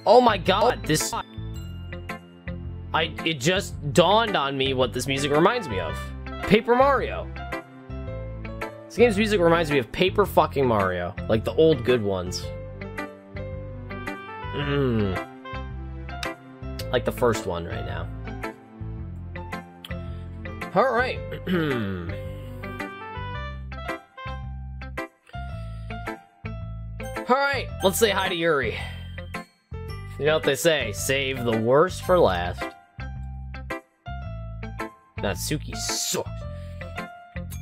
Oh my god, this... It just dawned on me what this music reminds me of. Paper Mario. This game's music reminds me of Paper fucking Mario. Like the old good ones. Like the first one right now. Alright. Alright, let's say hi to Yuri. You know what they say, save the worst for last. Natsuki sucks.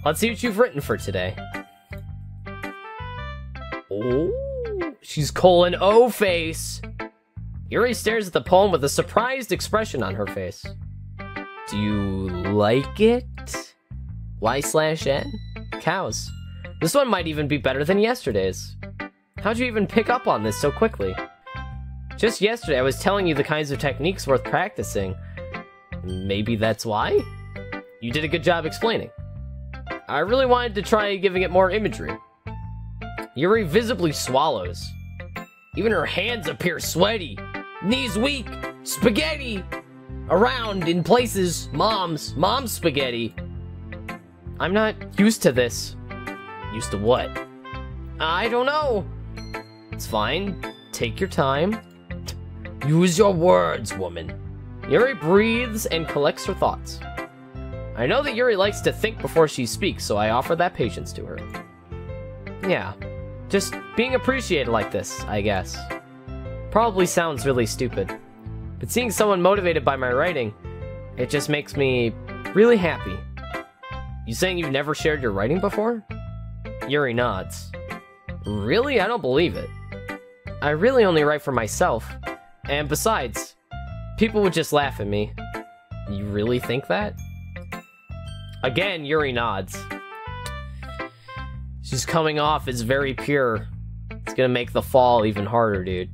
Let's see what you've written for today. Oh, she's colon O face. Yuri stares at the poem with a surprised expression on her face. Do you like it? Y/N? Cows. This one might even be better than yesterday's. How'd you even pick up on this so quickly? Just yesterday I was telling you the kinds of techniques worth practicing. Maybe that's why? You did a good job explaining. I really wanted to try giving it more imagery. Yuri visibly swallows. Even her hands appear sweaty. Knees weak. Spaghetti! Around in places. Mom's spaghetti. I'm not used to this. Used to what? I don't know. It's fine. Take your time. Use your words, woman. Yuri breathes and collects her thoughts. I know that Yuri likes to think before she speaks, so I offer that patience to her. Yeah, just being appreciated like this, I guess. Probably sounds really stupid, but seeing someone motivated by my writing, it just makes me really happy. You saying you've never shared your writing before? Yuri nods. Really? I don't believe it. I really only write for myself, and besides, people would just laugh at me. You really think that? Again, Yuri nods. She's coming off as very pure. It's gonna make the fall even harder, dude.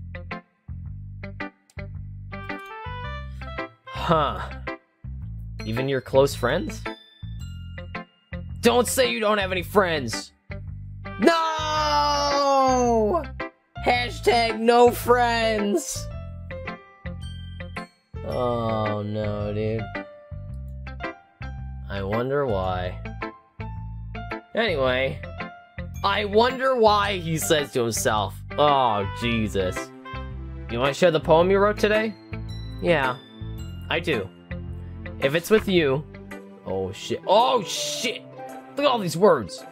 Huh. Even your close friends? Don't say you don't have any friends! No! Hashtag no friends! Oh no, dude. I wonder why. Anyway, I wonder why, he says to himself. Oh, Jesus. You want to share the poem you wrote today? Yeah, I do. If it's with you... Oh, shit. Oh, shit! Look at all these words.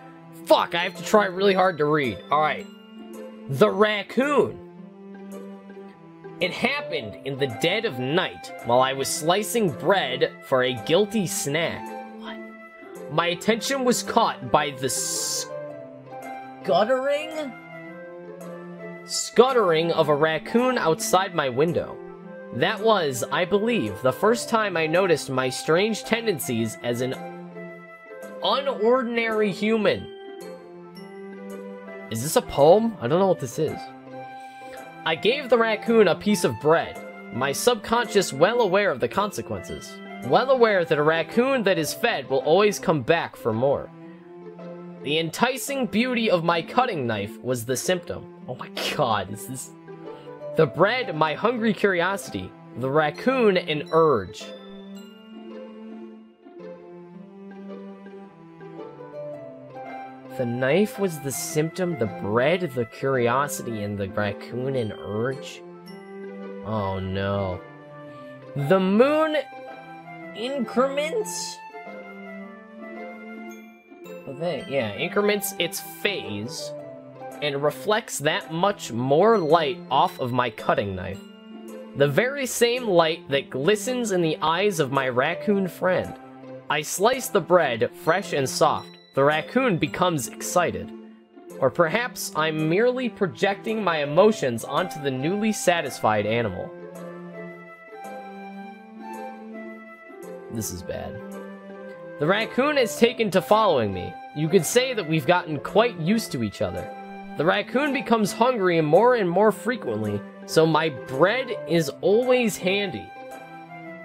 Fuck, I have to try really hard to read. Alright. The raccoon. It happened in the dead of night while I was slicing bread for a guilty snack. What? My attention was caught by the scuttering of a raccoon outside my window. That was, I believe, the first time I noticed my strange tendencies as an unordinary human. Is this a poem? I don't know what this is. I gave the raccoon a piece of bread, my subconscious well aware of the consequences, well aware that a raccoon that is fed will always come back for more. The enticing beauty of my cutting knife was the symptom. Oh my god, is this... The bread, my hungry curiosity. The raccoon, an urge. The knife was the symptom, the bread, the curiosity, and the raccoon, an urge? Oh no. The moon increments? Yeah, increments its phase and reflects that much more light off of my cutting knife. The very same light that glistens in the eyes of my raccoon friend. I slice the bread, fresh and soft. The raccoon becomes excited. Or perhaps I'm merely projecting my emotions onto the newly satisfied animal. This is bad. The raccoon has taken to following me. You could say that we've gotten quite used to each other. The raccoon becomes hungry and more frequently, so my bread is always handy.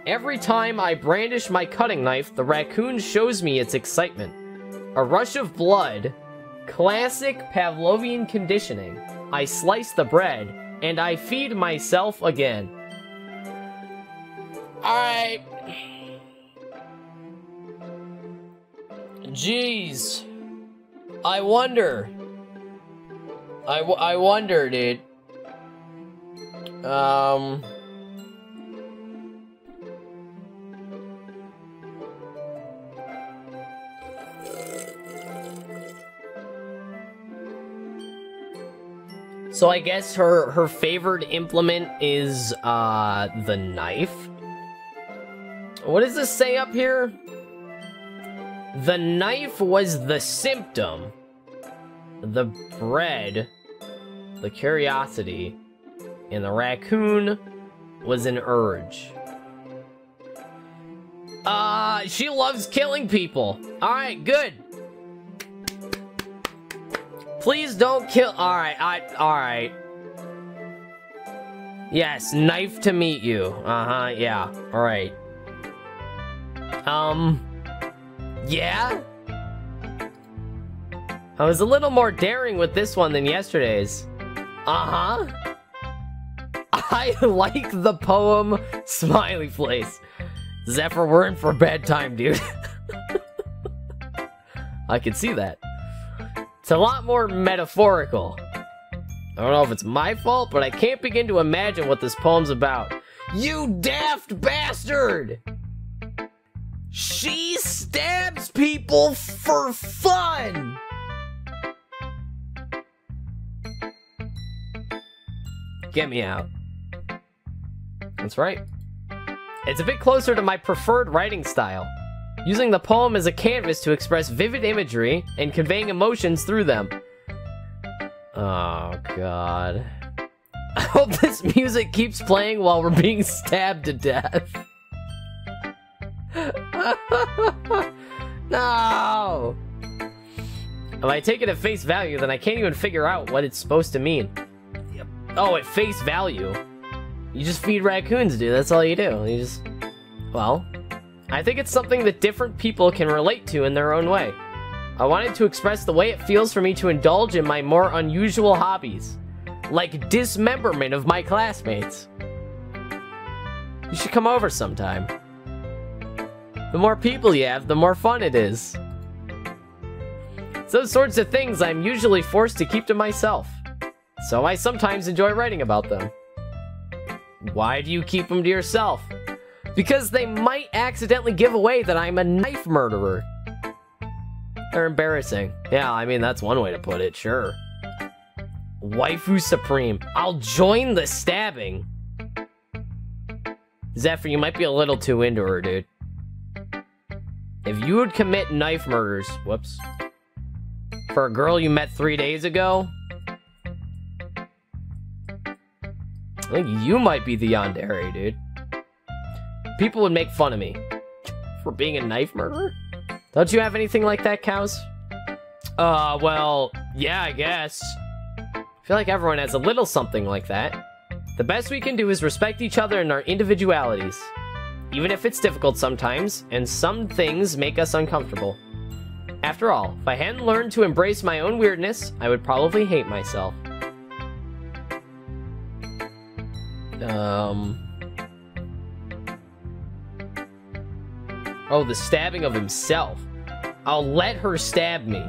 Every time I brandish my cutting knife, the raccoon shows me its excitement. A rush of blood, classic Pavlovian conditioning. I slice the bread, and I feed myself again. Alright. Jeez. I wonder, dude. So I guess her favorite implement is, the knife? What does this say up here? The knife was the symptom. The bread, the curiosity, and the raccoon was an urge. She loves killing people. Alright, good. Please don't kill. Alright. Yes, knife to meet you. Uh-huh, yeah. Alright. Yeah? I was a little more daring with this one than yesterday's. Uh-huh. I like the poem, smiley face. Zephyr, we're in for a bad time, dude. I can see that. It's a lot more metaphorical. I don't know if it's my fault, but I can't begin to imagine what this poem's about. You daft bastard! She stabs people for fun! Get me out. That's right. It's a bit closer to my preferred writing style, using the poem as a canvas to express vivid imagery and conveying emotions through them. Oh, God. I hope this music keeps playing while we're being stabbed to death. No! If I take it at face value, then I can't even figure out what it's supposed to mean. Oh, at face value. You just feed raccoons, dude. That's all you do. You just... Well, I think it's something that different people can relate to in their own way. I wanted to express the way it feels for me to indulge in my more unusual hobbies, like dismemberment of my classmates. You should come over sometime. The more people you have, the more fun it is. It's those sorts of things I'm usually forced to keep to myself, so I sometimes enjoy writing about them. Why do you keep them to yourself? Because they might accidentally give away that I'm a knife murderer. They're embarrassing. Yeah, I mean, that's one way to put it, sure. Waifu Supreme. I'll join the stabbing. Zephyr, you might be a little too into her, dude. If you would commit knife murders, whoops, for a girl you met 3 days ago, I think you might be the yandere, dude. People would make fun of me for being a knife murderer. Don't you have anything like that, Cows? Well, yeah, I guess. I feel like everyone has a little something like that. The best we can do is respect each other and our individualities, even if it's difficult sometimes, and some things make us uncomfortable. After all, if I hadn't learned to embrace my own weirdness, I would probably hate myself. Oh, the stabbing of himself. I'll let her stab me.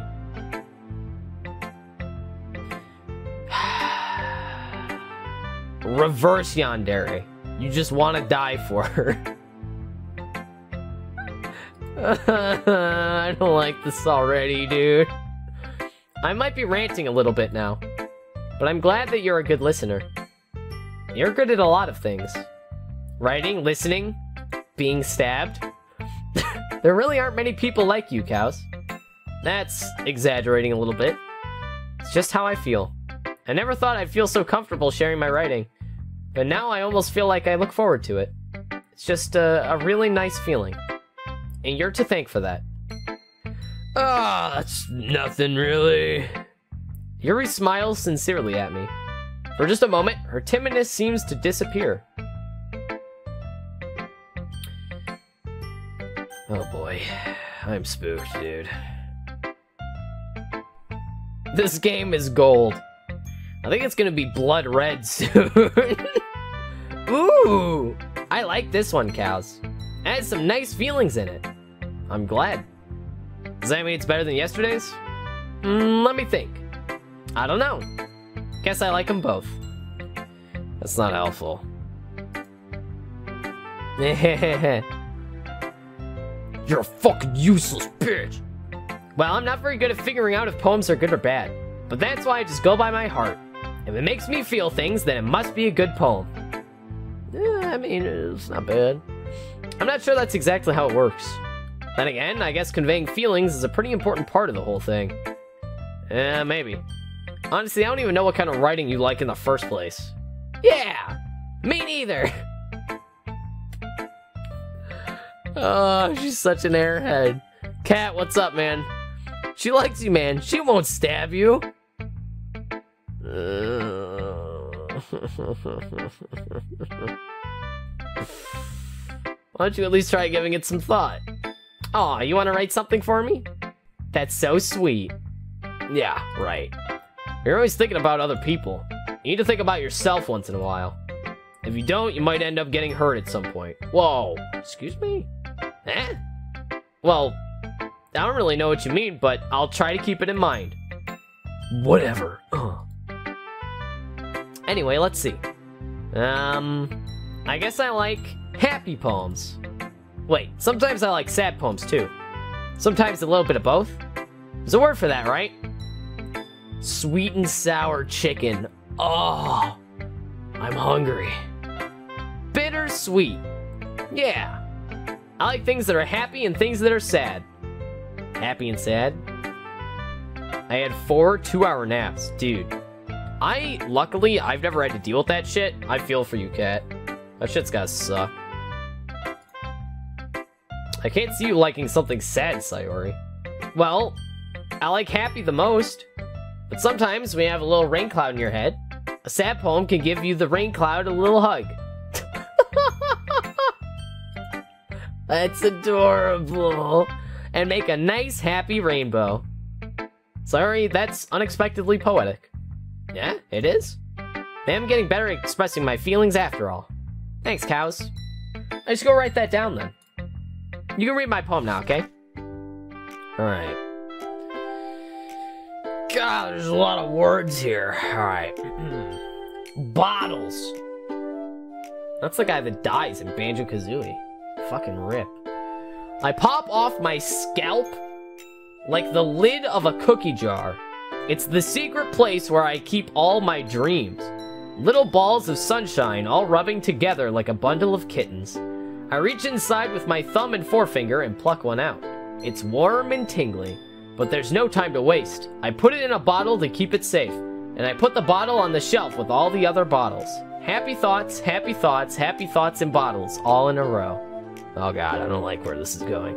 Reverse yandere. You just want to die for her. I don't like this already, dude. I might be ranting a little bit now, but I'm glad that you're a good listener. You're good at a lot of things. Writing, listening, being stabbed. There really aren't many people like you, Cows. That's exaggerating a little bit. It's just how I feel. I never thought I'd feel so comfortable sharing my writing, but now I almost feel like I look forward to it. It's just a really nice feeling, and you're to thank for that. Ah, that's nothing really. Yuri smiles sincerely at me. For just a moment, her timidness seems to disappear. Oh boy, I'm spooked, dude. This game is gold. I think it's gonna be blood red soon. Ooh! I like this one, Cows. It has some nice feelings in it. I'm glad. Does that mean it's better than yesterday's? Let me think. I don't know. Guess I like them both. That's not helpful. You're a fucking useless bitch. Well, I'm not very good at figuring out if poems are good or bad, but that's why I just go by my heart. If it makes me feel things, then it must be a good poem. I mean, it's not bad. I'm not sure that's exactly how it works. Then again, I guess conveying feelings is a pretty important part of the whole thing. Maybe. Honestly, I don't even know what kind of writing you like in the first place. Yeah! Me neither! Oh, she's such an airhead. Cat, what's up, man? She likes you, man. She won't stab you. Why don't you at least try giving it some thought? Aw, you want to write something for me? That's so sweet. Yeah, right. You're always thinking about other people. You need to think about yourself once in a while. If you don't, you might end up getting hurt at some point. Whoa, excuse me? Eh? Well, I don't really know what you mean, but I'll try to keep it in mind. Whatever. Anyway, let's see. I guess I like happy poems. Wait, sometimes I like sad poems too. Sometimes a little bit of both. There's a word for that, right? Sweet and sour chicken. Oh, I'm hungry. Bittersweet. Yeah. I like things that are happy and things that are sad. Happy and sad. I had 4 2-hour naps. Dude. Luckily, I've never had to deal with that shit. I feel for you, Cat. That shit's gotta suck. I can't see you liking something sad, Sayori. Well, I like happy the most. But sometimes when you have a little rain cloud in your head, a sad poem can give you the rain cloud a little hug. That's adorable. And make a nice, happy rainbow. Sorry, that's unexpectedly poetic. Yeah, it is. Maybe I'm getting better at expressing my feelings after all. Thanks, Cows. I just go write that down then. You can read my poem now, okay? Alright. God, there's a lot of words here. Alright. Bottles. That's the guy that dies in Banjo-Kazooie. Fucking rip. I pop off my scalp like the lid of a cookie jar. It's the secret place where I keep all my dreams. Little balls of sunshine all rubbing together like a bundle of kittens. I reach inside with my thumb and forefinger and pluck one out. It's warm and tingly, but there's no time to waste. I put it in a bottle to keep it safe, and I put the bottle on the shelf with all the other bottles. Happy thoughts, happy thoughts, happy thoughts in bottles, all in a row. Oh god, I don't like where this is going.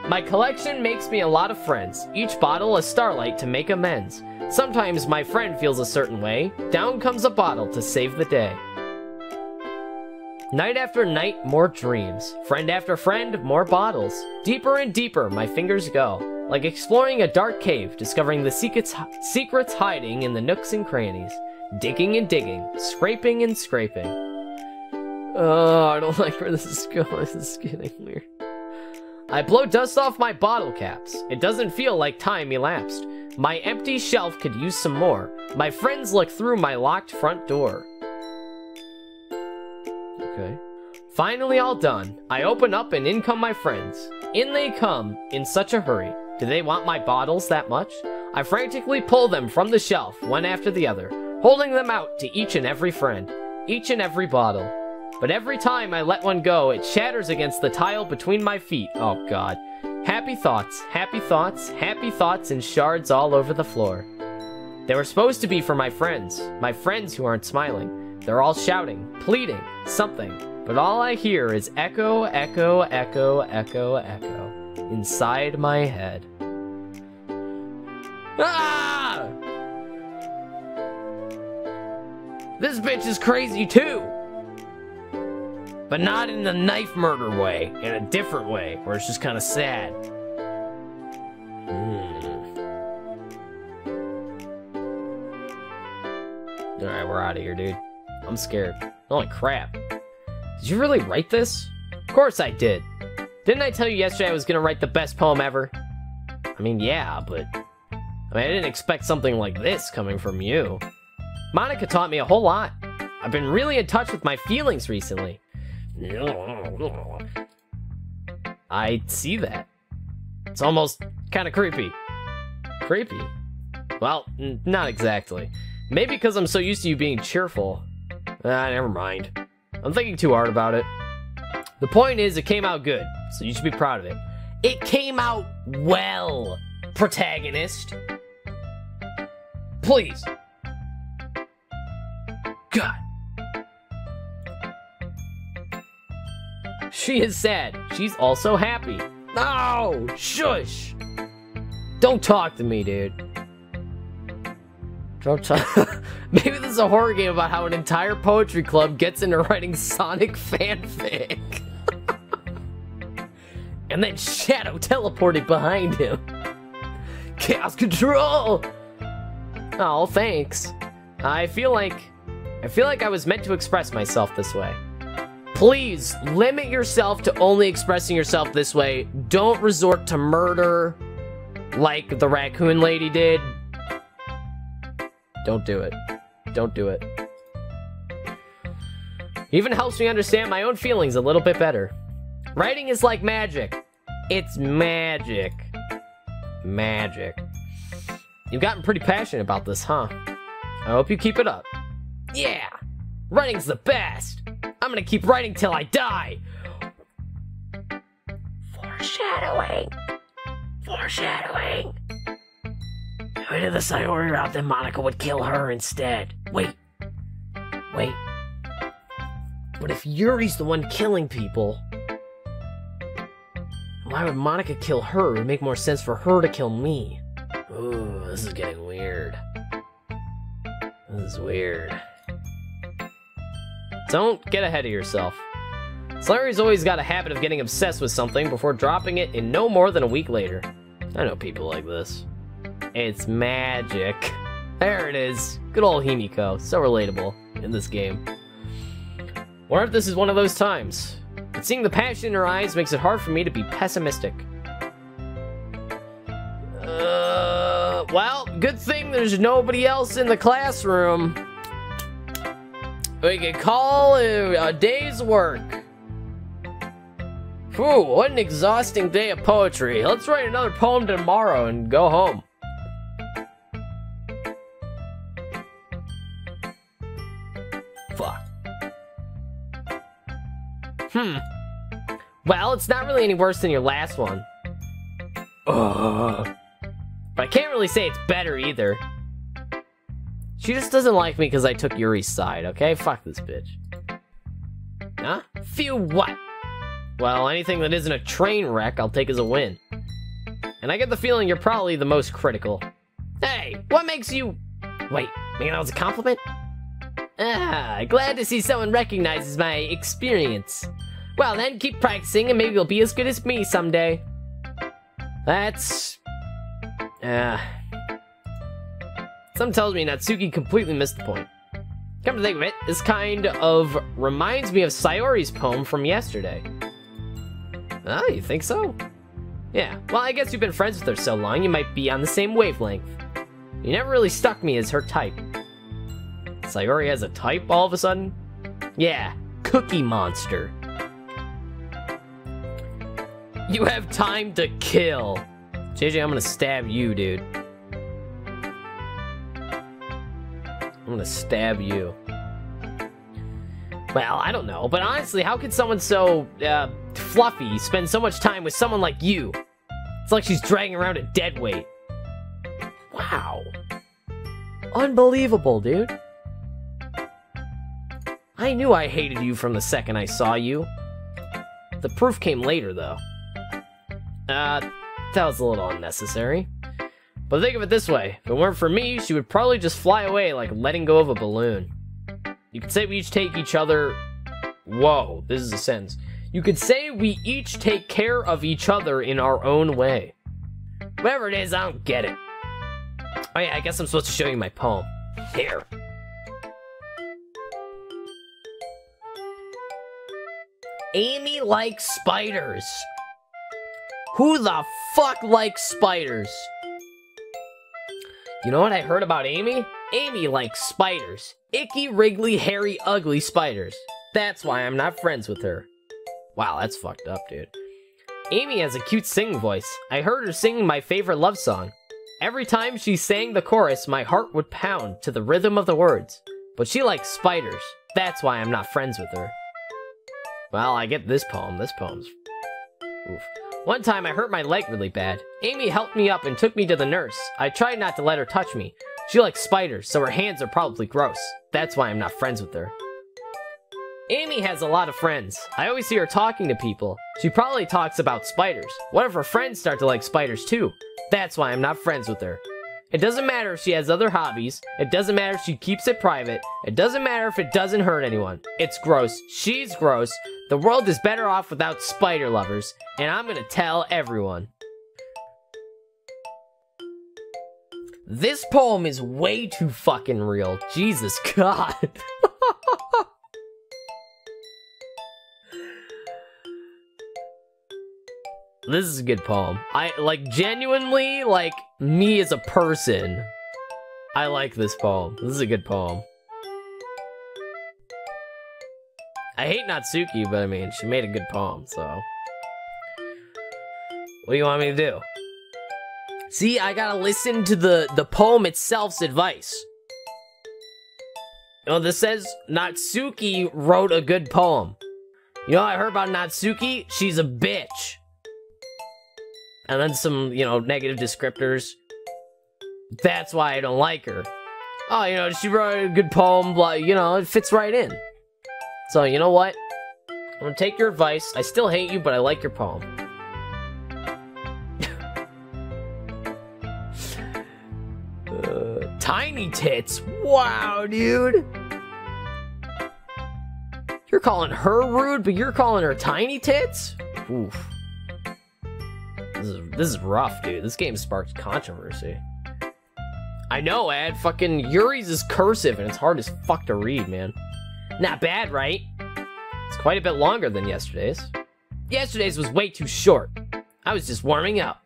My collection makes me a lot of friends, each bottle a starlight to make amends. Sometimes my friend feels a certain way, down comes a bottle to save the day. Night after night, more dreams. Friend after friend, more bottles. Deeper and deeper, my fingers go. Like exploring a dark cave, discovering the secrets hiding in the nooks and crannies. Digging and digging, scraping and scraping. Oh, I don't like where this is going. This is getting weird. I blow dust off my bottle caps. It doesn't feel like time elapsed. My empty shelf could use some more. My friends look through my locked front door. Okay. Finally all done. I open up and in come my friends. In they come, in such a hurry. Do they want my bottles that much? I frantically pull them from the shelf, one after the other, holding them out to each and every friend, each and every bottle. But every time I let one go, it shatters against the tile between my feet. Oh god. Happy thoughts, happy thoughts, happy thoughts in shards all over the floor. They were supposed to be for my friends who aren't smiling. They're all shouting, pleading, something. But all I hear is echo, echo, echo, echo, echo, inside my head. Ah! This bitch is crazy too! But not in the knife murder way, in a different way, where it's just kind of sad. Alright, we're out of here, dude. I'm scared. Holy crap. Did you really write this? Of course I did. Didn't I tell you yesterday I was gonna write the best poem ever? I mean, yeah, but... I didn't expect something like this coming from you. Monica taught me a whole lot. I've been really in touch with my feelings recently. I see that. It's almost kind of creepy. Creepy? Well, not exactly. Maybe because I'm so used to you being cheerful. Never mind. I'm thinking too hard about it. The point is, it came out good, so you should be proud of it. It came out well, protagonist. Please. God. She is sad. She's also happy. No! Shush! Don't talk to me, dude. Don't talk. Maybe this is a horror game about how an entire poetry club gets into writing Sonic fanfic. And then Shadow teleported behind him. Chaos control! Oh, thanks. I feel like I was meant to express myself this way. Please, limit yourself to only expressing yourself this way. Don't resort to murder like the raccoon lady did. Don't do it. Don't do it. Even helps me understand my own feelings a little bit better. Writing is like magic. It's magic. Magic. You've gotten pretty passionate about this, huh? I hope you keep it up. Yeah! Writing's the best! I'm gonna keep writing till I die! Foreshadowing! Foreshadowing! Who did the Sayori route that Monica would kill her instead? Wait. Wait. But if Yuri's the one killing people, why would Monica kill her? It would make more sense for her to kill me. Ooh, this is getting weird. This is weird. Don't get ahead of yourself. Sayori's always got a habit of getting obsessed with something before dropping it in no more than a week later. I know people like this. It's magic. There it is. Good old Himiko. So relatable in this game. What if this is one of those times? But seeing the passion in her eyes makes it hard for me to be pessimistic. Well, good thing there's nobody else in the classroom. We can call it a day's work. Phew, what an exhausting day of poetry. Let's write another poem tomorrow and go home. Fuck. Well, it's not really any worse than your last one. Ugh. But I can't really say it's better either. She just doesn't like me because I took Yuri's side, okay? Fuck this bitch. Huh? Phew, what? Well, anything that isn't a train wreck, I'll take as a win. And I get the feeling you're probably the most critical. Hey, what makes you... Wait, maybe that was a compliment? Ah, glad to see someone recognizes my experience. Well then, keep practicing and maybe you'll be as good as me someday. That's... Something tells me Natsuki completely missed the point. Come to think of it, this kind of reminds me of Sayori's poem from yesterday. Oh, you think so? Yeah, well, I guess you've been friends with her so long, you might be on the same wavelength. You never really struck me as her type. Sayori has a type all of a sudden? Yeah, Cookie Monster. You have time to kill. JJ, I'm gonna stab you, dude. I'm gonna stab you. Well, I don't know, but honestly, how could someone so, fluffy spend so much time with someone like you? It's like she's dragging around a dead weight. Wow. Unbelievable, dude. I knew I hated you from the second I saw you. The proof came later, though. That was a little unnecessary. But think of it this way, if it weren't for me, she would probably just fly away like letting go of a balloon. You could say we each take each other... Whoa, this is a sentence. You could say we each take care of each other in our own way. Whatever it is, I don't get it. Oh yeah, I guess I'm supposed to show you my poem. Here. Amy likes spiders. Who the fuck likes spiders? You know what I heard about Amy? Amy likes spiders. Icky, wriggly, hairy, ugly spiders. That's why I'm not friends with her. Wow, that's fucked up, dude. Amy has a cute singing voice. I heard her singing my favorite love song. Every time she sang the chorus, my heart would pound to the rhythm of the words. But she likes spiders. That's why I'm not friends with her. Well, I get this poem. This poem's... oof. One time I hurt my leg really bad. Amy helped me up and took me to the nurse. I tried not to let her touch me. She likes spiders, so her hands are probably gross. That's why I'm not friends with her. Amy has a lot of friends. I always see her talking to people. She probably talks about spiders. What if her friends start to like spiders too? That's why I'm not friends with her. It doesn't matter if she has other hobbies. It doesn't matter if she keeps it private. It doesn't matter if it doesn't hurt anyone. It's gross. She's gross. The world is better off without spider lovers. And I'm gonna tell everyone. This poem is way too fucking real. Jesus God. This is a good poem. I, like, genuinely, like, me as a person, I like this poem. This is a good poem. I hate Natsuki, but I mean, she made a good poem, so. What do you want me to do? See, I gotta listen to the poem itself's advice. You know, this says, Natsuki wrote a good poem. You know what I heard about Natsuki? She's a bitch. And then some, you know, negative descriptors. That's why I don't like her. Oh, you know, she wrote a good poem, blah, you know, it fits right in. So, you know what? I'm gonna take your advice. I still hate you, but I like your poem. Tiny tits? Wow, dude. You're calling her rude, but you're calling her tiny tits? Oof. This is rough, dude. This game sparked controversy. I know, Ed. Fucking Yuri's is cursive, and it's hard as fuck to read, man. Not bad, right? It's quite a bit longer than yesterday's. Yesterday's was way too short. I was just warming up.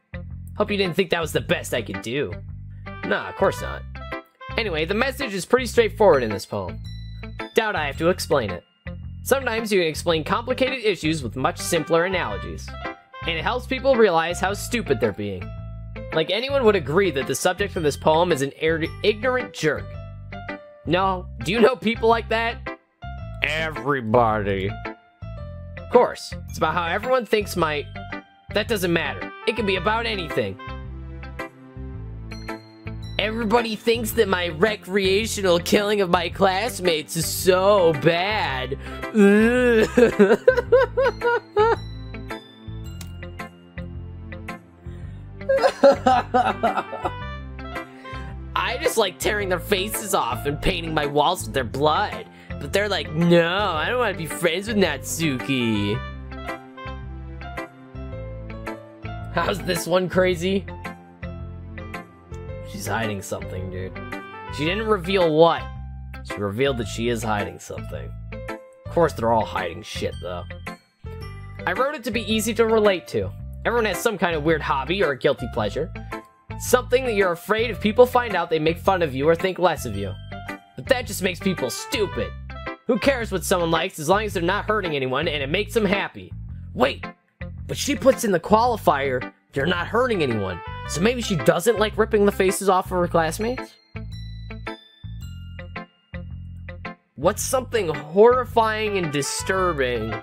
Hope you didn't think that was the best I could do. Nah, of course not. Anyway, the message is pretty straightforward in this poem. Doubt I have to explain it. Sometimes you can explain complicated issues with much simpler analogies. And it helps people realize how stupid they're being. Like, anyone would agree that the subject of this poem is an ignorant jerk. No, do you know people like that? Everybody. Of course, it's about how everyone thinks that doesn't matter. It can be about anything. Everybody thinks that my recreational killing of my classmates is so bad. I just like tearing their faces off and painting my walls with their blood. But they're like, no, I don't want to be friends with Natsuki. How's this one crazy? She's hiding something, dude. She didn't reveal what. She revealed that she is hiding something. Of course, they're all hiding shit, though. I wrote it to be easy to relate to. Everyone has some kind of weird hobby or a guilty pleasure. Something that you're afraid if people find out they make fun of you or think less of you. But that just makes people stupid. Who cares what someone likes as long as they're not hurting anyone and it makes them happy? Wait, but she puts in the qualifier, they're not hurting anyone. So maybe she doesn't like ripping the faces off of her classmates? What's something horrifying and disturbing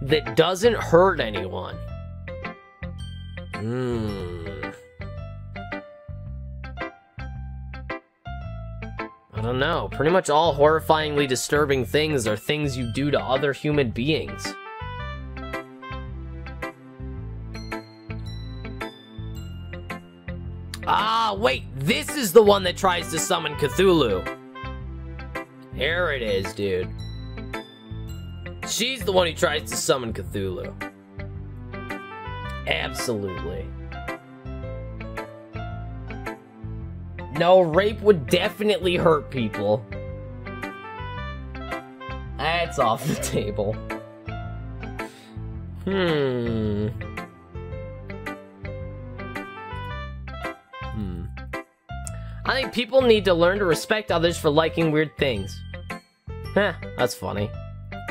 that doesn't hurt anyone? I don't know. Pretty much all horrifyingly disturbing things are things you do to other human beings. Ah, wait, this is the one that tries to summon Cthulhu. Here it is, dude. She's the one who tries to summon Cthulhu. Absolutely. No, rape would definitely hurt people. That's off the table. I think people need to learn to respect others for liking weird things. Heh, that's funny.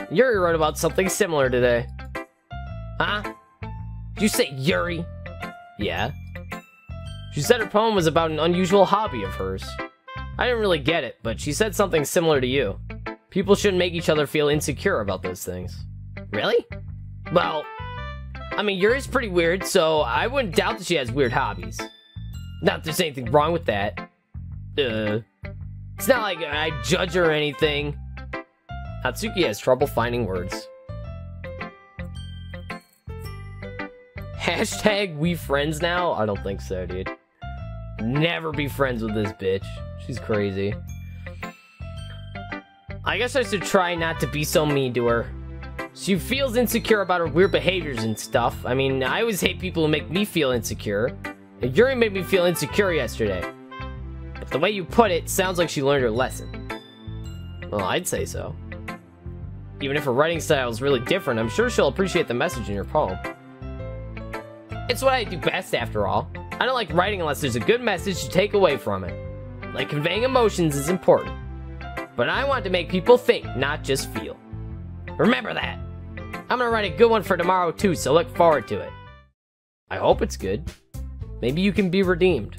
Yuri wrote about something similar today. Huh? Did you say Yuri? Yeah. She said her poem was about an unusual hobby of hers. I didn't really get it, but she said something similar to you. People shouldn't make each other feel insecure about those things. Really? Well, I mean, Yuri's pretty weird, so I wouldn't doubt that she has weird hobbies. Not that there's anything wrong with that. It's not like I judge her or anything. Hatsuki has trouble finding words. Hashtag we friends now? I don't think so, dude. Never be friends with this bitch. She's crazy. I guess I should try not to be so mean to her. She feels insecure about her weird behaviors and stuff. I mean, I always hate people who make me feel insecure. Yuri made me feel insecure yesterday. But the way you put it sounds like she learned her lesson. Well, I'd say so. Even if her writing style is really different, I'm sure she'll appreciate the message in your poem. It's what I do best, after all. I don't like writing unless there's a good message to take away from it. Like, conveying emotions is important. But I want to make people think, not just feel. Remember that. I'm gonna write a good one for tomorrow too, so look forward to it. I hope it's good. Maybe you can be redeemed.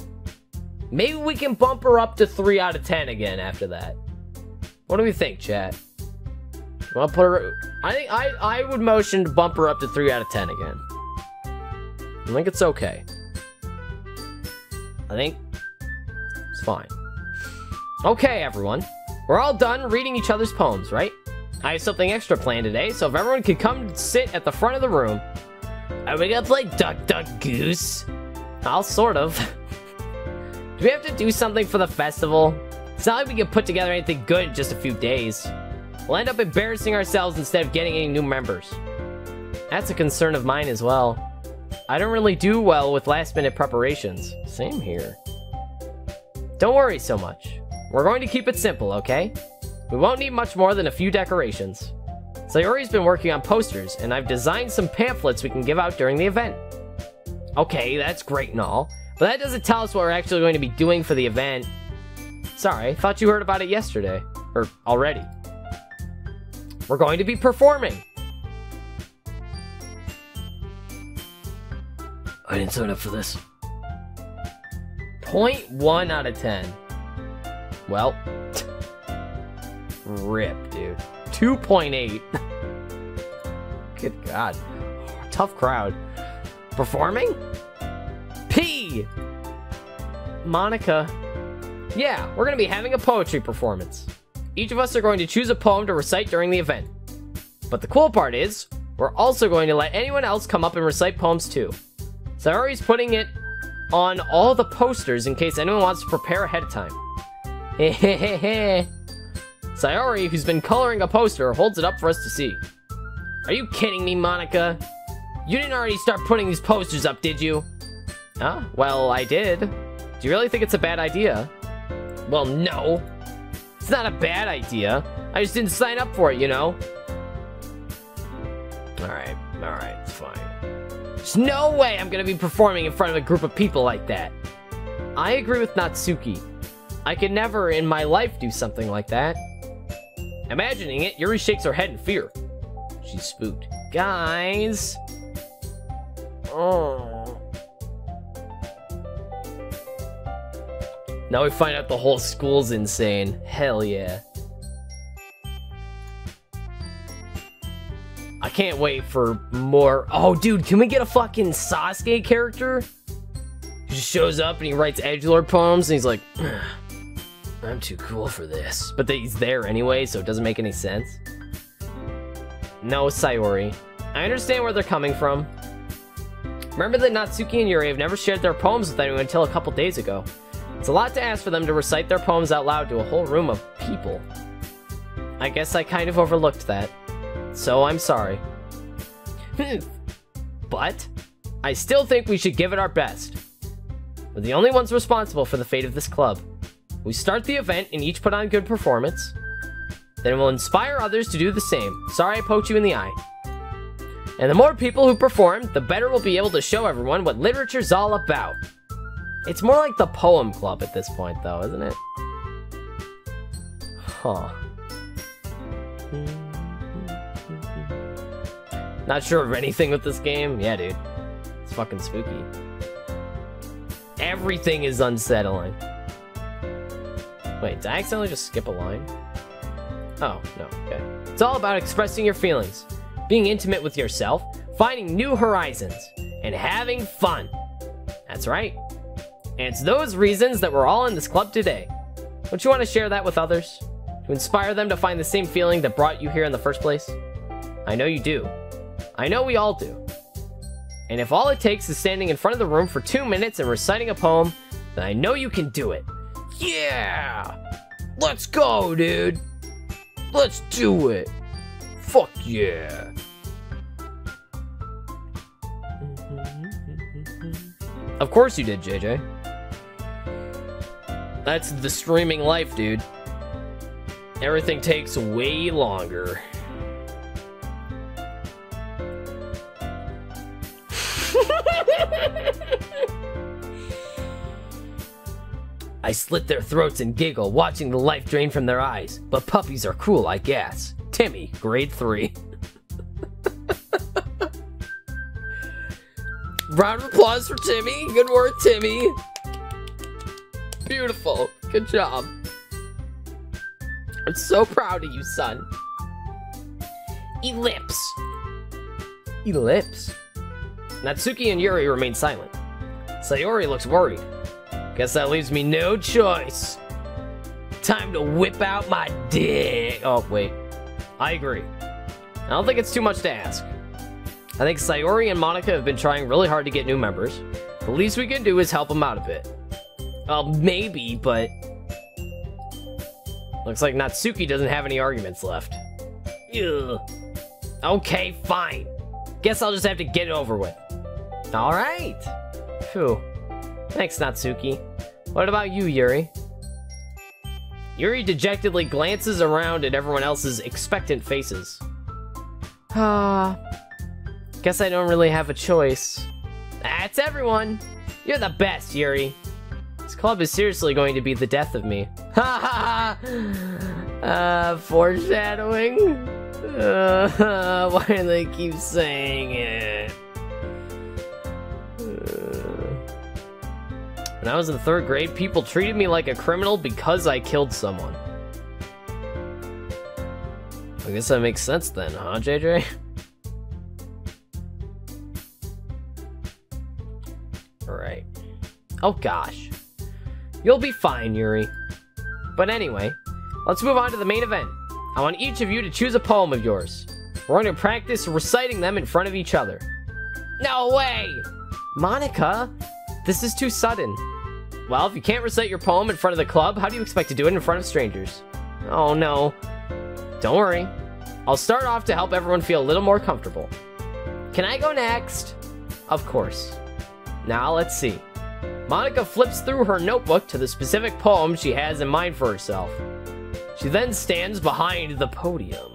Maybe we can bump her up to 3 out of 10 again after that. What do we think, chat? I'll put her. I think I would motion to bump her up to 3 out of 10 again. I think it's okay. I think it's fine. Okay, everyone. We're all done reading each other's poems, right? I have something extra planned today, so if everyone could come sit at the front of the room. Are we gonna play Duck Duck Goose? I'll sort of. Do we have to do something for the festival? It's not like we can put together anything good in just a few days. We'll end up embarrassing ourselves instead of getting any new members. That's a concern of mine as well. I don't really do well with last-minute preparations. Same here. Don't worry so much. We're going to keep it simple, okay? We won't need much more than a few decorations. Sayori's been working on posters, and I've designed some pamphlets we can give out during the event. Okay, that's great and all, but that doesn't tell us what we're actually going to be doing for the event. Sorry, I thought you heard about it yesterday. Or already. We're going to be performing. I didn't sign up for this. 0.1 out of 10. Well, rip, dude. 2.8. Good God. Tough crowd. Performing? P! Monica. Yeah, we're gonna be having a poetry performance. Each of us are going to choose a poem to recite during the event. But the cool part is, we're also going to let anyone else come up and recite poems too. Sayori's putting it on all the posters in case anyone wants to prepare ahead of time. Hehehehe. Sayori, who's been coloring a poster, holds it up for us to see. Are you kidding me, Monica? You didn't already start putting these posters up, did you? Huh? Well, I did. Do you really think it's a bad idea? Well, no. It's not a bad idea. I just didn't sign up for it, you know? Alright, it's fine. There's no way I'm gonna be performing in front of a group of people like that. I agree with Natsuki. I could never in my life do something like that. Imagining it, Yuri shakes her head in fear. She's spooked. Guys. Oh. Now we find out the whole school's insane. Hell yeah. I can't wait for more. Oh, dude, can we get a fucking Sasuke character? He just shows up and he writes edgelord poems and he's like, I'm too cool for this. But he's there anyway, so it doesn't make any sense. No, Sayori. I understand where they're coming from. Remember that Natsuki and Yuri have never shared their poems with anyone until a couple days ago. It's a lot to ask for them to recite their poems out loud to a whole room of people. I guess I kind of overlooked that. So I'm sorry. But I still think we should give it our best. We're the only ones responsible for the fate of this club. We start the event and each put on a good performance. then it will inspire others to do the same. Sorry I poked you in the eye. And the more people who perform, the better we'll be able to show everyone what literature's all about. It's more like the poem club at this point, though, isn't it? Huh. Not sure of anything with this game? Yeah, dude. It's fucking spooky. Everything is unsettling. Wait, did I accidentally just skip a line? Oh, no, okay. It's all about expressing your feelings, being intimate with yourself, finding new horizons, and having fun. That's right. And it's those reasons that we're all in this club today. Don't you want to share that with others? To inspire them to find the same feeling that brought you here in the first place? I know you do. I know we all do. And if all it takes is standing in front of the room for 2 minutes and reciting a poem, then I know you can do it. Yeah! Let's go, dude! Let's do it! Fuck yeah! Of course you did, JJ. That's the streaming life, dude. Everything takes way longer. I slit their throats and giggle, watching the life drain from their eyes. But puppies are cool, I guess. Timmy, grade 3. Round of applause for Timmy. Good work, Timmy. Beautiful. Good job. I'm so proud of you, son. Ellipse. Ellipse. Natsuki and Yuri remain silent. Sayori looks worried. Guess that leaves me no choice. Time to whip out my dick. Oh, wait. I agree. I don't think it's too much to ask. I think Sayori and Monica have been trying really hard to get new members. The least we can do is help them out a bit. Maybe, but... Looks like Natsuki doesn't have any arguments left. Ugh. Okay, fine. Guess I'll just have to get it over with. Alright. Phew. Thanks, Natsuki. What about you, Yuri? Yuri dejectedly glances around at everyone else's expectant faces. Guess I don't really have a choice. That's everyone. You're the best, Yuri. This club is seriously going to be the death of me. Ha ha! Foreshadowing? Why do they keep saying it? When I was in 3rd grade, people treated me like a criminal because I killed someone. I guess that makes sense then, huh, JJ? Alright. Oh gosh. You'll be fine, Yuri. But anyway, let's move on to the main event. I want each of you to choose a poem of yours. We're going to practice reciting them in front of each other. No way! Monica, this is too sudden. Well, if you can't recite your poem in front of the club, how do you expect to do it in front of strangers? Oh no. Don't worry. I'll start off to help everyone feel a little more comfortable. Can I go next? Of course. Now let's see. Monica flips through her notebook to the specific poem she has in mind for herself. She then stands behind the podium.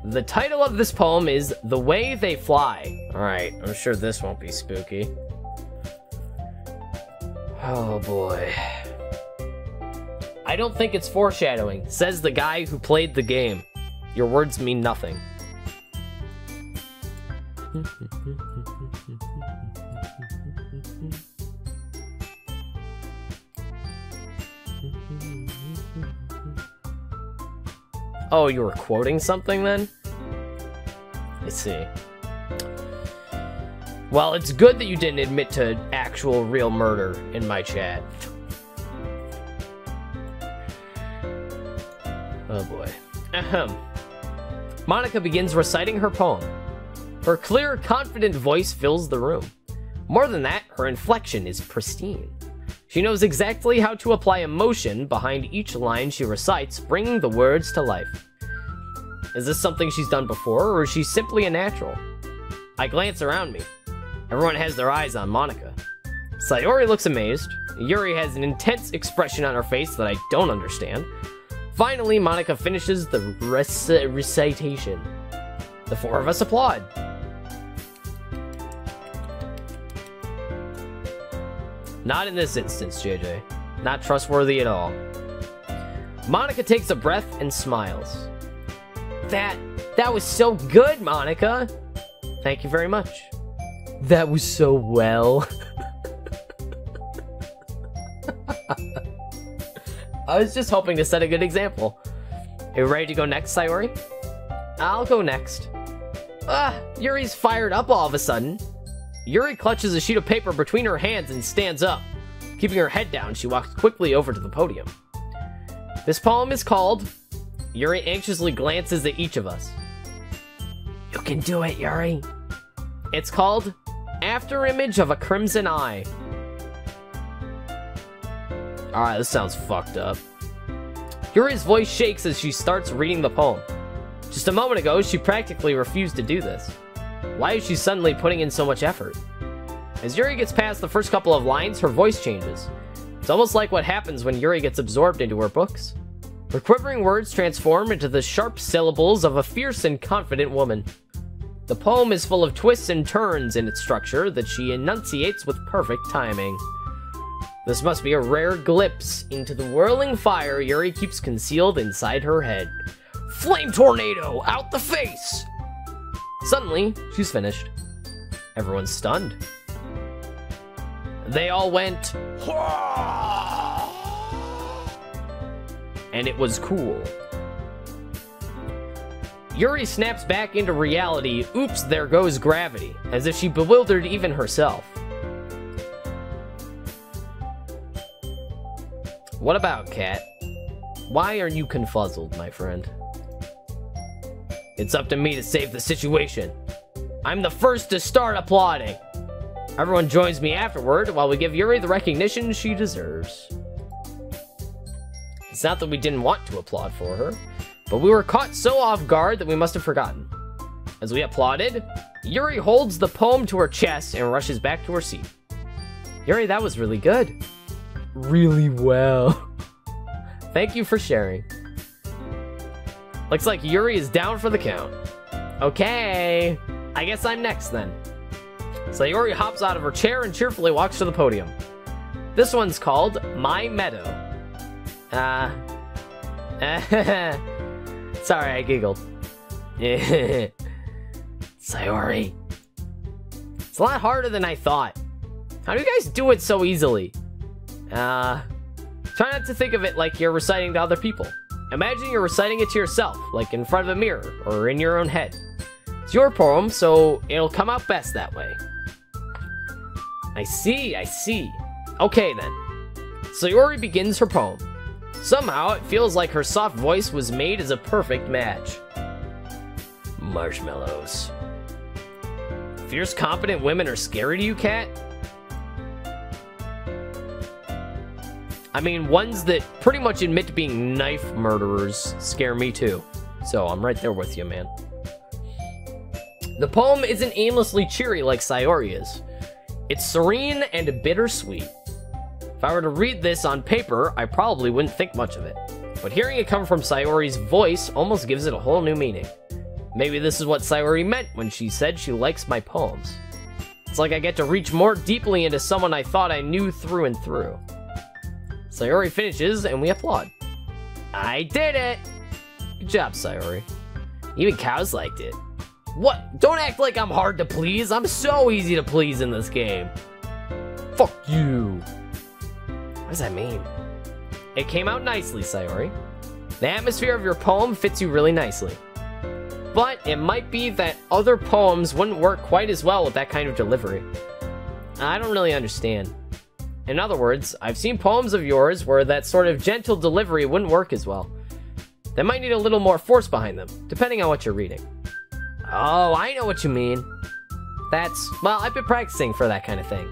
The title of this poem is The Way They Fly. Alright, I'm sure this won't be spooky. Oh boy. I don't think it's foreshadowing, says the guy who played the game. Your words mean nothing. Oh, you were quoting something then? I see. Well, it's good that you didn't admit to actual real murder in my chat. Oh boy. Ahem. Monica begins reciting her poem. Her clear, confident voice fills the room. More than that, her inflection is pristine. She knows exactly how to apply emotion behind each line she recites, bringing the words to life. Is this something she's done before, or is she simply a natural? I glance around me. Everyone has their eyes on Monica. Sayori looks amazed. Yuri has an intense expression on her face that I don't understand. Finally, Monica finishes the recitation. The four of us applaud. Not in this instance, JJ. Not trustworthy at all. Monica takes a breath and smiles. That was so good, Monica. Thank you very much. That was so well. I was just hoping to set a good example. Are you ready to go next, Sayori? I'll go next. Yuri's fired up all of a sudden. Yuri clutches a sheet of paper between her hands and stands up. Keeping her head down, she walks quickly over to the podium. This poem is called... Yuri anxiously glances at each of us. You can do it, Yuri. It's called Afterimage of a Crimson Eye. Alright, this sounds fucked up. Yuri's voice shakes as she starts reading the poem. Just a moment ago, she practically refused to do this. Why is she suddenly putting in so much effort? As Yuri gets past the first couple of lines, her voice changes. It's almost like what happens when Yuri gets absorbed into her books. Her quivering words transform into the sharp syllables of a fierce and confident woman. The poem is full of twists and turns in its structure that she enunciates with perfect timing. This must be a rare glimpse into the whirling fire Yuri keeps concealed inside her head. Flame tornado, out the face! Suddenly, she's finished. Everyone's stunned. They all went, "Hwaa!" And it was cool. Yuri snaps back into reality. Oops, there goes gravity, as if she bewildered even herself. What about, Cat? Why are you confuzzled, my friend? It's up to me to save the situation. I'm the first to start applauding. Everyone joins me afterward while we give Yuri the recognition she deserves. It's not that we didn't want to applaud for her, but we were caught so off guard that we must have forgotten. As we applauded, Yuri holds the poem to her chest and rushes back to her seat. Yuri, that was really good. Really well. Thank you for sharing. Looks like Yuri is down for the count. Okay, I guess I'm next then. So Yuri hops out of her chair and cheerfully walks to the podium. This one's called My Meadow. Sorry, I giggled. Sayori. It's a lot harder than I thought. How do you guys do it so easily? Try not to think of it like you're reciting to other people. Imagine you're reciting it to yourself, like in front of a mirror, or in your own head. It's your poem, so it'll come out best that way. I see. Okay then. Sayori begins her poem. Somehow, it feels like her soft voice was made as a perfect match. Marshmallows. Fierce, competent women are scary to you, Cat? I mean, ones that pretty much admit to being knife murderers scare me too. So, I'm right there with you, man. The poem isn't aimlessly cheery like Sayori is. It's serene and bittersweet. If I were to read this on paper, I probably wouldn't think much of it. But hearing it come from Sayori's voice almost gives it a whole new meaning. Maybe this is what Sayori meant when she said she likes my poems. It's like I get to reach more deeply into someone I thought I knew through and through. Sayori finishes, and we applaud. I did it! Good job, Sayori. Even cows liked it. What? Don't act like I'm hard to please. I'm so easy to please in this game. Fuck you. What does that mean? It came out nicely, Sayori. The atmosphere of your poem fits you really nicely. But it might be that other poems wouldn't work quite as well with that kind of delivery. I don't really understand. In other words, I've seen poems of yours where that sort of gentle delivery wouldn't work as well. They might need a little more force behind them, depending on what you're reading. Oh, I know what you mean. Well, I've been practicing for that kind of thing.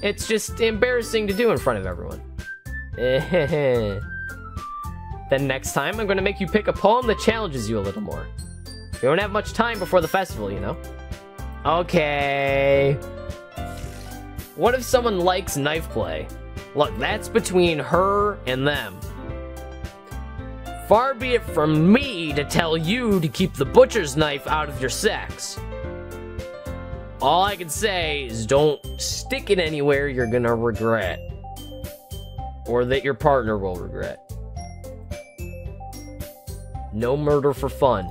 It's just embarrassing to do in front of everyone. Then next time, I'm going to make you pick a poem that challenges you a little more. We don't have much time before the festival, you know? Okay. What if someone likes knife play? Look, that's between her and them. Far be it from me to tell you to keep the butcher's knife out of your sex. All I can say is don't stick it anywhere you're gonna regret. Or that your partner will regret. No murder for fun.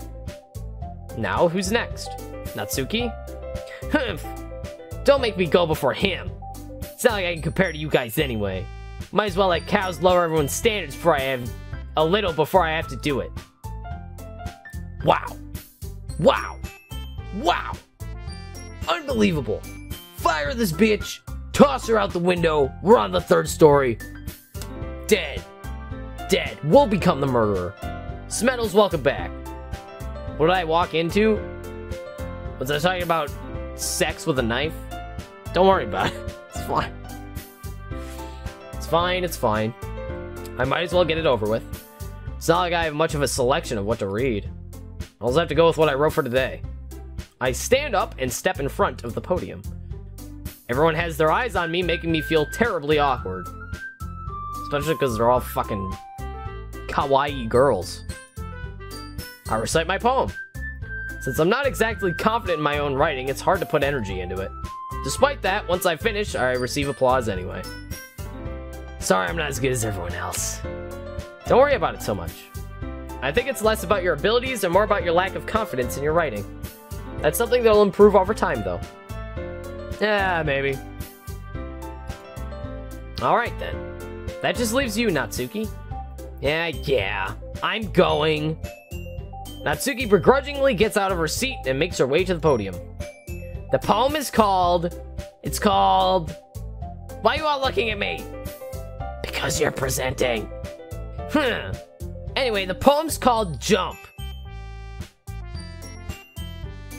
Now, who's next? Natsuki? Humph. Don't make me go before him. It's not like I can compare to you guys anyway. Might as well let cows lower everyone's standards before I have to do it. Wow. Wow. Wow. Unbelievable. Fire this bitch. Toss her out the window. We're on the 3rd story. Dead. Dead. We'll become the murderer. Smeddles, welcome back. What did I walk into? Was I talking about sex with a knife? Don't worry about it. It's fine. It's fine, it's fine. I might as well get it over with. It's not like I have much of a selection of what to read. I'll just have to go with what I wrote for today. I stand up and step in front of the podium. Everyone has their eyes on me, making me feel terribly awkward. Especially because they're all fucking kawaii girls. I recite my poem. Since I'm not exactly confident in my own writing, it's hard to put energy into it. Despite that, once I finish, I receive applause anyway. Sorry I'm not as good as everyone else. Don't worry about it so much. I think it's less about your abilities and more about your lack of confidence in your writing. That's something that'll improve over time, though. Yeah, maybe. Alright then. That just leaves you, Natsuki. Yeah, I'm going. Natsuki begrudgingly gets out of her seat and makes her way to the podium. The poem is called... It's called... Why are you all looking at me? Because you're presenting. Anyway, the poem's called Jump.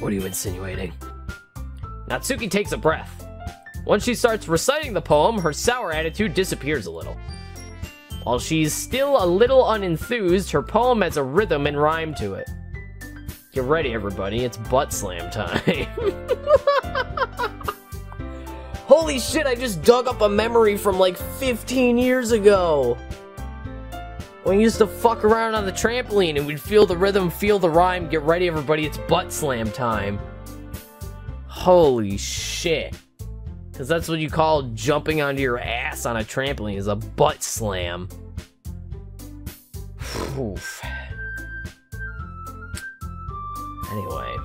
What are you insinuating? Natsuki takes a breath. Once she starts reciting the poem, her sour attitude disappears a little. While she's still a little unenthused, her poem has a rhythm and rhyme to it. Get ready, everybody, it's butt slam time. Holy shit, I just dug up a memory from like 15 years ago. When we used to fuck around on the trampoline and we'd feel the rhythm, feel the rhyme, get ready, everybody, it's butt slam time. Holy shit. Because that's what you call jumping onto your ass on a trampoline, is a butt slam. Oof. Anyway.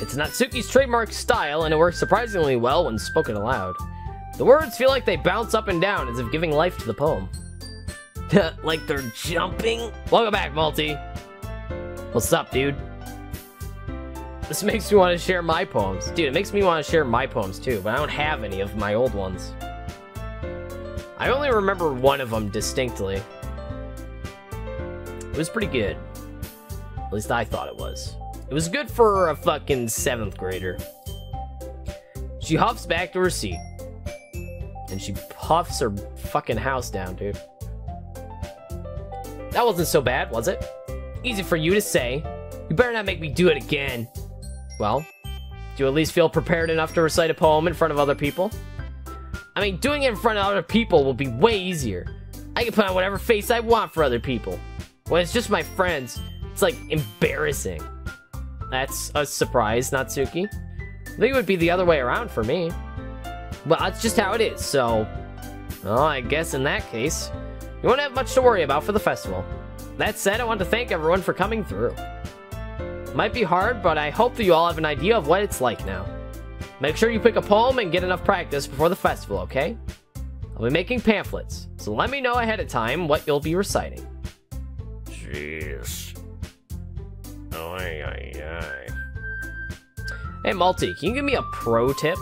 It's Natsuki's trademark style, and it works surprisingly well when spoken aloud. The words feel like they bounce up and down, as if giving life to the poem. Like they're jumping? Welcome back, Multi. What's up, dude? This makes me want to share my poems. Dude, it makes me want to share my poems too, but I don't have any of my old ones. I only remember one of them distinctly. It was pretty good. At least I thought it was. It was good for a fucking 7th grader. She huffs back to her seat. And she puffs her fucking house down, dude. That wasn't so bad, was it? Easy for you to say. You better not make me do it again. Well, do you at least feel prepared enough to recite a poem in front of other people? I mean, doing it in front of other people will be way easier. I can put on whatever face I want for other people. When it's just my friends, it's like embarrassing. That's a surprise, Natsuki. I think it would be the other way around for me. Well, that's just how it is, so... Well, I guess in that case, you won't have much to worry about for the festival. That said, I want to thank everyone for coming through. Might be hard, but I hope that you all have an idea of what it's like now. Make sure you pick a poem and get enough practice before the festival, okay? I'll be making pamphlets, so let me know ahead of time what you'll be reciting. Jeez. Oy, oy, oy. Hey, Multi, can you give me a pro tip?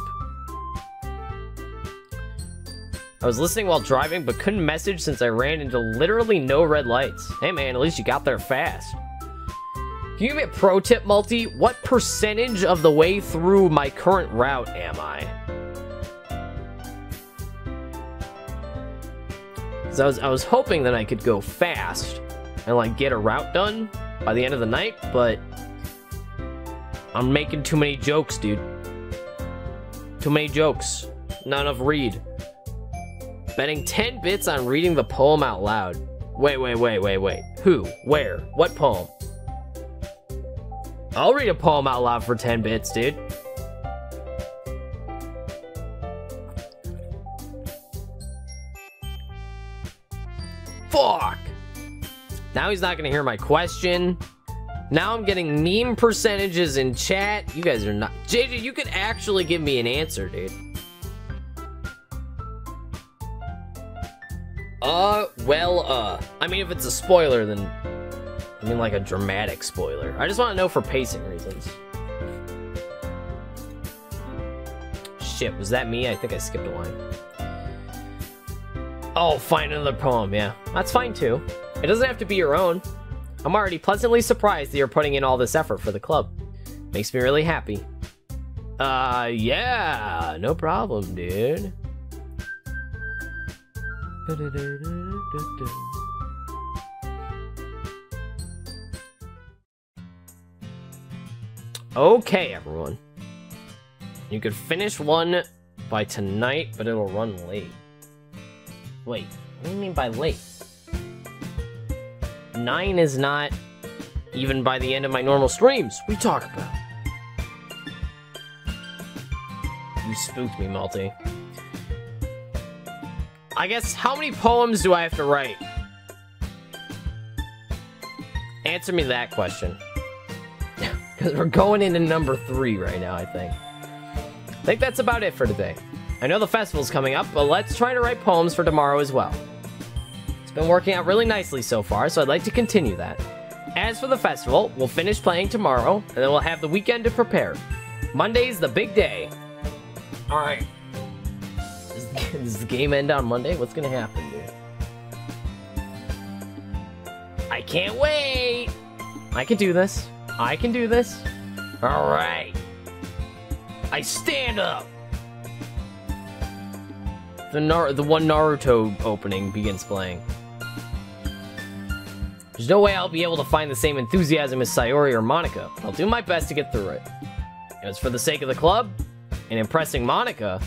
I was listening while driving, but couldn't message since I ran into literally no red lights. Hey man, at least you got there fast. Can you give me a pro tip, Multi? What percentage of the way through my current route am I? Because I was hoping that I could go fast and like get a route done by the end of the night, but I'm making too many jokes, dude. Too many jokes. Not enough read. Betting 10 bits on reading the poem out loud. Wait. Who? Where? What poem? I'll read a poem out loud for 10 bits, dude. Fuck! Now he's not gonna hear my question. Now I'm getting meme percentages in chat. You guys are not... JJ, you could actually give me an answer, dude. I mean, if it's a spoiler, then... I mean, like a dramatic spoiler. I just want to know for pacing reasons. Shit, was that me? I think I skipped a line. Oh, find another poem, yeah. That's fine, too. It doesn't have to be your own. I'm already pleasantly surprised that you're putting in all this effort for the club. Makes me really happy. Yeah, no problem, dude. Okay, everyone. You could finish one by tonight, but it'll run late. Wait, what do you mean by late? 9 is not even by the end of my normal streams. What are you talking about? You spooked me, Multi. I guess, how many poems do I have to write? Answer me that question. Because we're going into number 3 right now, I think. I think that's about it for today. I know the festival's coming up, but let's try to write poems for tomorrow as well. It's been working out really nicely so far, so I'd like to continue that. As for the festival, we'll finish playing tomorrow, and then we'll have the weekend to prepare. Monday's the big day. Alright. Does the game end on Monday? What's gonna happen, dude? I can't wait! I can do this. I can do this. Alright. I stand up! The one Naruto opening begins playing. There's no way I'll be able to find the same enthusiasm as Sayori or Monica, but I'll do my best to get through it. And it's for the sake of the club, and impressing Monica,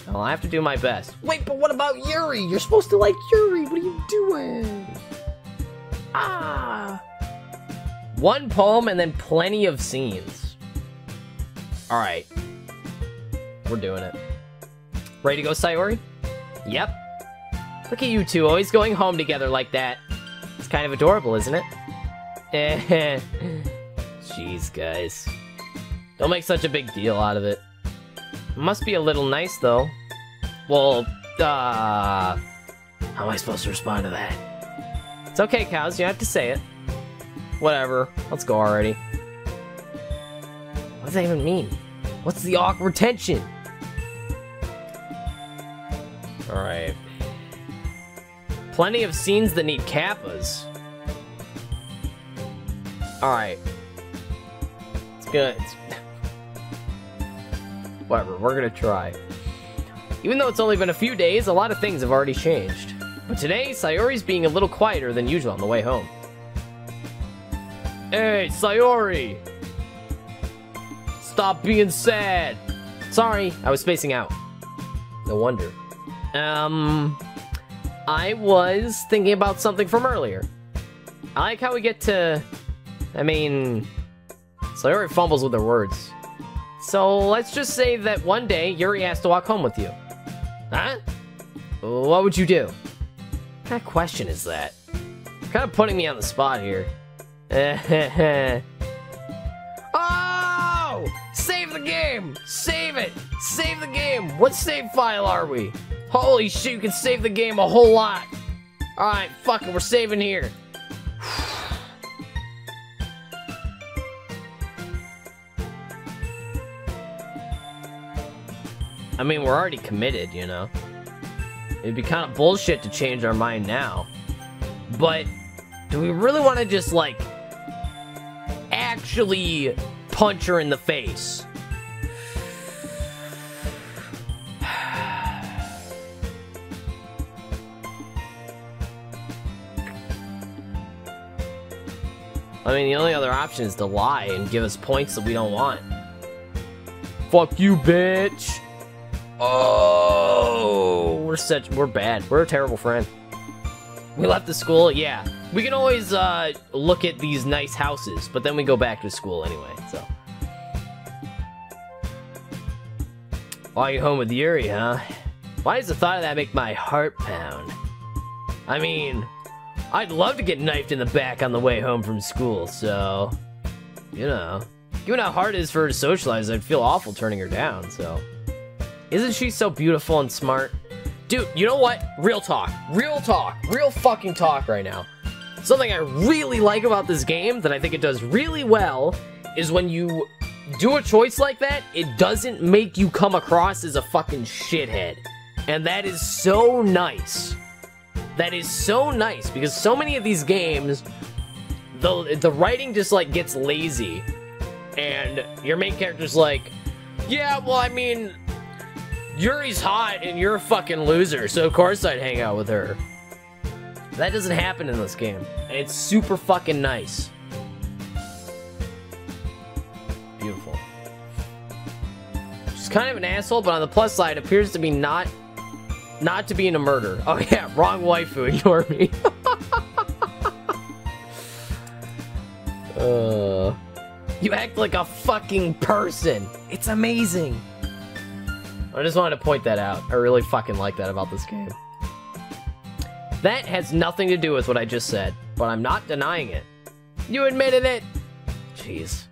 I'll have to do my best. Wait, but what about Yuri? You're supposed to like Yuri. What are you doing? Ah. One poem and then plenty of scenes. Alright. We're doing it. Ready to go, Sayori? Yep. Look at you two, always going home together like that. It's kind of adorable, isn't it? Jeez, guys. Don't make such a big deal out of it. Must be a little nice, though. Well, how am I supposed to respond to that? It's okay, Cows, you don't have to say it. Whatever, let's go already. What does that even mean? What's the awkward tension? Alright. Plenty of scenes that need kappas. Alright. It's good. Whatever, we're gonna try. Even though it's only been a few days, a lot of things have already changed. But today, Sayori's being a little quieter than usual on the way home. Hey, Sayori! Stop being sad! Sorry, I was spacing out. No wonder. I was thinking about something from earlier. I like how we get to... I mean... Sayori fumbles with her words. So, let's just say that one day, Yuri has to walk home with you. Huh? What would you do? What kind of question is that? You're kind of putting me on the spot here. Oh! Save the game! Save it! Save the game! What save file are we? Holy shit, you can save the game a whole lot! Alright, fuck it, we're saving here. I mean, we're already committed, you know? It'd be kind of bullshit to change our mind now. But, do we really want to just, like, actually punch her in the face? I mean, the only other option is to lie and give us points that we don't want. Fuck you, bitch! Oh, we're bad. We're a terrible friend. We left the school, yeah. We can always look at these nice houses, but then we go back to school anyway, so. Why are you home with Yuri, huh? Why does the thought of that make my heart pound? I mean, I'd love to get knifed in the back on the way home from school, so, you know. Given how hard it is for her to socialize, I'd feel awful turning her down, so. Isn't she so beautiful and smart? Dude, you know what? Real talk, real fucking talk right now. Something I really like about this game that I think it does really well is when you do a choice like that, it doesn't make you come across as a fucking shithead. And that is so nice. That is so nice, because so many of these games, the writing just, like, gets lazy. And your main character's like, yeah, well, I mean, Yuri's hot and you're a fucking loser, so of course I'd hang out with her. That doesn't happen in this game. And it's super fucking nice. Beautiful. She's kind of an asshole, but on the plus side, appears to be not to be in a murder. Oh yeah, wrong waifu, ignore me. You act like a fucking person. It's amazing. I just wanted to point that out. I really fucking like that about this game. That has nothing to do with what I just said, but I'm not denying it. You admitted it. Jeez.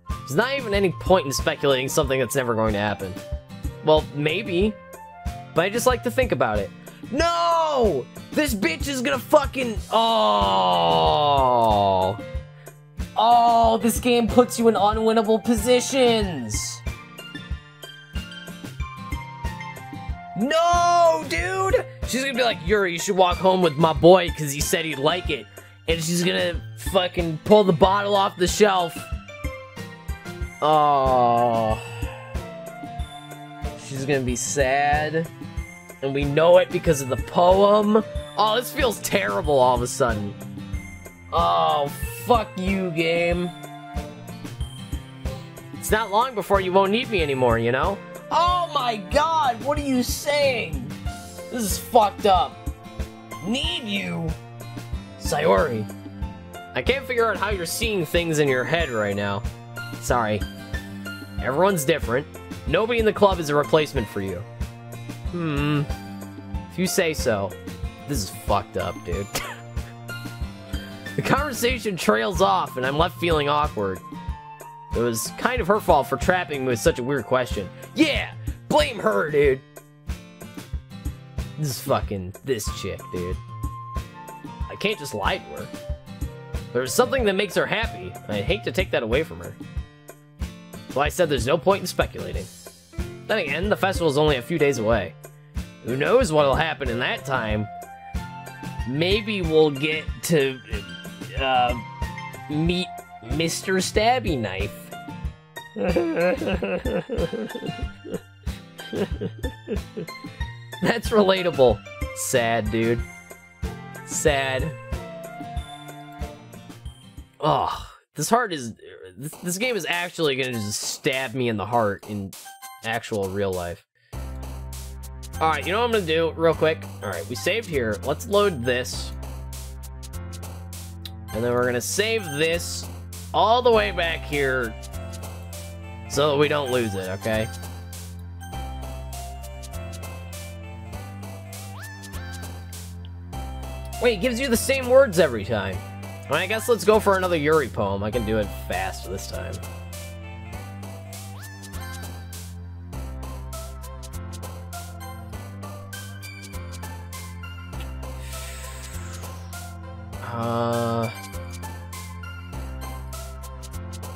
There's not even any point in speculating something that's never going to happen. Well, maybe. But I just like to think about it. No! This bitch is gonna fucking... Oh! Oh, this game puts you in unwinnable positions! No, dude! She's gonna be like, Yuri, you should walk home with my boy because he said he'd like it. And she's gonna fucking pull the bottle off the shelf. Oh. She's gonna be sad. And we know it because of the poem. Oh, this feels terrible all of a sudden. Oh, fuck you, game. It's not long before you won't need me anymore, you know? Oh my god, what are you saying? This is fucked up. Need you? Sayori. I can't figure out how you're seeing things in your head right now. Sorry. Everyone's different. Nobody in the club is a replacement for you. If you say so. This is fucked up, dude. The conversation trails off and I'm left feeling awkward. It was kind of her fault for trapping me with such a weird question. Yeah, blame her, dude. This is fucking this chick, dude. I can't just lie to her. There's something that makes her happy. I hate to take that away from her. Well, I said there's no point in speculating. Then again, the festival's only a few days away. Who knows what'll happen in that time? Maybe we'll get to meet Mr. Stabby Knife. That's relatable. Sad, dude. Sad. Oh, this heart is... This game is actually gonna just stab me in the heart in actual real life. Alright, you know what I'm gonna do real quick? Alright, we saved here. Let's load this. And then we're gonna save this all the way back here so that we don't lose it, okay? Wait, it gives you the same words every time. Well, I guess let's go for another Yuri poem. I can do it fast this time.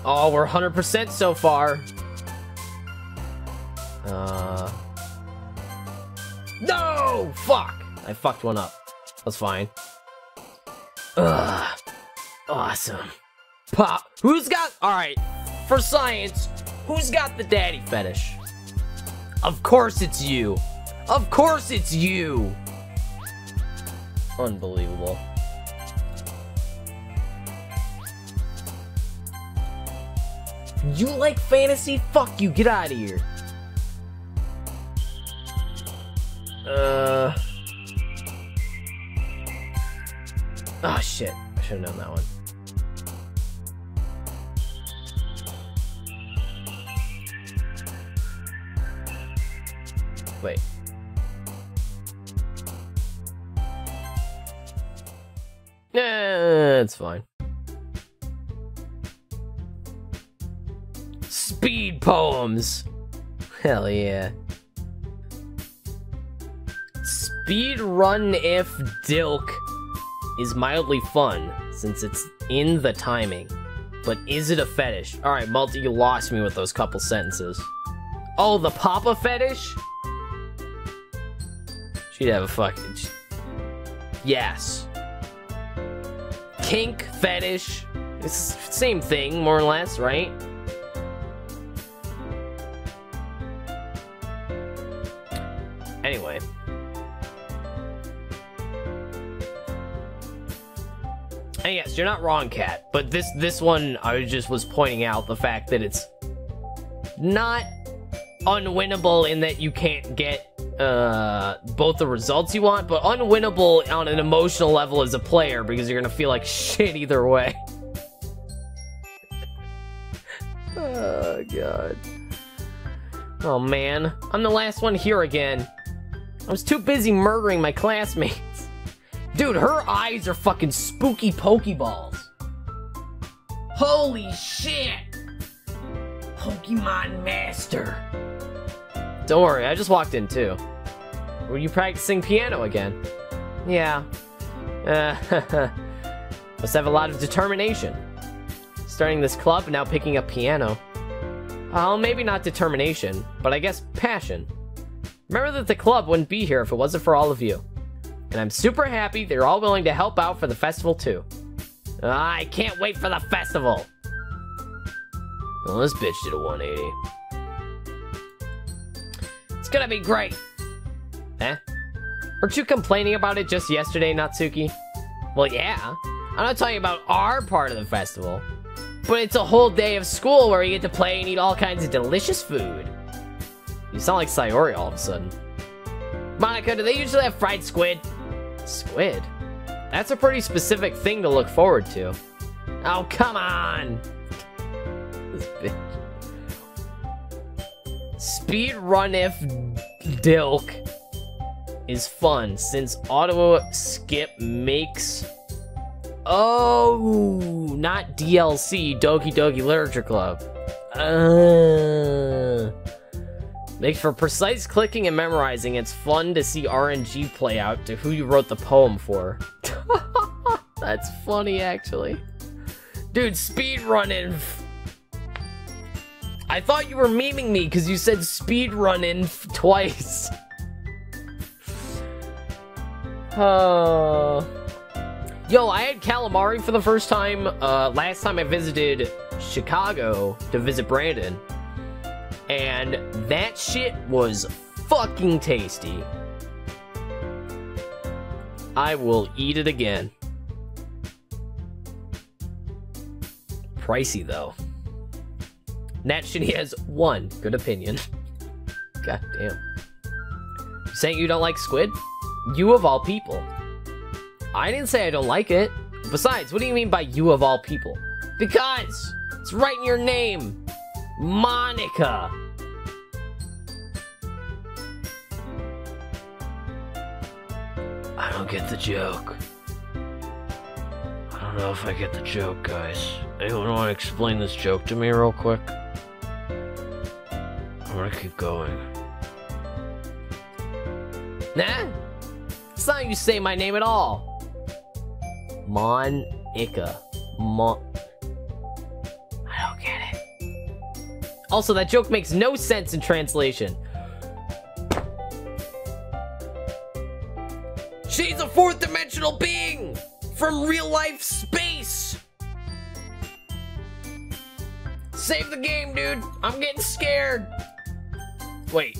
Oh, we're 100% so far. No! Fuck! I fucked one up. That's fine. Ugh. Awesome. Pop. Who's got... Alright. For science, who's got the daddy fetish? Of course it's you. Of course it's you. Unbelievable. You like fantasy? Fuck you. Get out of here. Oh shit, I should have known that one. Wait. It's fine. Speed poems! Hell yeah. Speed run if Dilk is mildly fun, since it's in the timing. But is it a fetish? Alright, Multi, you lost me with those couple sentences. Oh, the Papa fetish? She'd have a fucking... Yes. Kink, fetish. It's the same thing, more or less, right? Anyway. And yes, you're not wrong, Kat. But this one, I just was pointing out the fact that it's not unwinnable in that you can't get both the results you want, but unwinnable on an emotional level as a player because you're gonna feel like shit either way. Oh, God. Oh, man. I'm the last one here again. I was too busy murdering my classmates. Dude, her eyes are fucking spooky Pokeballs. Holy shit! Pokemon Master. Don't worry, I just walked in too. Were you practicing piano again? Yeah. Must have a lot of determination. Starting this club and now picking up piano. Well, maybe not determination, but I guess passion. Remember that the club wouldn't be here if it wasn't for all of you. And I'm super happy they're all willing to help out for the festival too. I can't wait for the festival! Well, this bitch did a 180. It's gonna be great! Eh? Weren't you complaining about it just yesterday, Natsuki? Well, yeah. I'm not talking about our part of the festival. But it's a whole day of school where you get to play and eat all kinds of delicious food. You sound like Sayori all of a sudden. Monica, do they usually have fried squid? Squid? That's a pretty specific thing to look forward to. Oh, come on! This bitch. Speed run if Dilk is fun, since auto skip makes... Oh, not DLC, Doki Doki Literature Club. Makes for precise clicking and memorizing. It's fun to see RNG play out to who you wrote the poem for. That's funny, actually. Dude, speedrunning. I thought you were memeing me because you said speedrunning twice. Yo, I had calamari for the first time last time I visited Chicago to visit Brandon. And that shit was fucking tasty. I will eat it again. Pricey, though. Nat Shitty has one good opinion. God damn. Saying you don't like squid? You of all people. I didn't say I don't like it. Besides, what do you mean by you of all people? Because it's right in your name. Monica. I don't get the joke. I don't know if I get the joke, guys. Anyone want to explain this joke to me real quick? I'm gonna keep going. Nah? It's not how you say my name at all. Monica. I don't get it. Also, that joke makes no sense in translation. She's a fourth dimensional being from real life space. Save the game, dude. I'm getting scared. Wait.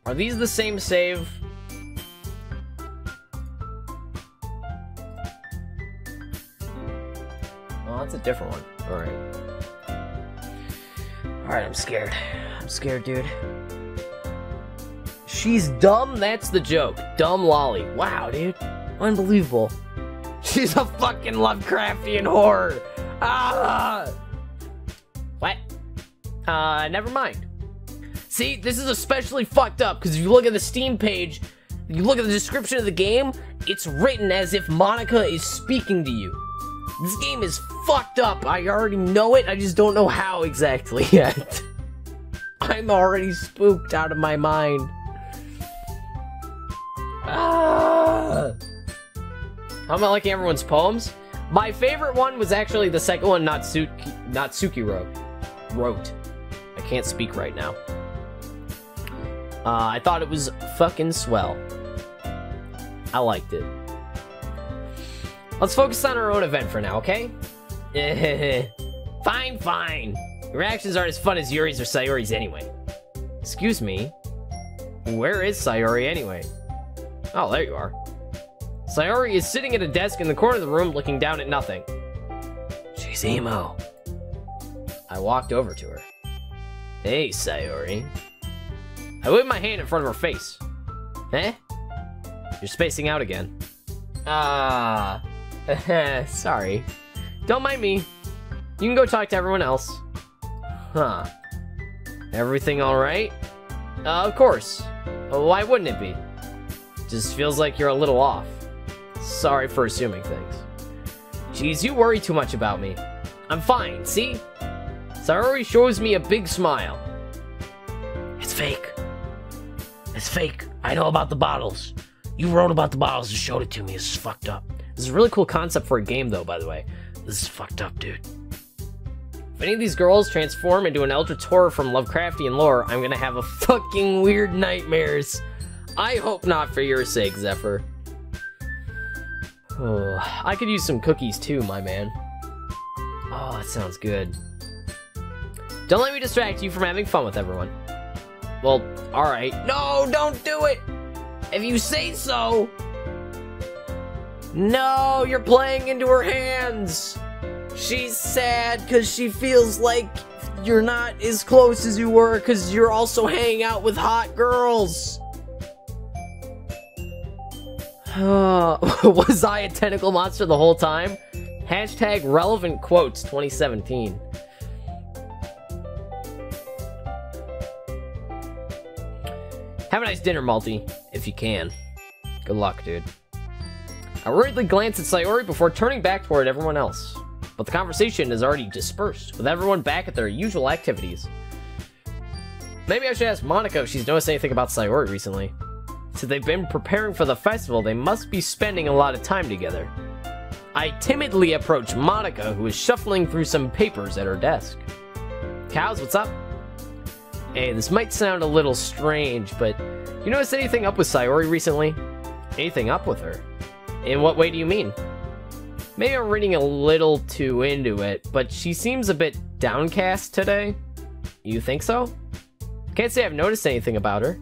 Are these the same save? Oh, that's a different one. Alright. Alright, I'm scared. I'm scared, dude. she's dumb, that's the joke. Dumb lolly. Wow, dude. Unbelievable. She's a fucking Lovecraftian horror. Ah! What? Never mind. See, this is especially fucked up, because if you look at the Steam page, you look at the description of the game, it's written as if Monica is speaking to you. This game is fucked up. I already know it, I just don't know how exactly yet. I'm already spooked out of my mind. Ah! How am I liking everyone's poems? My favorite one was actually the second one Natsuki wrote. I can't speak right now. I thought it was fucking swell. I liked it. Let's focus on our own event for now, okay? Fine, fine. Your reactions aren't as fun as Yuri's or Sayori's anyway. Excuse me? Where is Sayori anyway? Oh, there you are. Sayori is sitting at a desk in the corner of the room looking down at nothing. She's emo. I walked over to her. Hey, Sayori. I waved my hand in front of her face. Eh? You're spacing out again. Sorry. Don't mind me. You can go talk to everyone else. Huh. Everything alright? Of course. Why wouldn't it be? Just feels like you're a little off. Sorry for assuming things. Jeez, you worry too much about me. I'm fine, see? Sayori shows me a big smile. It's fake. It's fake. I know about the bottles. You wrote about the bottles and showed it to me. This is fucked up. This is a really cool concept for a game, though, by the way. This is fucked up, dude. If any of these girls transform into an eldritch horror from Lovecraftian lore, I'm gonna have a fucking weird nightmares. I hope not for your sake, Zephyr. Oh, I could use some cookies too, my man. Oh, that sounds good. Don't let me distract you from having fun with everyone. Well, alright. No, don't do it! If you say so! No, you're playing into her hands! She's sad because she feels like you're not as close as you were because you're also hanging out with hot girls. Was I a tentacle monster the whole time? Hashtag relevant quotes 2017. Have a nice dinner, Malty, if you can. Good luck, dude. I worriedly glanced at Sayori before turning back toward everyone else. But the conversation is already dispersed, with everyone back at their usual activities. Maybe I should ask Monica if she's noticed anything about Sayori recently. Since they've been preparing for the festival, they must be spending a lot of time together. I timidly approach Monica, who is shuffling through some papers at her desk. Cows, what's up? Hey, this might sound a little strange, but you notice anything up with Sayori recently? Anything up with her? In what way do you mean? Maybe I'm reading a little too into it, but she seems a bit downcast today. You think so? Can't say I've noticed anything about her.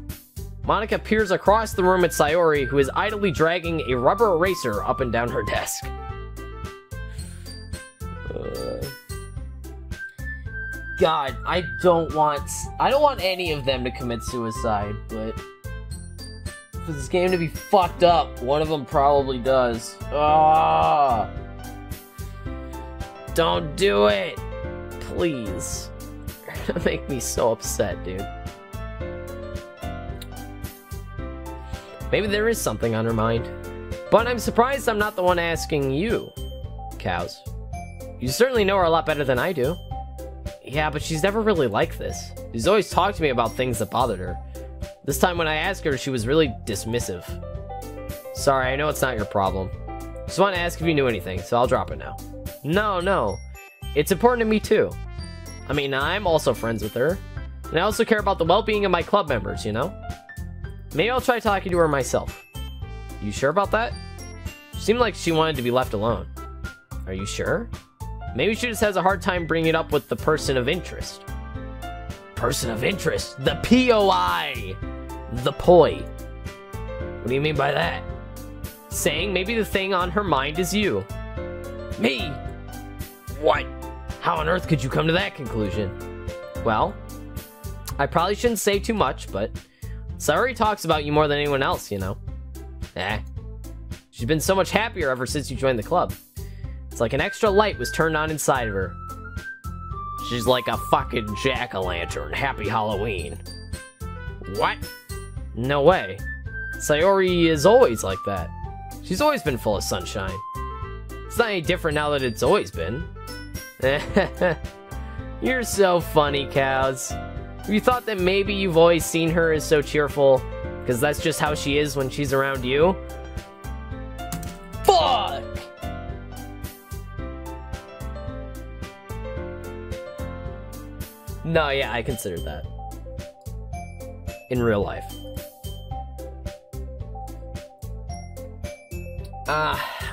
Monica peers across the room at Sayori, who is idly dragging a rubber eraser up and down her desk. God, I don't want any of them to commit suicide, but for this game to be fucked up, one of them probably does. Ah! Don't do it! Please. You're gonna make me so upset, dude. Maybe there is something on her mind. But I'm surprised I'm not the one asking you, Cows. You certainly know her a lot better than I do. Yeah, but she's never really like this. She's always talked to me about things that bothered her. This time when I asked her, she was really dismissive. Sorry, I know it's not your problem. Just want to ask if you knew anything, so I'll drop it now. No. It's important to me too. I mean, I'm also friends with her. And I also care about the well-being of my club members, you know? Maybe I'll try talking to her myself. You sure about that? She seemed like she wanted to be left alone. Are you sure? Maybe she just has a hard time bringing it up with the person of interest. Person of interest? The POI! The poi. What do you mean by that? Saying maybe the thing on her mind is you. Me? What? How on earth could you come to that conclusion? Well, I probably shouldn't say too much, but Sayori talks about you more than anyone else, you know. She's been so much happier ever since you joined the club. It's like an extra light was turned on inside of her. She's like a fucking jack-o'-lantern. Happy Halloween. What? No way. Sayori is always like that. She's always been full of sunshine. It's not any different now that it's always been. You're so funny, Cows. You thought that maybe you've always seen her as so cheerful, because that's just how she is when she's around you? Fuck! No, yeah, I considered that. In real life.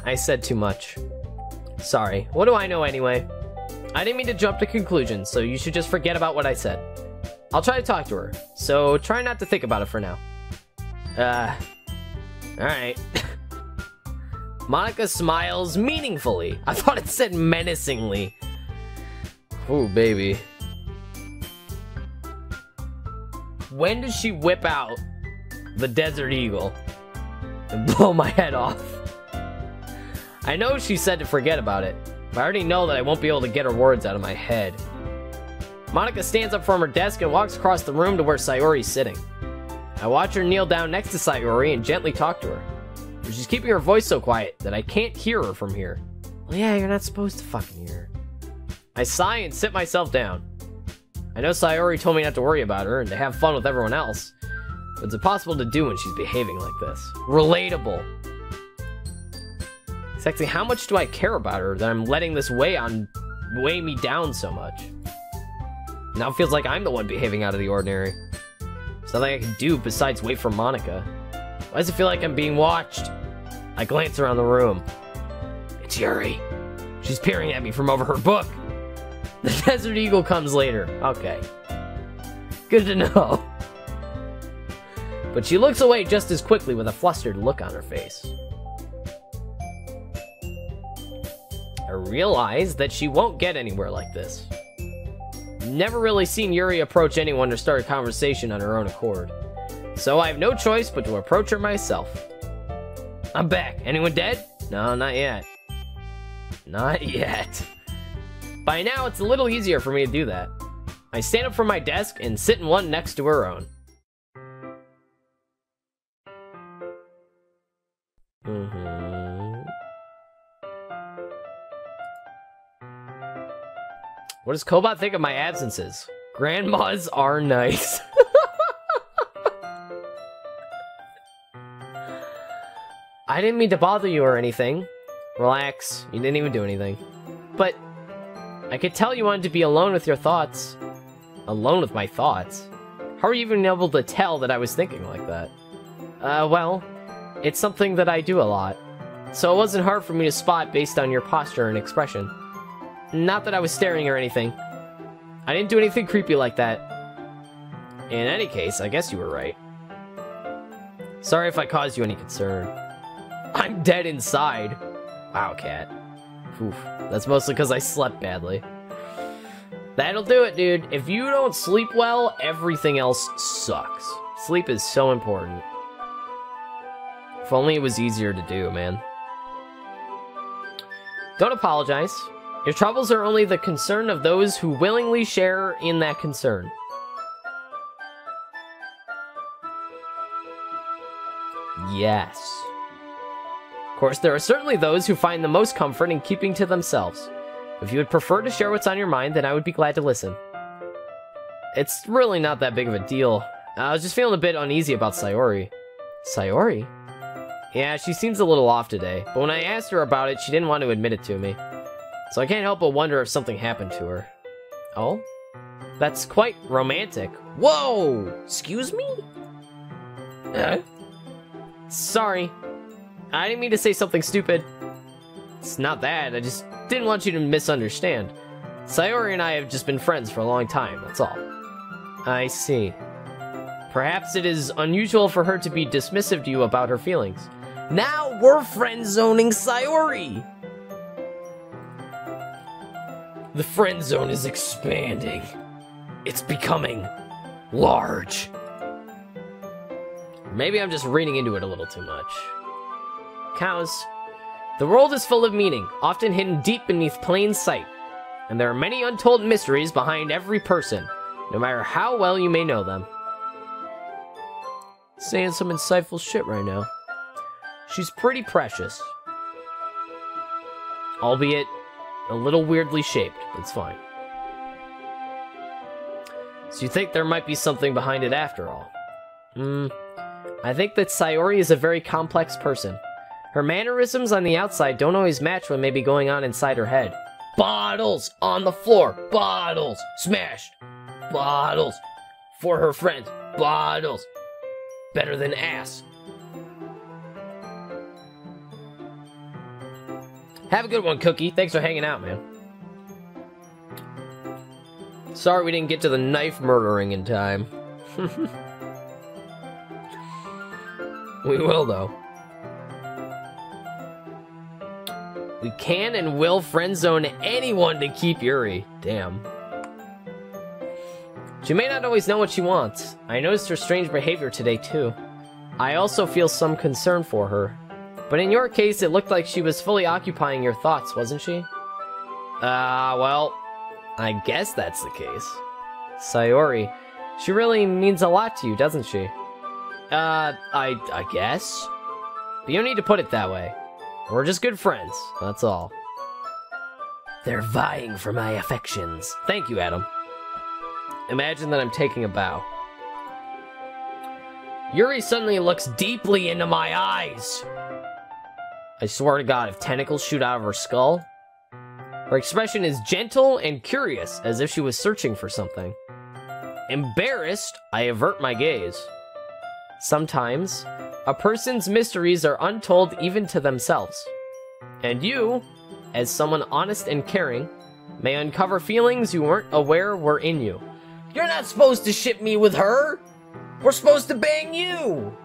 I said too much. Sorry. What do I know anyway? I didn't mean to jump to conclusions, so you should just forget about what I said. I'll try to talk to her, so try not to think about it for now. Alright. Monica smiles meaningfully. I thought it said menacingly. Ooh, baby. When does she whip out the Desert Eagle and blow my head off? I know she said to forget about it, but I already know that I won't be able to get her words out of my head. Monica stands up from her desk and walks across the room to where Sayori's sitting. I watch her kneel down next to Sayori and gently talk to her. But she's keeping her voice so quiet that I can't hear her from here. Well, yeah, you're not supposed to fucking hear her. I sigh and sit myself down. I know Sayori told me not to worry about her and to have fun with everyone else, but it's impossible to do when she's behaving like this. Relatable. Exactly how much do I care about her that I'm letting this weigh me down so much? Now it feels like I'm the one behaving out of the ordinary. There's nothing I can do besides wait for Monica. Why does it feel like I'm being watched? I glance around the room. It's Yuri. She's peering at me from over her book. The Desert Eagle comes later. Okay. Good to know. But she looks away just as quickly with a flustered look on her face. I realize that she won't get anywhere like this. Never really seen Yuri approach anyone to start a conversation on her own accord. So I have no choice but to approach her myself. I'm back. Anyone dead? No, not yet. Not yet. By now, it's a little easier for me to do that. I stand up from my desk and sit in one next to her own. What does Cobot think of my absences? Grandmas are nice. I didn't mean to bother you or anything. Relax, you didn't even do anything. But I could tell you wanted to be alone with your thoughts. Alone with my thoughts? How are you even able to tell that I was thinking like that? Well, it's something that I do a lot. So it wasn't hard for me to spot based on your posture and expression. Not that I was staring or anything. I didn't do anything creepy like that. In any case, I guess you were right. Sorry if I caused you any concern. I'm dead inside. Wow, cat. Oof. That's mostly because I slept badly. That'll do it, dude. If you don't sleep well, everything else sucks. Sleep is so important. If only it was easier to do, man. Don't apologize. Your troubles are only the concern of those who willingly share in that concern. Yes. Of course, there are certainly those who find the most comfort in keeping to themselves. If you would prefer to share what's on your mind, then I would be glad to listen. It's really not that big of a deal. I was just feeling a bit uneasy about Sayori. Sayori? Yeah, she seems a little off today, but when I asked her about it, she didn't want to admit it to me. So I can't help but wonder if something happened to her. Oh? That's quite romantic. Whoa! Excuse me? Sorry. I didn't mean to say something stupid. It's not that, I just didn't want you to misunderstand. Sayori and I have just been friends for a long time, that's all. I see. Perhaps it is unusual for her to be dismissive to you about her feelings. Now we're friend-zoning Sayori! The friend zone is expanding. It's becoming large. Maybe I'm just reading into it a little too much. Cows. The world is full of meaning, often hidden deep beneath plain sight. And there are many untold mysteries behind every person, no matter how well you may know them. Saying some insightful shit right now. She's pretty precious. Albeit a little weirdly shaped, but it's fine. So you think there might be something behind it after all? I think that Sayori is a very complex person. Her mannerisms on the outside don't always match what may be going on inside her head. Bottles on the floor, bottles smashed, bottles for her friends, bottles better than ass. Have a good one, Cookie. Thanks for hanging out, man. Sorry we didn't get to the knife murdering in time. We will, though. We can and will friendzone anyone to keep Yuri. Damn. She may not always know what she wants. I noticed her strange behavior today, too. I also feel some concern for her. But in your case, it looked like she was fully occupying your thoughts, wasn't she? Well, I guess that's the case. Sayori, she really means a lot to you, doesn't she? I guess? But you don't need to put it that way. We're just good friends, that's all. They're vying for my affections. Thank you, Adam. Imagine that I'm taking a bow. Yuri suddenly looks deeply into my eyes. I swear to God, if tentacles shoot out of her skull. Her expression is gentle and curious, as if she was searching for something. Embarrassed, I avert my gaze. Sometimes, a person's mysteries are untold even to themselves. And you, as someone honest and caring, may uncover feelings you weren't aware were in you. You're not supposed to ship me with her! We're supposed to bang you!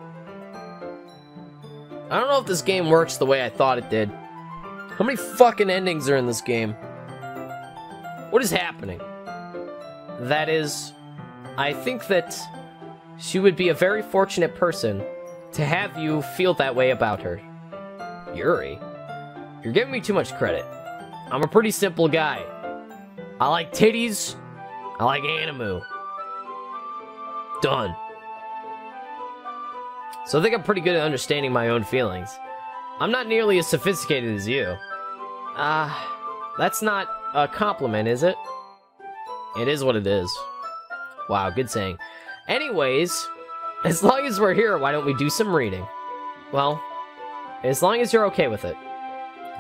I don't know if this game works the way I thought it did. How many fucking endings are in this game? What is happening? That is, I think that she would be a very fortunate person to have you feel that way about her. Yuri? You're giving me too much credit. I'm a pretty simple guy. I like titties. I like anime. Done. So I think I'm pretty good at understanding my own feelings. I'm not nearly as sophisticated as you. That's not a compliment, is it? It is what it is. Wow, good saying. Anyways, as long as we're here, why don't we do some reading? Well, as long as you're okay with it.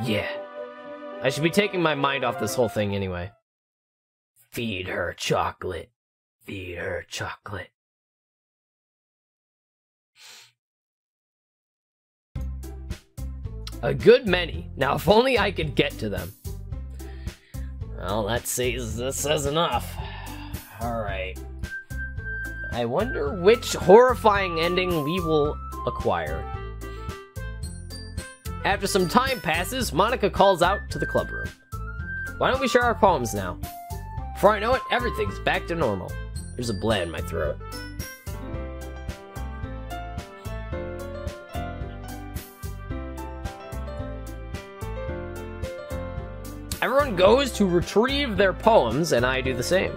Yeah. I should be taking my mind off this whole thing anyway. Feed her chocolate. Feed her chocolate. A good many. Now, if only I could get to them. Well, that says enough. Alright. I wonder which horrifying ending we will acquire. After some time passes, Monica calls out to the club room. Why don't we share our poems now? Before I know it, everything's back to normal. There's a bleh in my throat. Everyone goes to retrieve their poems, and I do the same.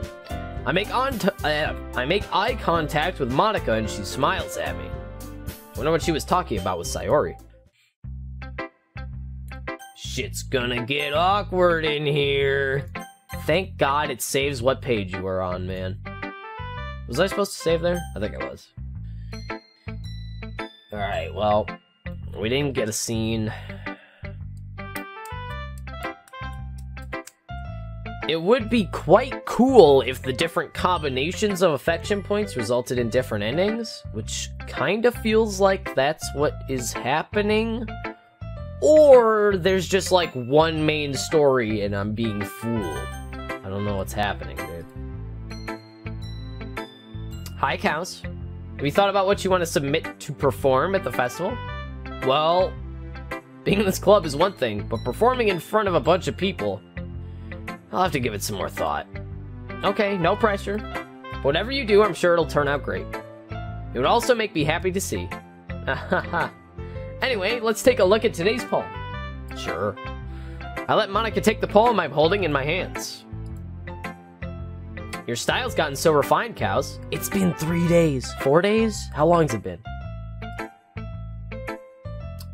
I make eye contact with Monica, and she smiles at me. I wonder what she was talking about with Sayori. Shit's gonna get awkward in here. Thank God it saves what page you were on, man. Was I supposed to save there? I think I was. Alright, well, we didn't get a scene. It would be quite cool if the different combinations of affection points resulted in different endings, which kind of feels like that's what is happening. Or there's just like one main story and I'm being fooled. I don't know what's happening, dude. Hi, Cows. Have you thought about what you want to submit to perform at the festival? Well, being in this club is one thing, but performing in front of a bunch of people, I'll have to give it some more thought. Okay, no pressure. Whatever you do, I'm sure it'll turn out great. It would also make me happy to see. Anyway, let's take a look at today's poem. Sure. I let Monica take the poem I'm holding in my hands. Your style's gotten so refined, Cows. It's been 3 days. 4 days? How long's it been?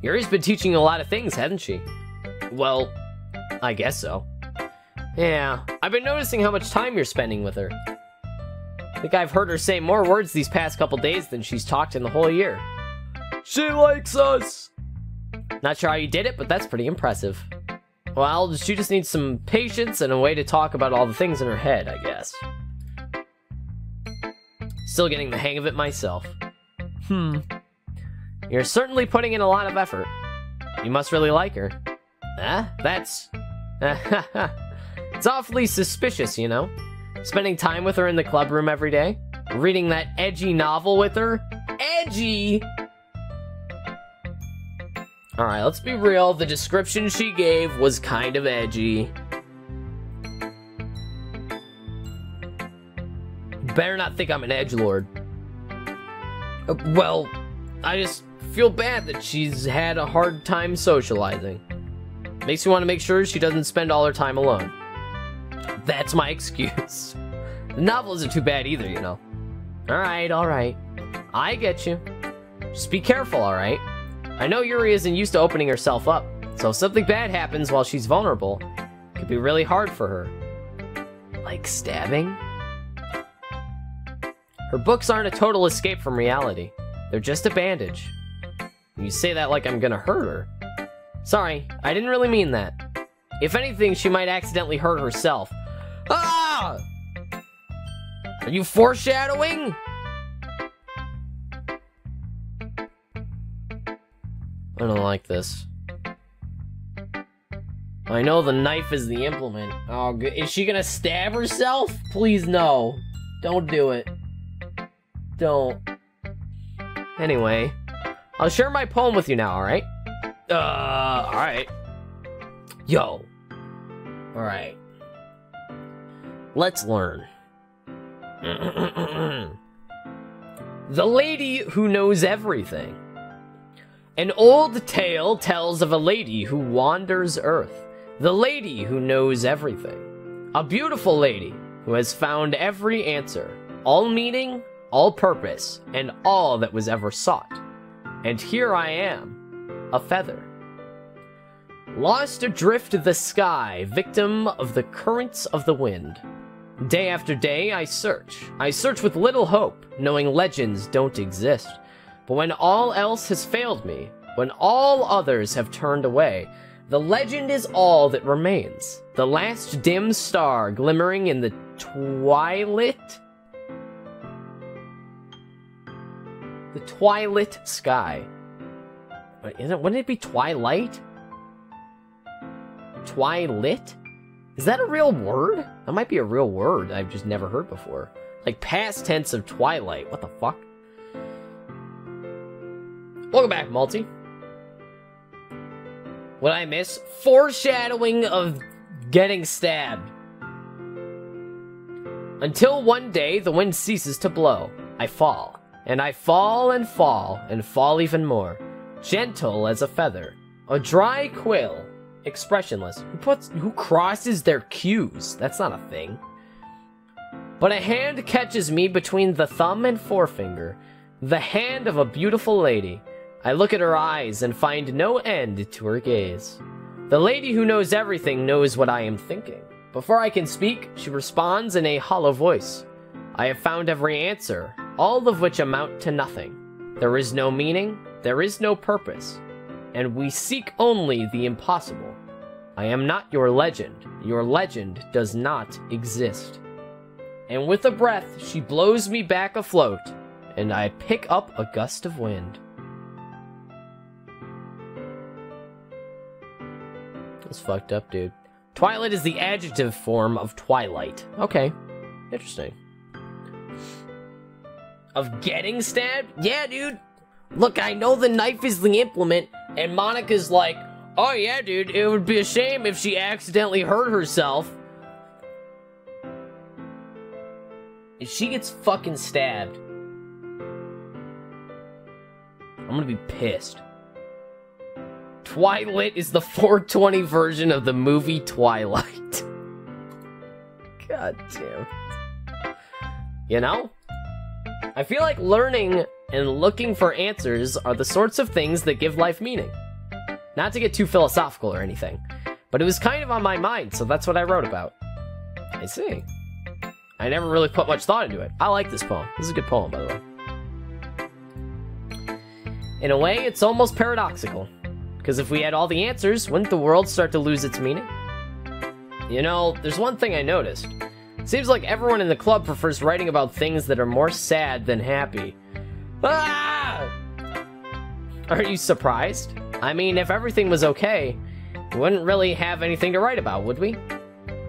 Yuri's been teaching you a lot of things, hasn't she? Well, I guess so. Yeah, I've been noticing how much time you're spending with her. I think I've heard her say more words these past couple days than she's talked in the whole year. She likes us! Not sure how you did it, but that's pretty impressive. Well, she just needs some patience and a way to talk about all the things in her head, I guess. Still getting the hang of it myself. You're certainly putting in a lot of effort. You must really like her. That's... It's awfully suspicious, you know? Spending time with her in the club room every day. Reading that edgy novel with her. Edgy! Alright, let's be real. The description she gave was kind of edgy. Better not think I'm an edgelord. Well, I just feel bad that she's had a hard time socializing. Makes me want to make sure she doesn't spend all her time alone. That's my excuse. The novel isn't too bad either, you know. Alright. I get you. Just be careful, alright? I know Yuri isn't used to opening herself up, so if something bad happens while she's vulnerable, it could be really hard for her. Like stabbing? Her books aren't a total escape from reality. They're just a bandage. You say that like I'm gonna hurt her. Sorry, I didn't really mean that. If anything, she might accidentally hurt herself. Ah! Are you foreshadowing? I don't like this. I know the knife is the implement. Oh, is she gonna stab herself? Please no. Don't do it. Don't. Anyway, I'll share my poem with you now, alright? Alright. Yo. Alright. Let's learn. The Lady Who Knows Everything. An old tale tells of a lady who wanders Earth. The lady who knows everything. A beautiful lady who has found every answer, all meaning, all purpose, and all that was ever sought. And here I am, a feather. Lost adrift the sky, victim of the currents of the wind. Day after day I search with little hope, knowing legends don't exist. But when all else has failed me, when all others have turned away, the legend is all that remains. The last dim star glimmering in the twilight? The twilight sky. Wouldn't it be twilight? Twilit? Is that a real word? That might be a real word I've just never heard before. Like past tense of twilight. What the fuck? Welcome back, Multi. What I miss? Foreshadowing of getting stabbed. Until one day the wind ceases to blow. I fall. And I fall and fall and fall even more. Gentle as a feather. A dry quill. Expressionless. Who crosses their Q's? That's not a thing. But a hand catches me between the thumb and forefinger. The hand of a beautiful lady. I look at her eyes and find no end to her gaze. The lady who knows everything knows what I am thinking. Before I can speak, she responds in a hollow voice. I have found every answer, all of which amount to nothing. There is no meaning, there is no purpose, and we seek only the impossible. I am not your legend does not exist. And with a breath, she blows me back afloat, and I pick up a gust of wind. That's fucked up, dude. Twilight is the adjective form of twilight. Okay, interesting. Of getting stabbed? Yeah, dude. Look, I know the knife is the implement, and Monica's like, oh yeah, dude, it would be a shame if she accidentally hurt herself. If she gets fucking stabbed, I'm gonna be pissed. Twilight is the 420 version of the movie Twilight. God damn. You know? I feel like learning and looking for answers are the sorts of things that give life meaning. Not to get too philosophical or anything, but it was kind of on my mind, so that's what I wrote about. I see. I never really put much thought into it. I like this poem. This is a good poem, by the way. In a way, it's almost paradoxical. Because if we had all the answers, wouldn't the world start to lose its meaning? You know, there's one thing I noticed. It seems like everyone in the club prefers writing about things that are more sad than happy. Ah! Are you surprised? I mean, if everything was okay, we wouldn't really have anything to write about, would we?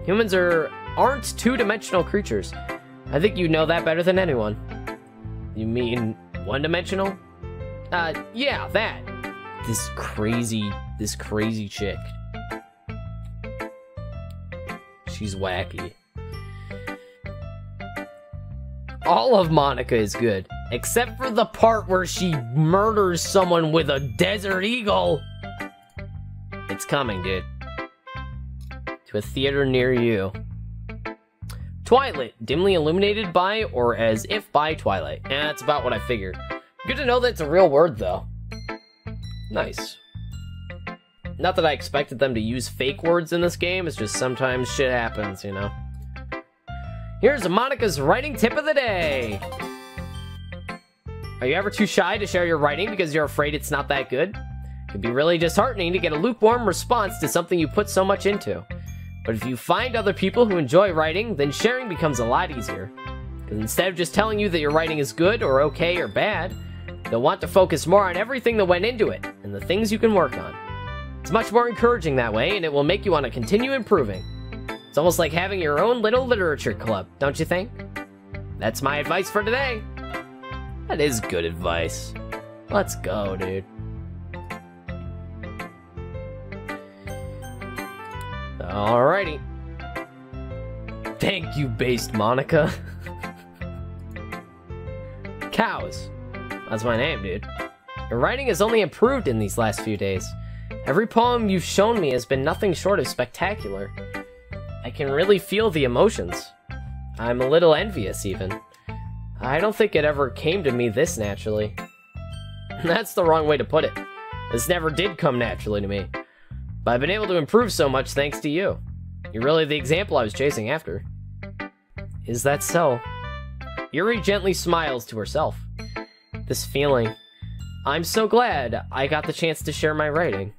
Humans aren't two-dimensional creatures. I think you know that better than anyone. You mean one-dimensional? Yeah, that. This crazy chick. She's wacky. All of Monica is good, except for the part where she murders someone with a desert eagle. It's coming, dude. To a theater near you. Twilight, dimly illuminated by or as if by twilight. That's about what I figured. Good to know that it's a real word, though. Nice. Not that I expected them to use fake words in this game, it's just sometimes shit happens, you know? Here's Monica's writing tip of the day. Are you ever too shy to share your writing because you're afraid it's not that good? It can be really disheartening to get a lukewarm response to something you put so much into. But if you find other people who enjoy writing, then sharing becomes a lot easier. Because instead of just telling you that your writing is good or okay or bad, they'll want to focus more on everything that went into it and the things you can work on. It's much more encouraging that way, and it will make you want to continue improving. It's almost like having your own little literature club, don't you think? That's my advice for today. That is good advice. Let's go, dude. Alrighty. Thank you, based Monica. Cows. That's my name, dude. Your writing has only improved in these last few days. Every poem you've shown me has been nothing short of spectacular. I can really feel the emotions. I'm a little envious, even. I don't think it ever came to me this naturally. That's the wrong way to put it. This never did come naturally to me. But I've been able to improve so much thanks to you. You're really the example I was chasing after. Is that so? Yuri gently smiles to herself. This feeling. I'm so glad I got the chance to share my writing.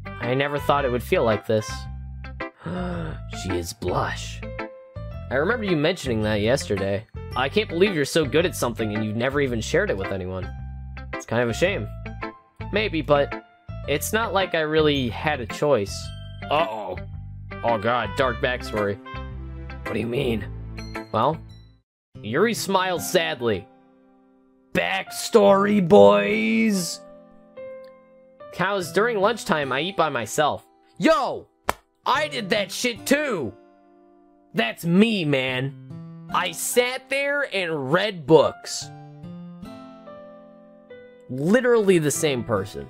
I never thought it would feel like this. She is blush. I remember you mentioning that yesterday. I can't believe you're so good at something and you've never even shared it with anyone. It's kind of a shame. Maybe, but it's not like I really had a choice. Uh-oh. Oh god, dark backstory. What do you mean? Well, Yuri smiles sadly. Backstory, boys! Cows, during lunchtime, I eat by myself. Yo! I did that shit too! That's me, man. I sat there and read books. Literally the same person.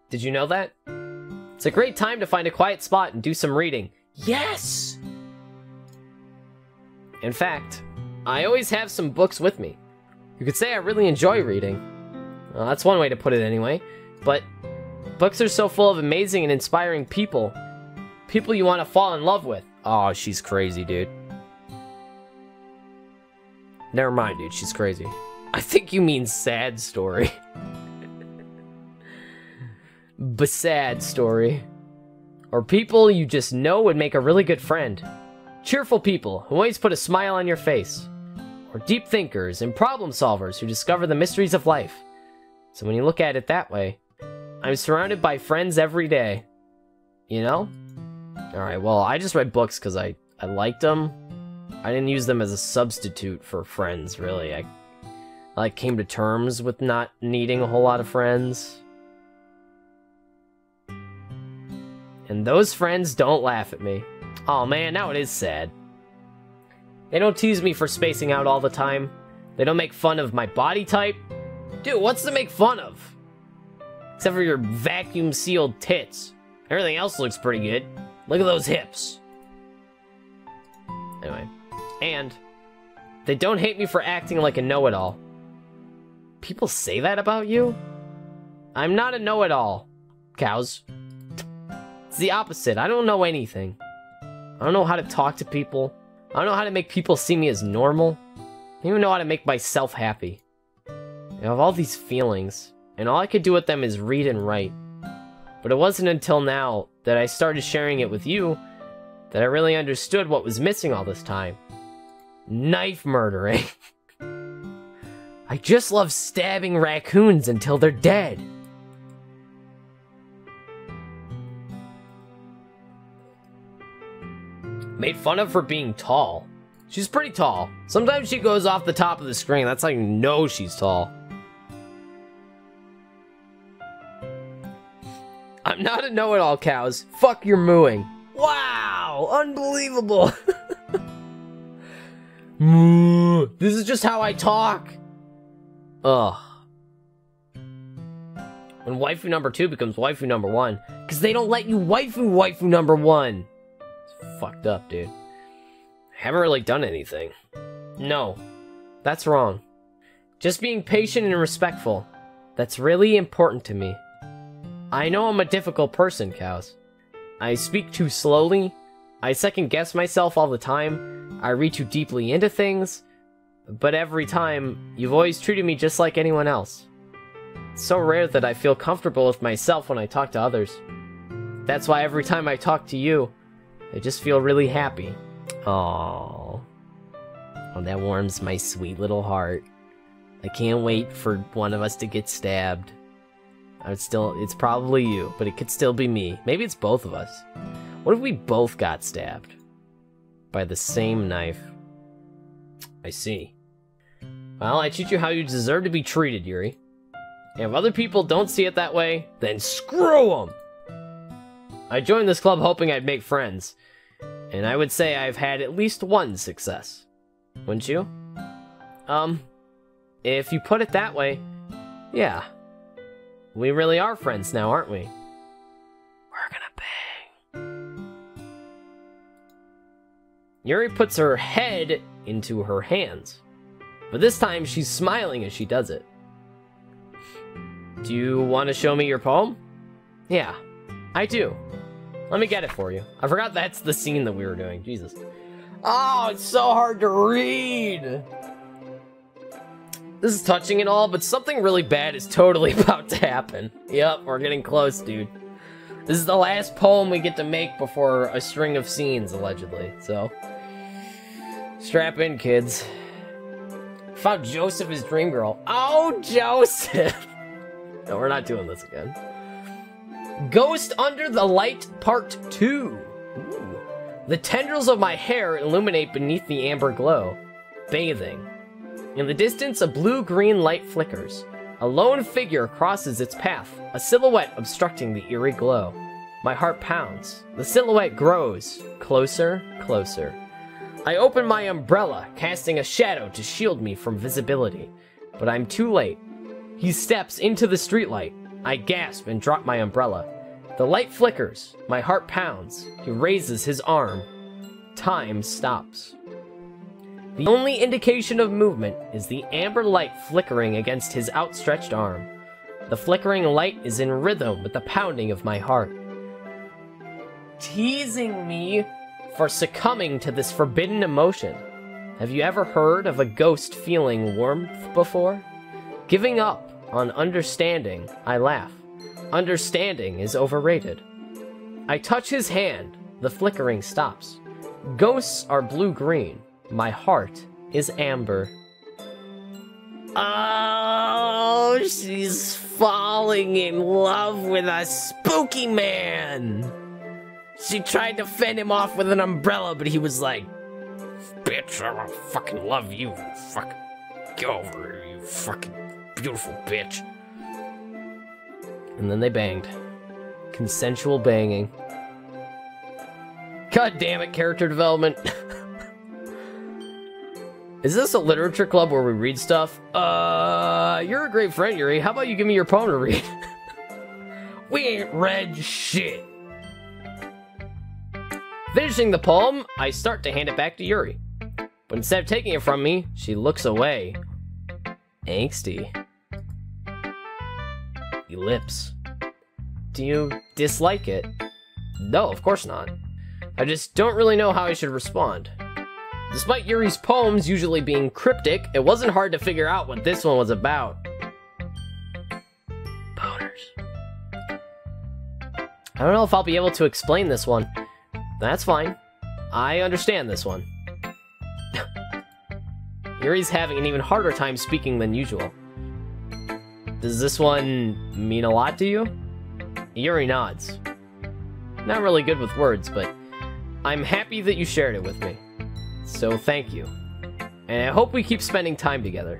Did you know that? It's a great time to find a quiet spot and do some reading. Yes! In fact, I always have some books with me. You could say I really enjoy reading. Well, that's one way to put it anyway. But books are so full of amazing and inspiring people. People you want to fall in love with. Oh, she's crazy, dude. Never mind, dude. She's crazy. I think you mean sad story. Sad story. Or people you just know would make a really good friend. Cheerful people who always put a smile on your face. Or deep thinkers and problem solvers who discover the mysteries of life. So when you look at it that way, I'm surrounded by friends every day. You know? Alright, well, I just read books because I liked them. I didn't use them as a substitute for friends, really. I came to terms with not needing a whole lot of friends. And those friends don't laugh at me. Oh man, now it is sad. They don't tease me for spacing out all the time. They don't make fun of my body type. Dude, what's to make fun of? Except for your vacuum-sealed tits. Everything else looks pretty good. Look at those hips. Anyway. And they don't hate me for acting like a know-it-all. People say that about you? I'm not a know-it-all, cows. It's the opposite. I don't know anything. I don't know how to talk to people. I don't know how to make people see me as normal. I don't even know how to make myself happy. I have all these feelings, and all I could do with them is read and write. But it wasn't until now that I started sharing it with you that I really understood what was missing all this time. Knife murdering. I just love stabbing raccoons until they're dead. Made fun of for being tall. She's pretty tall. Sometimes she goes off the top of the screen. That's how you know she's tall. I'm not a know-it-all, cows. Fuck your mooing. Wow! Unbelievable! Moo. This is just how I talk. Ugh. When waifu number 2 becomes waifu number 1. Because they don't let you waifu number 1. It's fucked up, dude. I haven't really done anything. No. That's wrong. Just being patient and respectful. That's really important to me. I know I'm a difficult person, cows. I speak too slowly. I second-guess myself all the time. I read too deeply into things. But every time, you've always treated me just like anyone else. It's so rare that I feel comfortable with myself when I talk to others. That's why every time I talk to you, I just feel really happy. Aww. Oh, that warms my sweet little heart. I can't wait for one of us to get stabbed. It's probably you, but it could still be me. Maybe it's both of us. What if we both got stabbed? By the same knife. I see. Well, I treat you how you deserve to be treated, Yuri. And if other people don't see it that way, then screw them! I joined this club hoping I'd make friends. And I would say I've had at least one success. Wouldn't you? If you put it that way, yeah. We really are friends now, aren't we? We're gonna bang. Yuri puts her head into her hands. But this time, she's smiling as she does it. Do you want to show me your poem? Yeah, I do. Let me get it for you. I forgot that's the scene that we were doing. Jesus. Oh, it's so hard to read. This is touching and all, but something really bad is totally about to happen. Yep, we're getting close, dude. This is the last poem we get to make before a string of scenes, allegedly. So, strap in, kids. Found Joseph as dream girl. Oh, Joseph! No, we're not doing this again. Ghost Under the Light Part 2. Ooh. The tendrils of my hair illuminate beneath the amber glow. Bathing. In the distance, a blue-green light flickers. A lone figure crosses its path, a silhouette obstructing the eerie glow. My heart pounds. The silhouette grows. Closer, closer. I open my umbrella, casting a shadow to shield me from visibility. But I'm too late. He steps into the streetlight. I gasp and drop my umbrella. The light flickers. My heart pounds. He raises his arm. Time stops. The only indication of movement is the amber light flickering against his outstretched arm. The flickering light is in rhythm with the pounding of my heart. Teasing me for succumbing to this forbidden emotion. Have you ever heard of a ghost feeling warmth before? Giving up on understanding, I laugh. Understanding is overrated. I touch his hand. The flickering stops. Ghosts are blue-green. My heart is amber. Oh, she's falling in love with a spooky man. She tried to fend him off with an umbrella, but he was like, bitch, I don't fucking love you. Fucking get over here, you fucking beautiful bitch. And then they banged. Consensual banging. God damn it, character development. Is this a literature club where we read stuff? You're a great friend, Yuri. How about you give me your poem to read? We ain't read shit. Finishing the poem, I start to hand it back to Yuri. But instead of taking it from me, she looks away. Angsty. Lips. Do you dislike it? No, of course not. I just don't really know how I should respond. Despite Yuri's poems usually being cryptic, it wasn't hard to figure out what this one was about. Boners. I don't know if I'll be able to explain this one. That's fine. I understand this one. Yuri's having an even harder time speaking than usual. Does this one mean a lot to you? Yuri nods. Not really good with words, but I'm happy that you shared it with me. So thank you. And I hope we keep spending time together.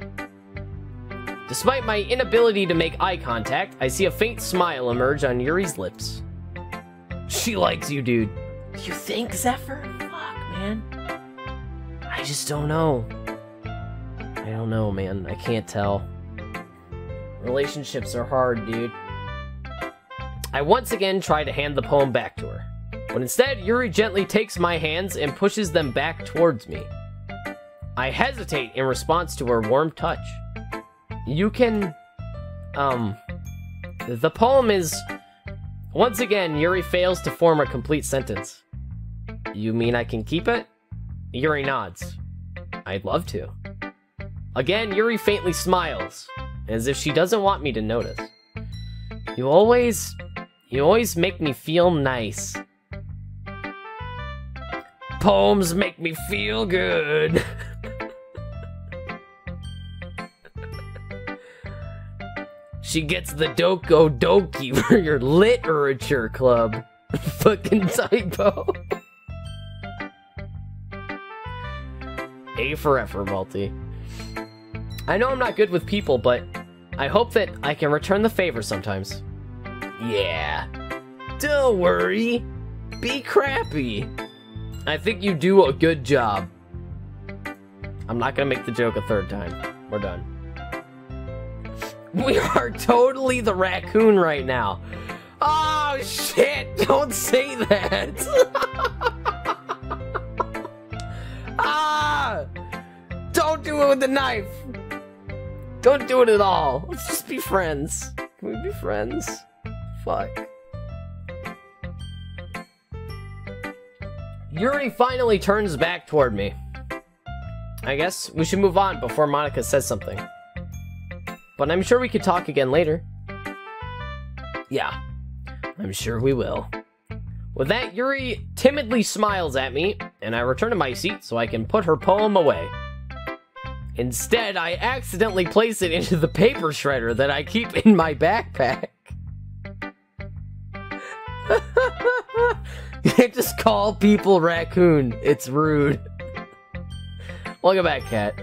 Despite my inability to make eye contact, I see a faint smile emerge on Yuri's lips. She likes you, dude. You think, Zephyr? Fuck, man. I just don't know. I don't know, man. I can't tell. Relationships are hard, dude. I once again try to hand the poem back to her, but instead, Yuri gently takes my hands and pushes them back towards me. I hesitate in response to her warm touch. You can... The poem is... Once again, Yuri fails to form a complete sentence. You mean I can keep it? Yuri nods. I'd love to. Again, Yuri faintly smiles, as if she doesn't want me to notice. You always make me feel nice. Poems make me feel good. She gets the Doki Doki for your literature club. Fucking typo. A for effort, Multi. I know I'm not good with people, but I hope that I can return the favor sometimes. Yeah. Don't worry. Be crappy. I think you do a good job. I'm not gonna make the joke a third time. We're done. We are totally the raccoon right now. Oh, shit. Don't say that. Ah! Don't do it with the knife. Don't do it at all. Let's just be friends. Can we be friends? Fuck. Yuri finally turns back toward me. I guess we should move on before Monica says something. But I'm sure we could talk again later. Yeah, I'm sure we will. With that, Yuri timidly smiles at me, and I return to my seat so I can put her poem away. Instead, I accidentally place it into the paper shredder that I keep in my backpack. You can't just call people raccoon. It's rude. Welcome back, cat.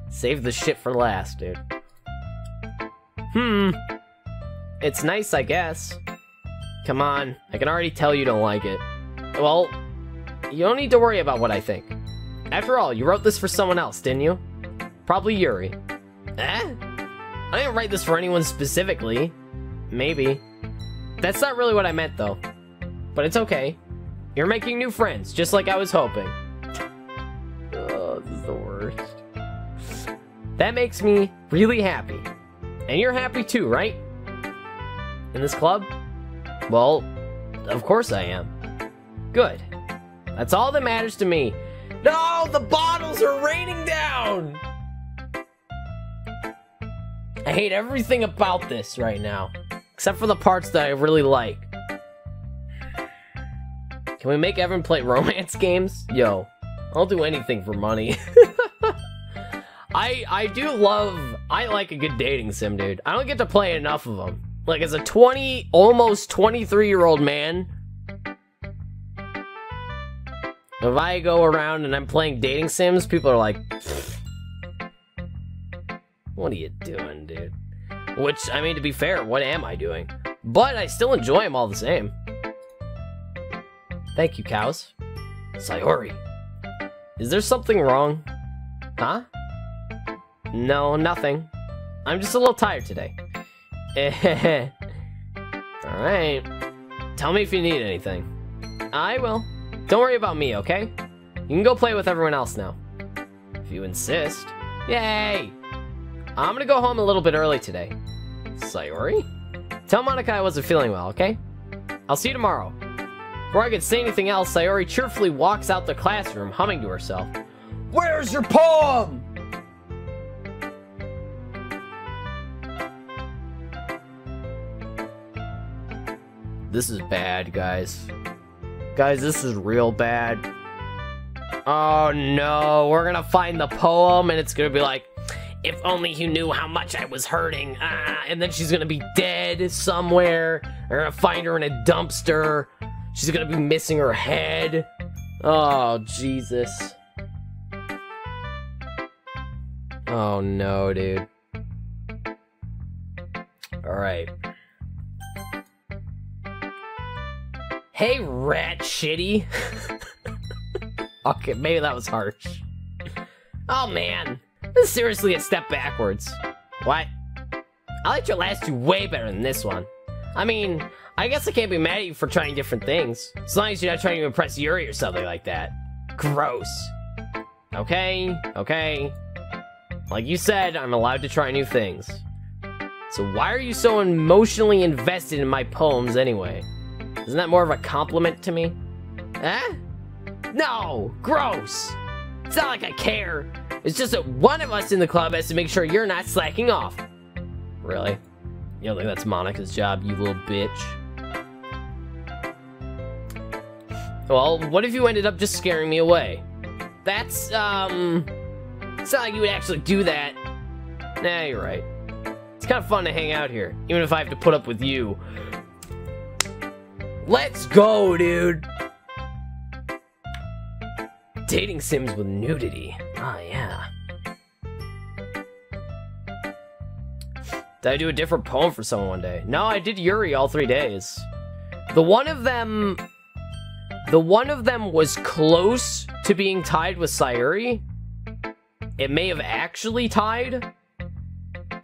Save the shit for last, dude. It's nice, I guess. Come on, I can already tell you don't like it. Well, you don't need to worry about what I think. After all, you wrote this for someone else, didn't you? Probably Yuri. Eh? I didn't write this for anyone specifically. Maybe. That's not really what I meant, though. But it's okay. You're making new friends, just like I was hoping. Oh, this is the worst. That makes me really happy. And you're happy too, right? In this club? Well, of course I am. Good. That's all that matters to me. No, the bottles are raining down! I hate everything about this right now. Except for the parts that I really like. Can we make Evan play romance games? Yo, I'll do anything for money. I like a good dating sim, dude. I don't get to play enough of them. Like, as a almost 23-year-old man, if I go around and I'm playing dating sims, people are like, what are you doing, dude? Which, I mean, to be fair, what am I doing? But I still enjoy them all the same. Thank you, cows. Sayori. Is there something wrong? Huh? No, nothing. I'm just a little tired today. Alright. Tell me if you need anything. I will. Don't worry about me, okay? You can go play with everyone else now. If you insist. Yay! I'm gonna go home a little bit early today. Sayori? Tell Monica I wasn't feeling well, okay? I'll see you tomorrow. Before I could say anything else, Sayori cheerfully walks out the classroom, humming to herself. Where's your poem? This is bad, guys. Guys, this is real bad. Oh no, we're gonna find the poem and it's gonna be like, if only you knew how much I was hurting. And then she's gonna be dead somewhere. We're gonna find her in a dumpster. She's gonna be missing her head. Oh, Jesus. Oh no, dude. Alright. Hey, rat shitty. Okay, maybe that was harsh. Oh man, this is seriously a step backwards. What? I liked your last two way better than this one. I mean, I guess I can't be mad at you for trying different things. As long as you're not trying to impress Yuri or something like that. Gross. Okay, okay. Like you said, I'm allowed to try new things. So why are you so emotionally invested in my poems anyway? Isn't that more of a compliment to me? Eh? No! Gross! It's not like I care. It's just that one of us in the club has to make sure you're not slacking off. Really? You don't think that's Monica's job, you little bitch? Well, what if you ended up just scaring me away? That's, it's not like you would actually do that. Nah, you're right. It's kind of fun to hang out here, even if I have to put up with you. Let's go, dude! Dating sims with nudity. Oh, yeah. Did I do a different poem for someone one day? No, I did Yuri all 3 days. The one of them was close to being tied with Sayuri. It may have actually tied,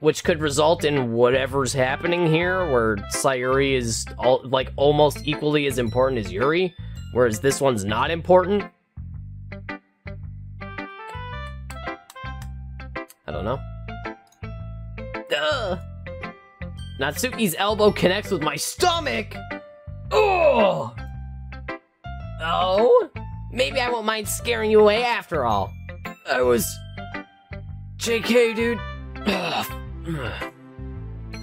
which could result in whatever's happening here, where Sayuri is like almost equally as important as Yuri, whereas this one's not important. I don't know. Ugh. Natsuki's elbow connects with my stomach! Oh! Oh? Maybe I won't mind scaring you away after all. I was... JK, dude.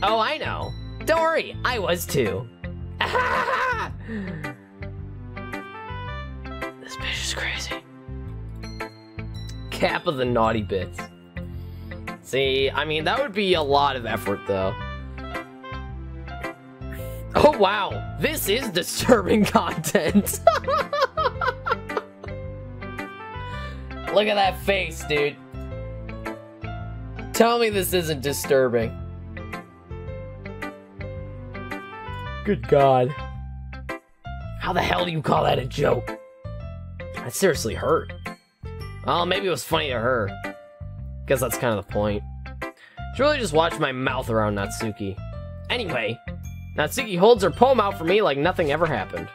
Oh, I know. Don't worry, I was too. This bitch is crazy. Cap of the naughty bits. See, I mean, that would be a lot of effort, though. Oh, wow. This is disturbing content. Look at that face, dude. Tell me this isn't disturbing. Good God. How the hell do you call that a joke? That seriously hurt. Well, maybe it was funny to her. Guess that's kind of the point. Should really just watch my mouth around Natsuki. Anyway, Natsuki holds her poem out for me like nothing ever happened.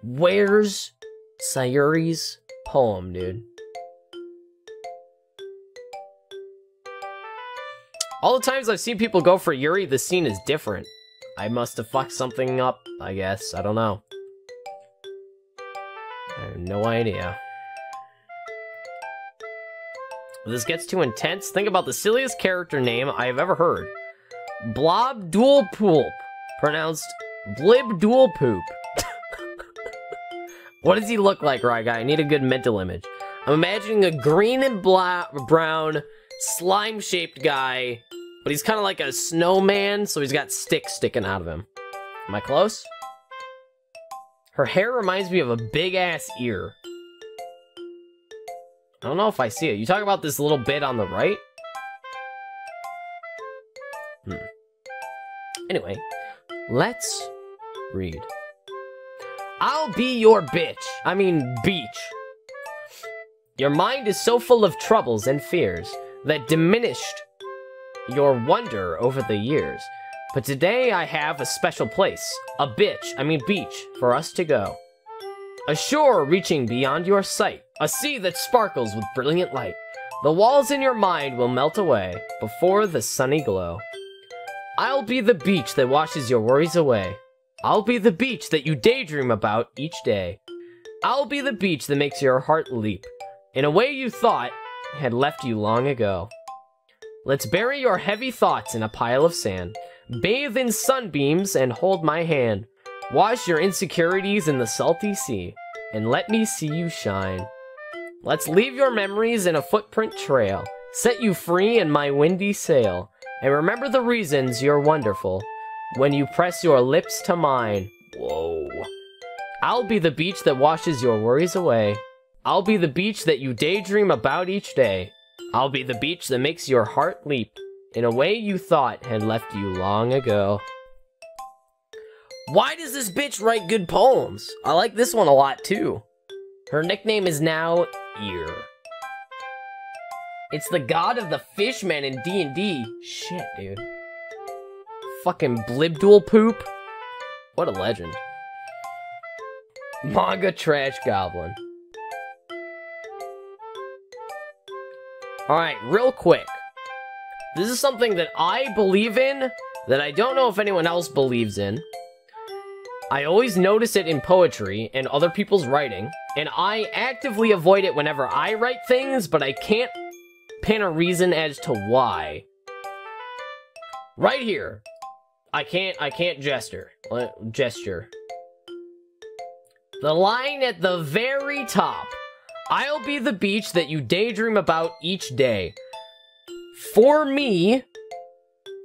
Where's Sayuri's poem, dude? All the times I've seen people go for Yuri, the scene is different. I must have fucked something up, I guess. I don't know. I have no idea. If this gets too intense, think about the silliest character name I have ever heard. Blob Dual Poop. Pronounced Blib Dual Poop. What does he look like, right guy? I need a good mental image. I'm imagining a green and brown slime-shaped guy, but he's kind of like a snowman, so he's got sticks sticking out of him. Am I close? Her hair reminds me of a big-ass ear. I don't know if I see it. You talk about this little bit on the right? Anyway, let's read. I'll be your bitch. I mean, beach. Your mind is so full of troubles and fears that diminished your wonder over the years. But today I have a special place, a beach, for us to go. A shore reaching beyond your sight, a sea that sparkles with brilliant light. The walls in your mind will melt away before the sunny glow. I'll be the beach that washes your worries away. I'll be the beach that you daydream about each day. I'll be the beach that makes your heart leap in a way you thought had left you long ago. Let's bury your heavy thoughts in a pile of sand. Bathe in sunbeams and hold my hand. Wash your insecurities in the salty sea, and let me see you shine. Let's leave your memories in a footprint trail, set you free in my windy sail, and remember the reasons you're wonderful when you press your lips to mine. Whoa. I'll be the beach that washes your worries away. I'll be the beach that you daydream about each day. I'll be the beach that makes your heart leap in a way you thought had left you long ago. Why does this bitch write good poems? I like this one a lot too. Her nickname is now Ear. It's the god of the fishman in D&D. Shit, dude. Fucking Blibdual poop. What a legend. Manga Trash Goblin. Alright, real quick. This is something that I believe in, that I don't know if anyone else believes in. I always notice it in poetry and other people's writing, and I actively avoid it whenever I write things, but I can't pin a reason as to why. Right here. I can't gesture. The line at the very top. I'll be the beach that you daydream about each day. For me,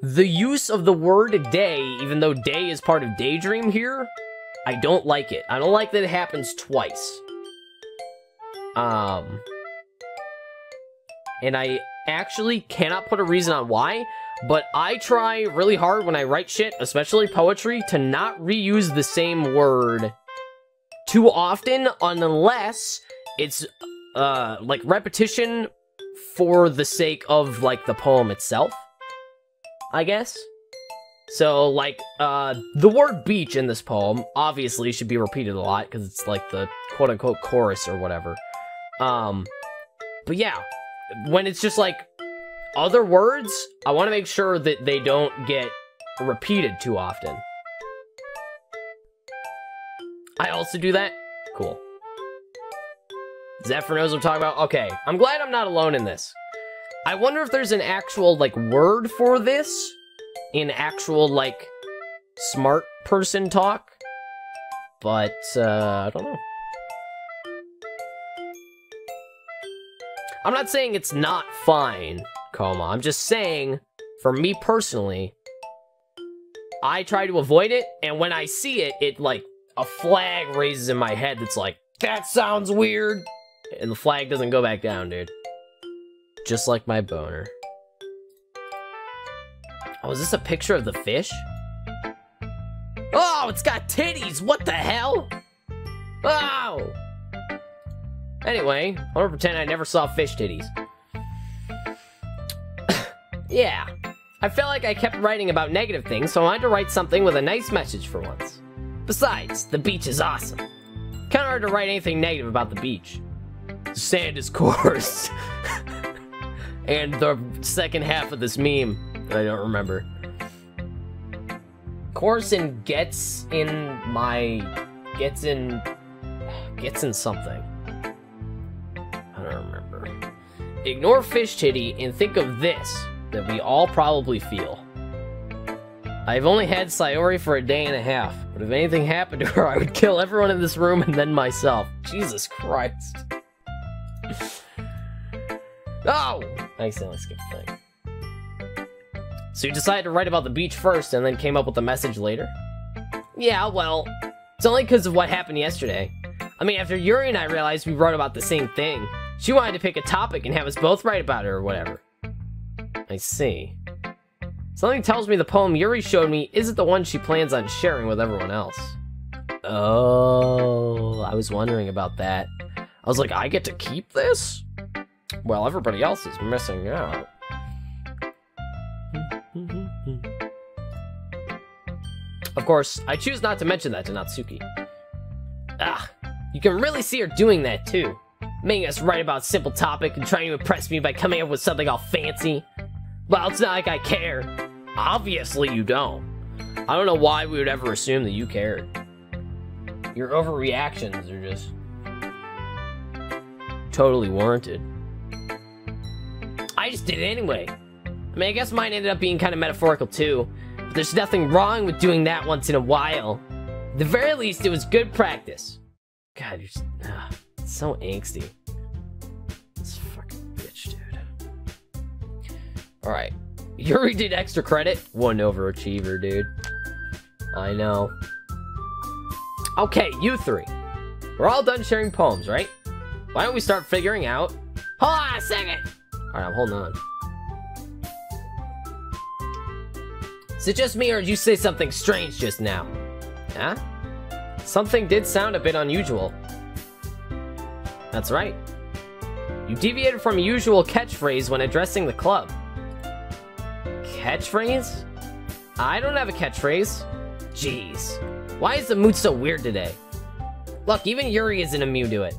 the use of the word day, even though day is part of daydream here, I don't like it. I don't like that it happens twice. And I actually cannot put a reason on why, but I try really hard when I write shit, especially poetry, to not reuse the same word too often unless it's, like, repetition for the sake of, like, the poem itself, I guess. So, like, the word beach in this poem obviously should be repeated a lot, because it's, like, the quote-unquote chorus or whatever. But yeah, when it's just, like, other words, I want to make sure that they don't get repeated too often. I also do that? Cool. Zephyr knows what I'm talking about? Okay, I'm glad I'm not alone in this. I wonder if there's an actual, like, word for this in actual, like, smart person talk. But, I don't know. I'm not saying it's not fine, Coma. I'm just saying, for me personally, I try to avoid it, and when I see it, it, like, a flag raises in my head that's like, that sounds weird! And the flag doesn't go back down, dude. Just like my boner. Oh, is this a picture of the fish? Oh, it's got titties! What the hell? Oh! Anyway, I'm gonna pretend I never saw fish titties. Yeah. I felt like I kept writing about negative things, so I wanted to write something with a nice message for once. Besides, the beach is awesome. Kinda hard to write anything negative about the beach. The sand is coarse. And the second half of this meme that I don't remember. Coarse and gets in something. I don't remember. Ignore fish titty and think of this, that we all probably feel. I've only had Sayori for a day and a half, but if anything happened to her, I would kill everyone in this room and then myself. Jesus Christ. Oh! I accidentally skipped the thing. So you decided to write about the beach first and then came up with the message later? Yeah, well, it's only because of what happened yesterday. I mean, after Yuri and I realized we wrote about the same thing, she wanted to pick a topic and have us both write about it or whatever. I see. Something tells me the poem Yuri showed me isn't the one she plans on sharing with everyone else. Oh, I was wondering about that. I was like, I get to keep this? Well, everybody else is missing out. Of course, I choose not to mention that to Natsuki. Ah, you can really see her doing that too. Making us write about a simple topic and trying to impress me by coming up with something all fancy. Well, it's not like I care. Obviously you don't. I don't know why we would ever assume that you cared. Your overreactions are just totally warranted. I just did it anyway. I mean, I guess mine ended up being kind of metaphorical too, but there's nothing wrong with doing that once in a while. At the very least, it was good practice. God, you're just, it's so angsty. This fucking bitch, dude. Alright. Yuri did extra credit. One overachiever, dude. I know. Okay, you three. We're all done sharing poems, right? Why don't we start figuring out... Hold on a second! Alright, I'm holding on. Is it just me, or did you say something strange just now? Huh? Something did sound a bit unusual. That's right. You deviated from your usual catchphrase when addressing the club. Catchphrase? I don't have a catchphrase. Jeez. Why is the mood so weird today? Look, even Yuri isn't immune to it.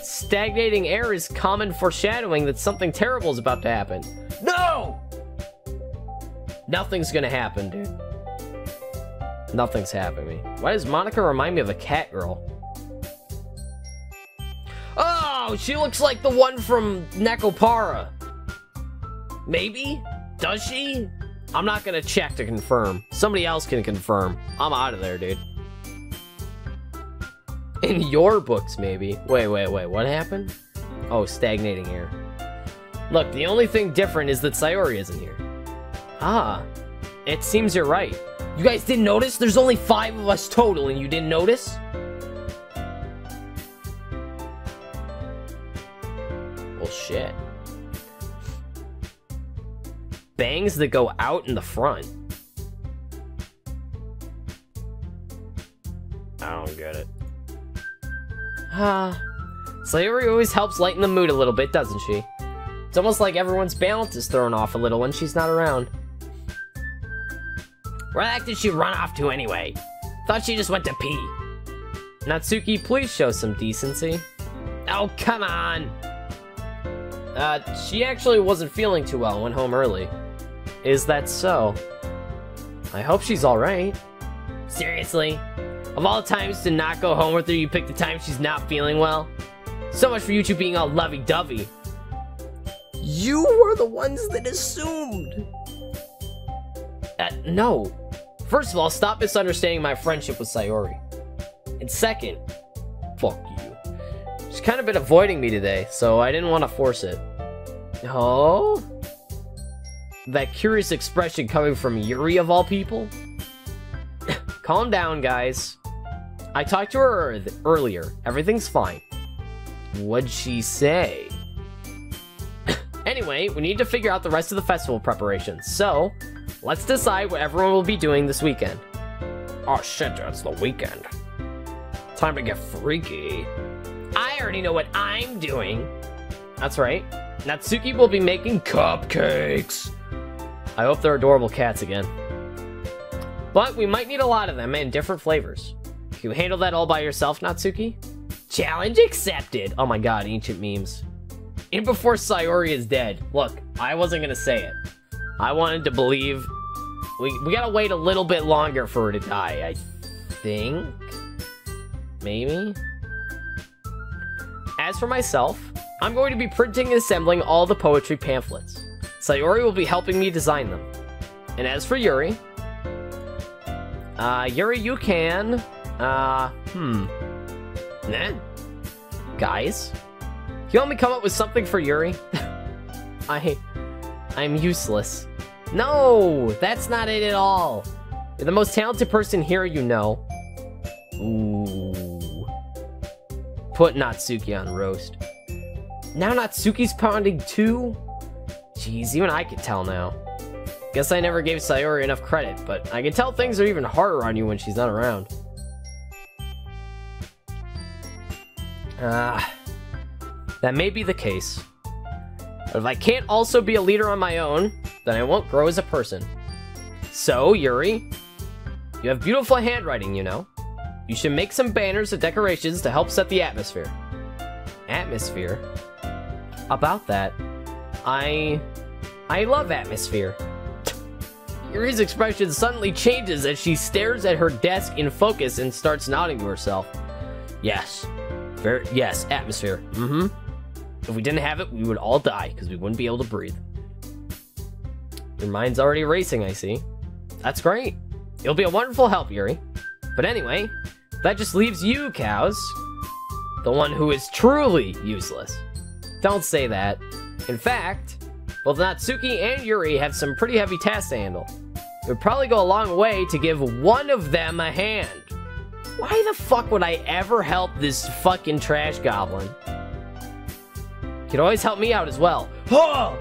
Stagnating air is common foreshadowing that something terrible is about to happen. No! Nothing's gonna happen, dude. Nothing's happening. Why does Monica remind me of a cat girl? Oh, she looks like the one from Nekopara. Maybe? Does she? I'm not gonna check to confirm. Somebody else can confirm. I'm out of there, dude. In your books, maybe. Wait, what happened? Oh, stagnating air. Look, the only thing different is that Sayori isn't here. Ah, it seems you're right. You guys didn't notice? There's only 5 of us total and you didn't notice? Well, shit. Bangs that go out in the front. I don't get it. Sayori always helps lighten the mood a little bit, doesn't she? It's almost like everyone's balance is thrown off a little when she's not around. Where the heck did she run off to anyway? Thought she just went to pee. Natsuki, please show some decency. Oh, come on! She actually wasn't feeling too well and went home early. Is that so? I hope she's alright. Seriously? Of all the times to not go home with her, you pick the time she's not feeling well? So much for you two being all lovey-dovey. You were the ones that assumed! No. First of all, stop misunderstanding my friendship with Sayori. And second, fuck you. She's kind of been avoiding me today, so I didn't want to force it. Oh? That curious expression coming from Yuri of all people? Calm down, guys. I talked to her earlier. Everything's fine. What'd she say? Anyway, we need to figure out the rest of the festival preparations, so let's decide what everyone will be doing this weekend. Oh shit, it's the weekend. Time to get freaky. I already know what I'm doing. That's right. Natsuki will be making cupcakes. I hope they're adorable cats again. But we might need a lot of them in different flavors. Can you handle that all by yourself, Natsuki? Challenge accepted. Oh my god, ancient memes. In before Sayori is dead. Look, I wasn't gonna say it. I wanted to believe... We gotta wait a little bit longer for her to die, I think? Maybe? As for myself, I'm going to be printing and assembling all the poetry pamphlets. Sayori will be helping me design them. And as for Yuri... Yuri, you can... Nah. Guys? You want me to come up with something for Yuri? I'm useless. No, that's not it at all. You're the most talented person here, you know. Ooh. Put Natsuki on roast. Now Natsuki's pounding too? Jeez, even I can tell now. Guess I never gave Sayori enough credit, but I can tell things are even harder on you when she's not around. That may be the case. But if I can't also be a leader on my own, then I won't grow as a person. So, Yuri, you have beautiful handwriting, you know. You should make some banners and decorations to help set the atmosphere. Atmosphere? About that, I love atmosphere. Yuri's expression suddenly changes as she stares at her desk in focus and starts nodding to herself. Yes. Yes, atmosphere. Mm-hmm. If we didn't have it, we would all die, because we wouldn't be able to breathe. Your mind's already racing, I see. That's great. You'll be a wonderful help, Yuri. But anyway, that just leaves you, Cows. The one who is truly useless. Don't say that. In fact, both Natsuki and Yuri have some pretty heavy tasks to handle. It would probably go a long way to give one of them a hand. Why the fuck would I ever help this fucking trash goblin? You could always help me out as well. Oh!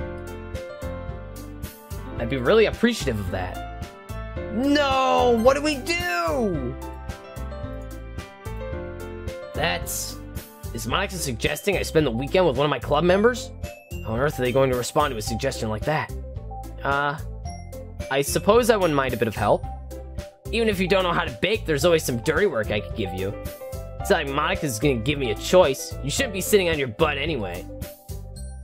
I'd be really appreciative of that. No! What do we do? Is Monica suggesting I spend the weekend with one of my club members? How on earth are they going to respond to a suggestion like that? I suppose I wouldn't mind a bit of help. Even if you don't know how to bake, there's always some dirty work I could give you. It's not like Monica's gonna give me a choice. You shouldn't be sitting on your butt anyway.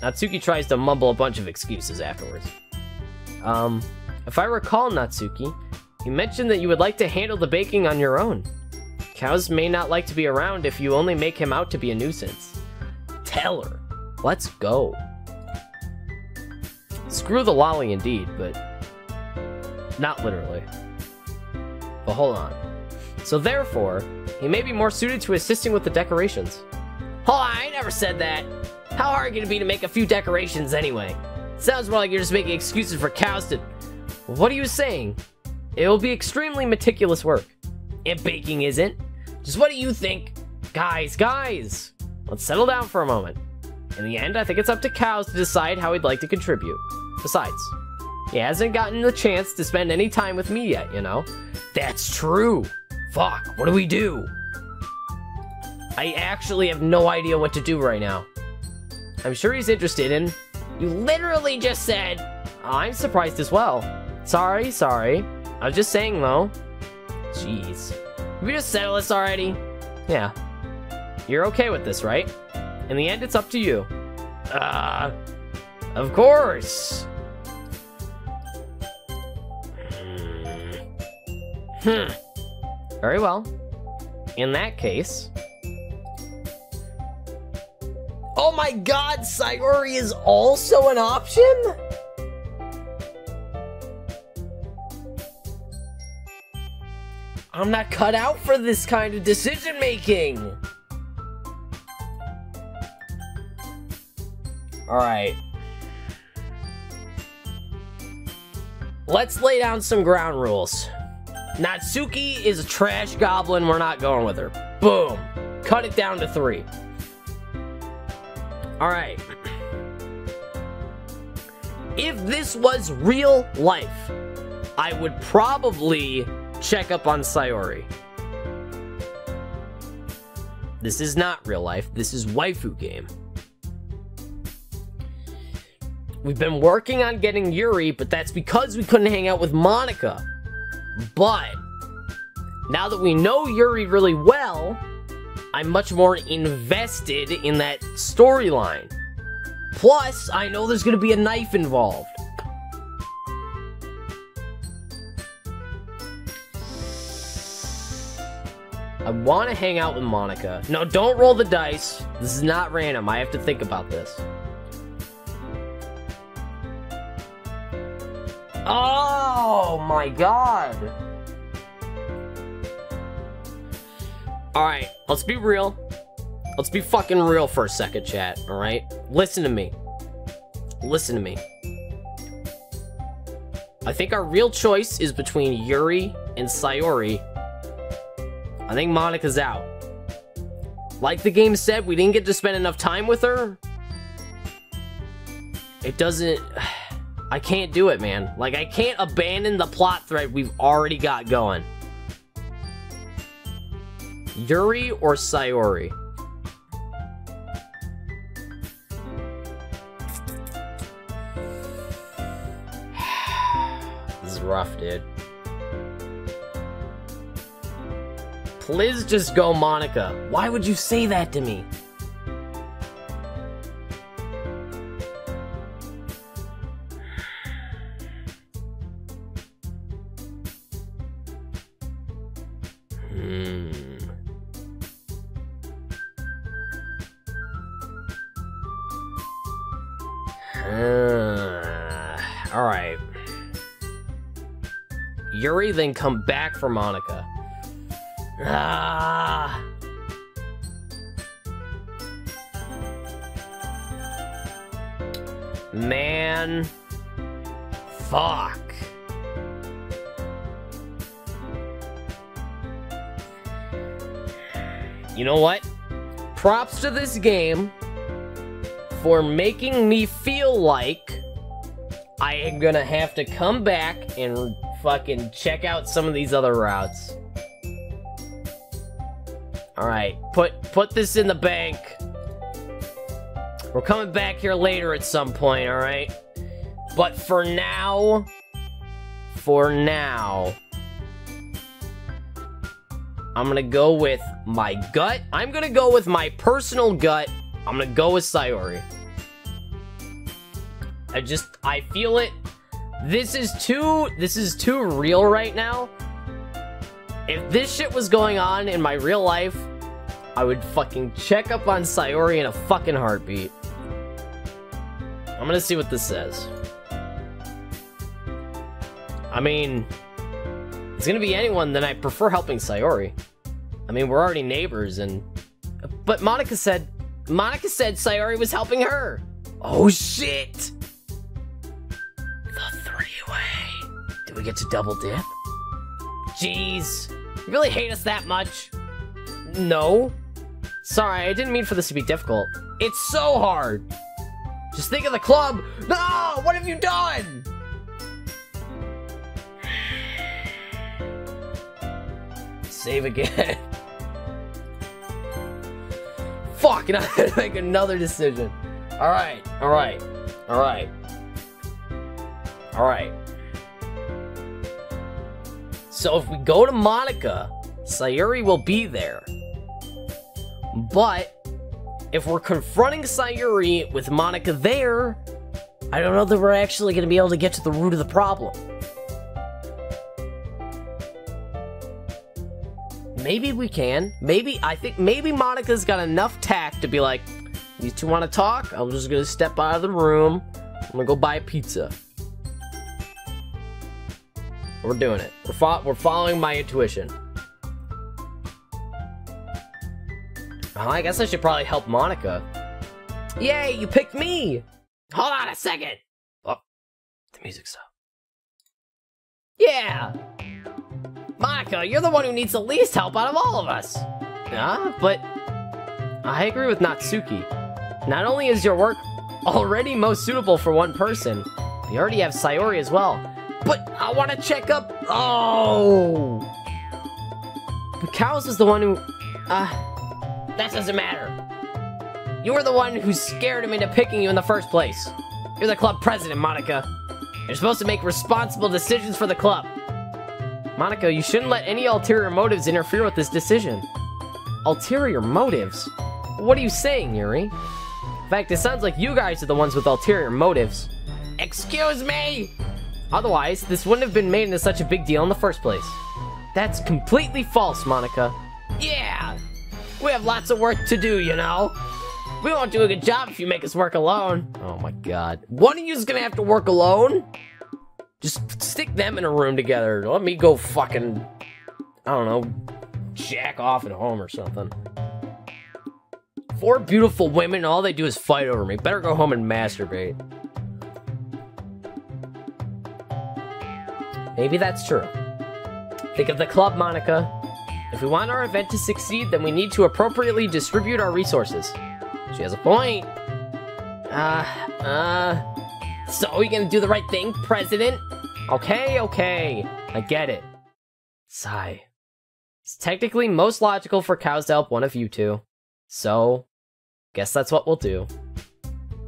Natsuki tries to mumble a bunch of excuses afterwards. If I recall, Natsuki, you mentioned that you would like to handle the baking on your own. Cows may not like to be around if you only make him out to be a nuisance. Tell her. Let's go. Screw the lolly indeed, but not literally. But hold on. So therefore, he may be more suited to assisting with the decorations. Hold on, I never said that. How hard can it be to make a few decorations anyway? Sounds more like you're just making excuses for Cows to... What are you saying? It will be extremely meticulous work. And baking isn't. Just what do you think? Guys, let's settle down for a moment. In the end, I think it's up to Cows to decide how he'd like to contribute. Besides, he hasn't gotten the chance to spend any time with me yet, you know? That's true. Fuck, what do we do? I actually have no idea what to do right now. I'm sure he's interested in... You literally just said... Oh, I'm surprised as well. Sorry. I was just saying, though. Jeez. Did we just settle this already? Yeah. You're okay with this, right? In the end, it's up to you. Of course. Very well. In that case... Oh my god, Sayori is also an option? I'm not cut out for this kind of decision making. Alright. Let's lay down some ground rules. Natsuki is a trash goblin, we're not going with her. Boom. Cut it down to 3. Alright. If this was real life, I would probably check up on Sayori. This is not real life, this is waifu game. We've been working on getting Yuri, but that's because we couldn't hang out with Monica. But, now that we know Yuri really well, I'm much more invested in that storyline. Plus, I know there's gonna be a knife involved. I want to hang out with Monica. No, don't roll the dice. This is not random. I have to think about this. Oh my god. Alright, let's be real. Let's be fucking real for a second, chat, alright? Listen to me. Listen to me. I think our real choice is between Yuri and Sayori. I think Monica's out. Like the game said, we didn't get to spend enough time with her. It doesn't... I can't do it, man. Like, I can't abandon the plot thread we've already got going. Yuri or Sayori? rough, dude. Please just go, Monica. Why would you say that to me? Alright. Yuri, then come back for Monica. Man. Fuck. You know what? Props to this game for making me feel like I am gonna have to come back and fucking check out some of these other routes. Alright, put this in the bank. We're coming back here later at some point, alright? But for now, I'm gonna go with my gut. I'm gonna go with my personal gut. I'm gonna go with Sayori. I feel it. This is too real right now. If this shit was going on in my real life, I would fucking check up on Sayori in a fucking heartbeat. I'm gonna see what this says. I mean, it's gonna be anyone, then I prefer helping Sayori. I mean, we're already neighbors, but Monica said Sayori was helping her. Oh shit! The three-way. Did we get to double dip? Jeez. You really hate us that much? No. Sorry, I didn't mean for this to be difficult. It's so hard. Just think of the club. No! What have you done? Save again. Fuck, and I had to make another decision. Alright. So if we go to Monica, Sayori will be there. But if we're confronting Sayori with Monica there, I don't know that we're actually going to be able to get to the root of the problem. Maybe we can. I think maybe Monica's got enough tact to be like, these two want to talk? I'm just going to step out of the room. I'm going to go buy a pizza. We're doing it. We're following my intuition. Well, I guess I should probably help Monica. Yay, you picked me! Hold on a second! Oh, the music stopped. Yeah! Monica, you're the one who needs the least help out of all of us! But I agree with Natsuki. Not only is your work already most suitable for one person, you already have Sayori as well. But I want to check up... Oh! But Cows is the one who... that doesn't matter. You were the one who scared him into picking you in the first place. You're the club president, Monica. You're supposed to make responsible decisions for the club. Monica, you shouldn't let any ulterior motives interfere with this decision. Ulterior motives? What are you saying, Yuri? In fact, it sounds like you guys are the ones with ulterior motives. Excuse me! Otherwise, this wouldn't have been made into such a big deal in the first place. That's completely false, Monica. Yeah! We have lots of work to do, you know? We won't do a good job if you make us work alone. Oh my god. One of you's gonna have to work alone? Just stick them in a room together. Let me go fucking, I don't know, jack off at home or something. 4 beautiful women, all they do is fight over me. Better go home and masturbate. Maybe that's true. Think of the club, Monica. If we want our event to succeed, then we need to appropriately distribute our resources. She has a point. So we gonna do the right thing, President? Okay. I get it. Sigh. It's technically most logical for Cows to help one of you two. So, guess that's what we'll do.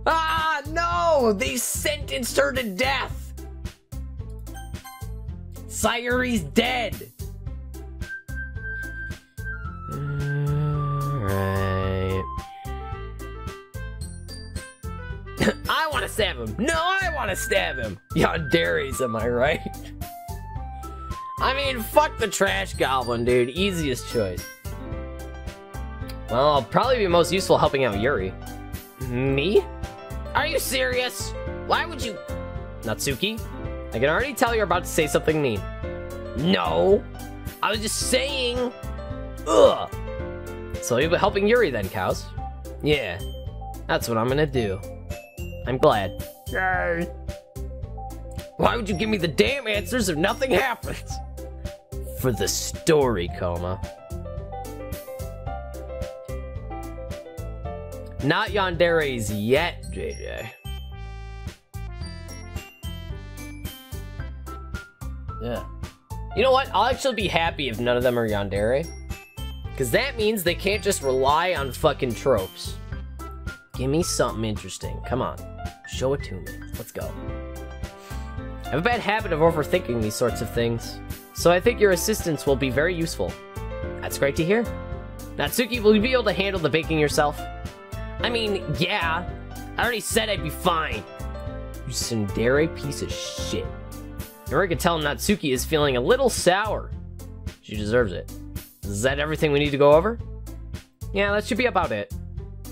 Ah, no! They sentenced her to death! Sayuri's dead! Alright. I wanna stab him! No, I wanna stab him! Yandere's, am I right? I mean, fuck the trash goblin, dude. Easiest choice. Well, I'll probably be most useful helping out Yuri. Me? Are you serious? Why would you... Natsuki? I can already tell you're about to say something mean. No! I was just saying... Ugh! So you'll be helping Yuri then, Cows? Yeah. That's what I'm gonna do. I'm glad. Yay! Why would you give me the damn answers if nothing happens? For the story, Koma. Not Yandere's yet, JJ. Yeah. You know what? I'll actually be happy if none of them are Yandere. Because that means they can't just rely on fucking tropes. Give me something interesting. Come on. Show it to me. Let's go. I have a bad habit of overthinking these sorts of things, so I think your assistance will be very useful. That's great to hear. Natsuki, will you be able to handle the baking yourself? I mean, yeah. I already said I'd be fine. You tsundere piece of shit. Yuri can tell Natsuki is feeling a little sour. She deserves it. Is that everything we need to go over? Yeah, that should be about it.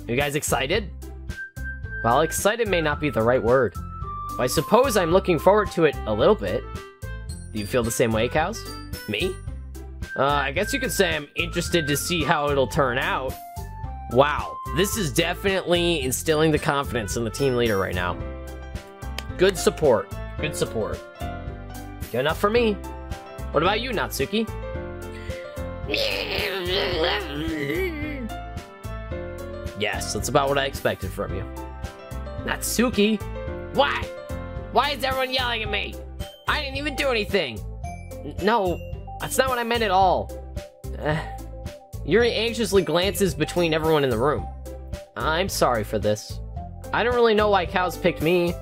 Are you guys excited? Well, excited may not be the right word. But I suppose I'm looking forward to it a little bit. Do you feel the same way, Cows? Me? I guess you could say I'm interested to see how it'll turn out. Wow, this is definitely instilling the confidence in the team leader right now. Good support. Good support. Good enough for me. What about you, Natsuki? Yes, that's about what I expected from you. Natsuki? Why? Why is everyone yelling at me? I didn't even do anything. No, that's not what I meant at all. Yuri anxiously glances between everyone in the room. I'm sorry for this. I don't really know why Cows picked me.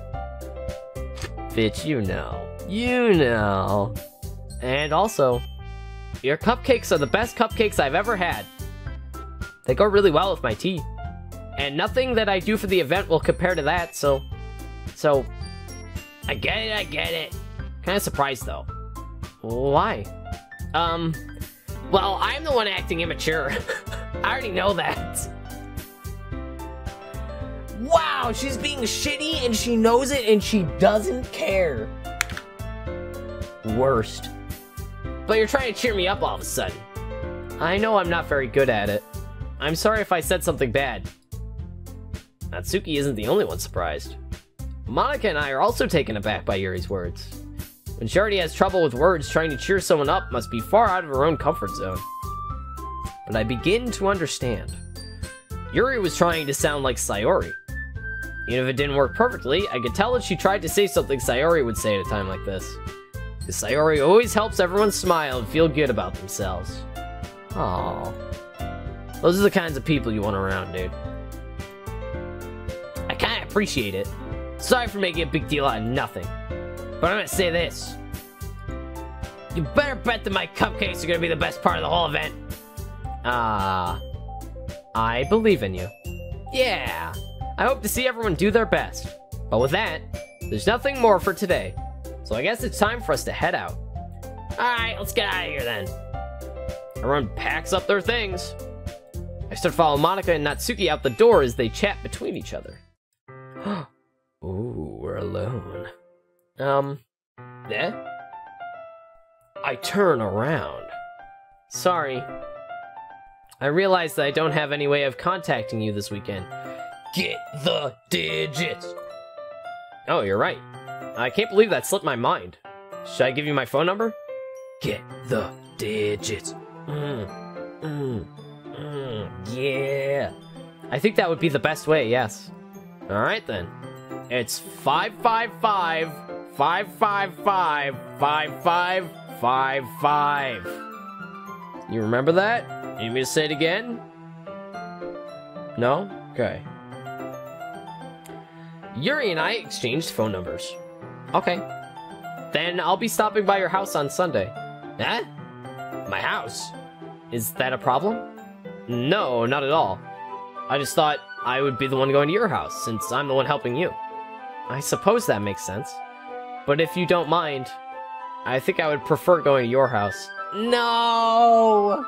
Bitch, you know. You know. And also, your cupcakes are the best cupcakes I've ever had. They go really well with my tea. And nothing that I do for the event will compare to that, so... I get it. Kinda surprised, though. Why? Well, I'm the one acting immature. I already know that. Wow, she's being shitty and she knows it and she doesn't care. Worst. But you're trying to cheer me up all of a sudden. I know I'm not very good at it. I'm sorry if I said something bad. Natsuki isn't the only one surprised. Monica and I are also taken aback by Yuri's words. When she already has trouble with words, trying to cheer someone up must be far out of her own comfort zone. But I begin to understand. Yuri was trying to sound like Sayori. Even if it didn't work perfectly, I could tell that she tried to say something Sayori would say at a time like this. Because Sayori always helps everyone smile and feel good about themselves. Aww. Those are the kinds of people you want around, dude. I kinda appreciate it. Sorry for making a big deal out of nothing. But I'm gonna say this. You better bet that my cupcakes are gonna be the best part of the whole event. I believe in you. Yeah. I hope to see everyone do their best. But with that, there's nothing more for today. So I guess it's time for us to head out. Alright, let's get out of here then. Everyone packs up their things. I start following Monica and Natsuki out the door as they chat between each other. Ooh, we're alone. Yeah? I turn around. Sorry. I realize that I don't have any way of contacting you this weekend. Get the digits! Oh, you're right. I can't believe that slipped my mind. Should I give you my phone number? Get the digits. Yeah. I think that would be the best way, yes. Alright then. It's 555-555-5555. You remember that? You need me to say it again? No? Okay. Yuri and I exchanged phone numbers. Okay. Then I'll be stopping by your house on Sunday. Eh? My house? Is that a problem? No, not at all. I just thought I would be the one going to your house, since I'm the one helping you. I suppose that makes sense. But if you don't mind, I think I would prefer going to your house. No!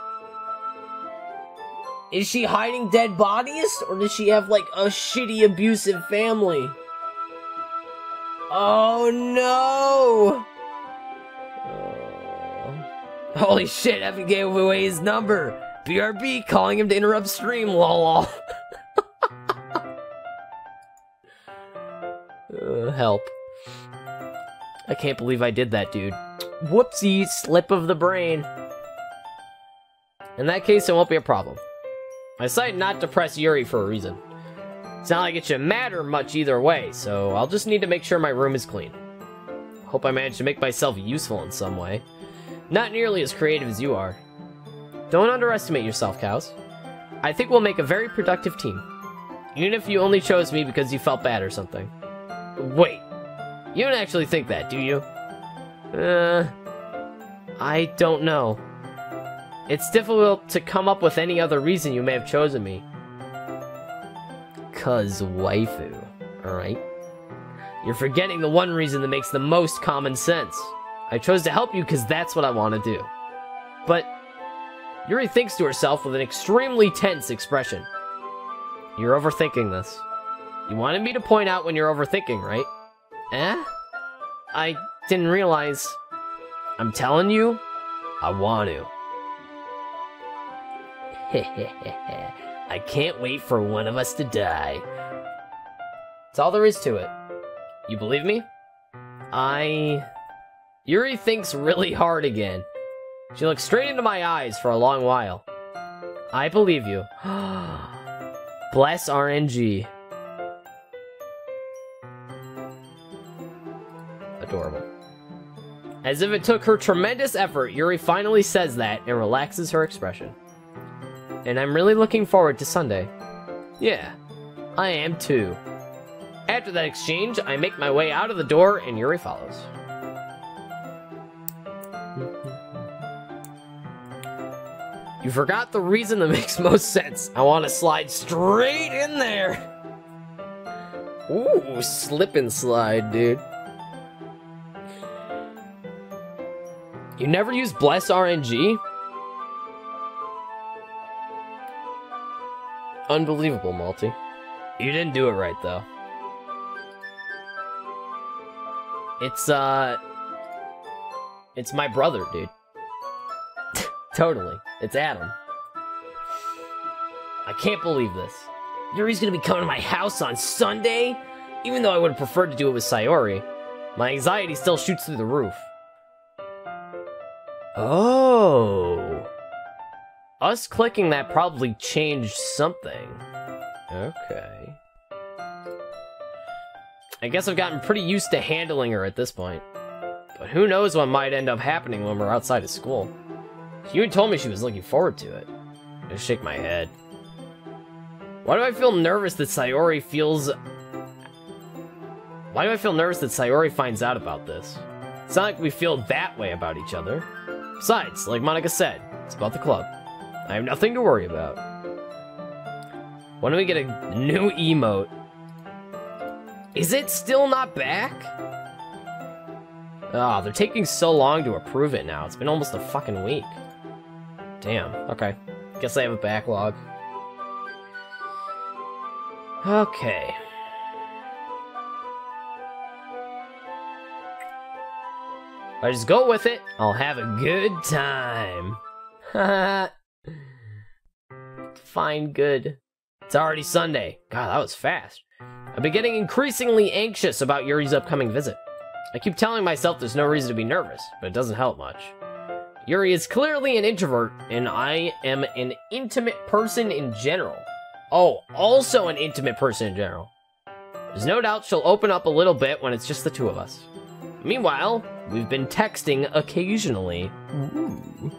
Is she hiding dead bodies? Or does she have, like, a shitty, abusive family? Oh, no! Oh. Holy shit, Evan gave away his number! BRB calling him to interrupt stream, lol. Help. I can't believe I did that, dude. Whoopsie, slip of the brain. In that case, it won't be a problem. I decided not to press Yuri for a reason. It's not like it should matter much either way, so I'll just need to make sure my room is clean. Hope I managed to make myself useful in some way. Not nearly as creative as you are. Don't underestimate yourself, Cows. I think we'll make a very productive team. Even if you only chose me because you felt bad or something. Wait, you don't actually think that, do you? I don't know. It's difficult to come up with any other reason you may have chosen me. 'Cause waifu, alright? You're forgetting the one reason that makes the most common sense. I chose to help you because that's what I want to do. But Yuri thinks to herself with an extremely tense expression. You're overthinking this. You wanted me to point out when you're overthinking, right? Eh? I didn't realize. I'm telling you, I want to. I can't wait for one of us to die. That's all there is to it. You believe me? Yuri thinks really hard again. She looks straight into my eyes for a long while. I believe you. Bless RNG. Adorable. As if it took her tremendous effort, Yuri finally says that and relaxes her expression. And I'm really looking forward to Sunday. Yeah, I am too. After that exchange, I make my way out of the door and Yuri follows. You forgot the reason that makes most sense. I want to slide straight in there. Ooh, slip and slide, dude. You never use Bless RNG? Unbelievable, Malty. You didn't do it right, though. It's my brother, dude. Totally. It's Adam. I can't believe this. Yuri's gonna be coming to my house on Sunday? Even though I would have preferred to do it with Sayori, my anxiety still shoots through the roof. Oh. Us clicking that probably changed something. Okay. I guess I've gotten pretty used to handling her at this point. But who knows what might end up happening when we're outside of school. She even told me she was looking forward to it. I just shake my head. Why do I feel nervous that Sayori finds out about this? It's not like we feel that way about each other. Besides, like Monica said, it's about the club. I have nothing to worry about. When do we get a new emote? Is it still not back? Ah, they're taking so long to approve it now. It's been almost a fucking week. Damn, okay. Guess I have a backlog. Okay. If I just go with it, I'll have a good time. Fine, good. It's already Sunday. God, that was fast. I've been getting increasingly anxious about Yuri's upcoming visit. I keep telling myself there's no reason to be nervous, but it doesn't help much. Yuri is clearly an introvert, and I am an intimate person in general. Oh, also an intimate person in general. There's no doubt she'll open up a little bit when it's just the two of us. Meanwhile, we've been texting occasionally. Ooh.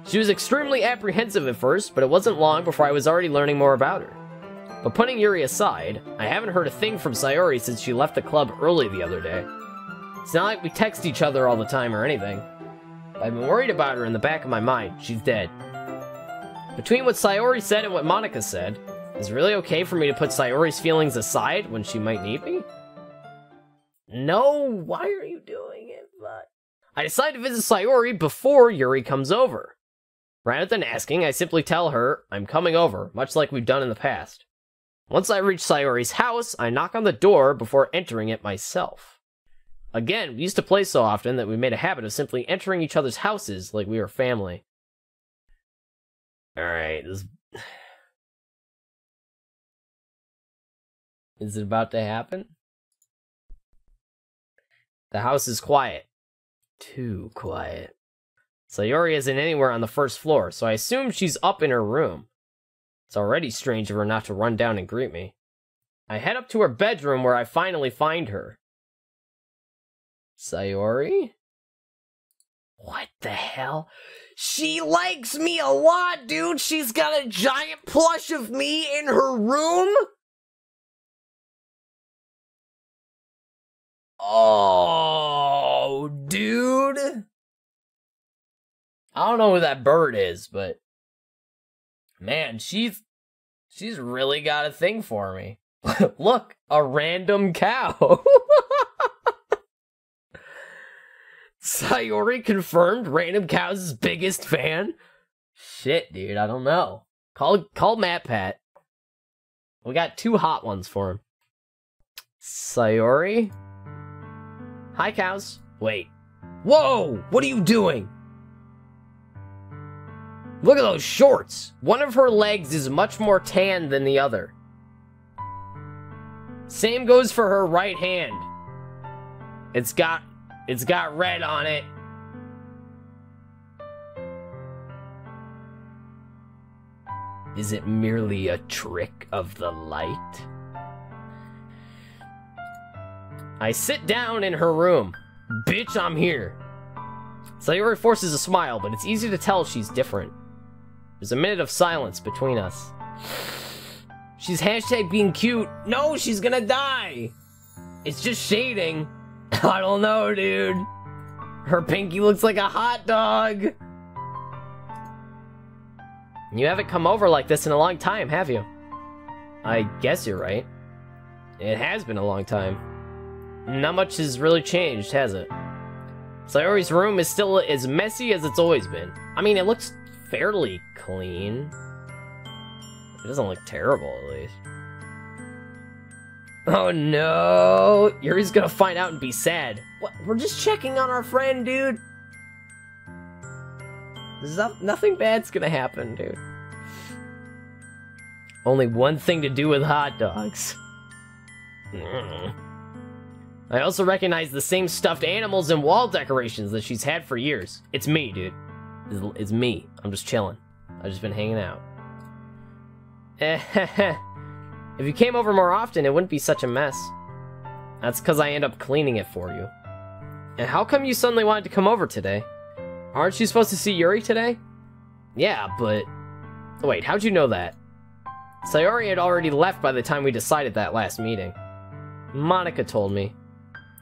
She was extremely apprehensive at first, but it wasn't long before I was already learning more about her. But putting Yuri aside, I haven't heard a thing from Sayori since she left the club early the other day. It's not like we text each other all the time or anything. I've been worried about her in the back of my mind. She's dead. Between what Sayori said and what Monica said, is it really okay for me to put Sayori's feelings aside when she might need me? No, why are you doing it? But I decide to visit Sayori before Yuri comes over. Rather than asking, I simply tell her I'm coming over, much like we've done in the past. Once I reach Sayori's house, I knock on the door before entering it myself. Again, we used to play so often that we made a habit of simply entering each other's houses like we were family. Alright, this... Is it about to happen? The house is quiet. Too quiet. Sayori isn't anywhere on the first floor, so I assume she's up in her room. It's already strange of her not to run down and greet me. I head up to her bedroom where I finally find her. Sayori? What the hell? She likes me a lot, dude! She's got a giant plush of me in her room? Oh, dude. I don't know who that bird is, but man, she's really got a thing for me. Look, a random cow. Sayori confirmed random cow's biggest fan. Shit, dude, I don't know. Call Matt Pat. We got 2 hot ones for him. Sayori? Hi, cows. Wait. Whoa! What are you doing? Look at those shorts! One of her legs is much more tan than the other. Same goes for her right hand. It's got red on it. Is it merely a trick of the light? I sit down in her room. Bitch, I'm here. Sayori forces a smile, but it's easy to tell she's different. There's a minute of silence between us. She's hashtag being cute. No, she's gonna die. It's just shading. I don't know, dude. Her pinky looks like a hot dog. You haven't come over like this in a long time, have you? I guess you're right. It has been a long time. Not much has really changed, has it? Sayori's room is still as messy as it's always been. I mean, it looks fairly clean. It doesn't look terrible, at least. Oh no! Yuri's gonna find out and be sad. What? We're just checking on our friend, dude. Nothing bad's gonna happen, dude. Only one thing to do with hot dogs. I also recognize the same stuffed animals and wall decorations that she's had for years. It's me, dude. It's me. I'm just chilling. I've just been hanging out. If you came over more often, it wouldn't be such a mess. That's because I end up cleaning it for you. And how come you suddenly wanted to come over today? Aren't you supposed to see Yuri today? Yeah, but... Wait, how'd you know that? Sayori had already left by the time we decided that last meeting. Monica told me.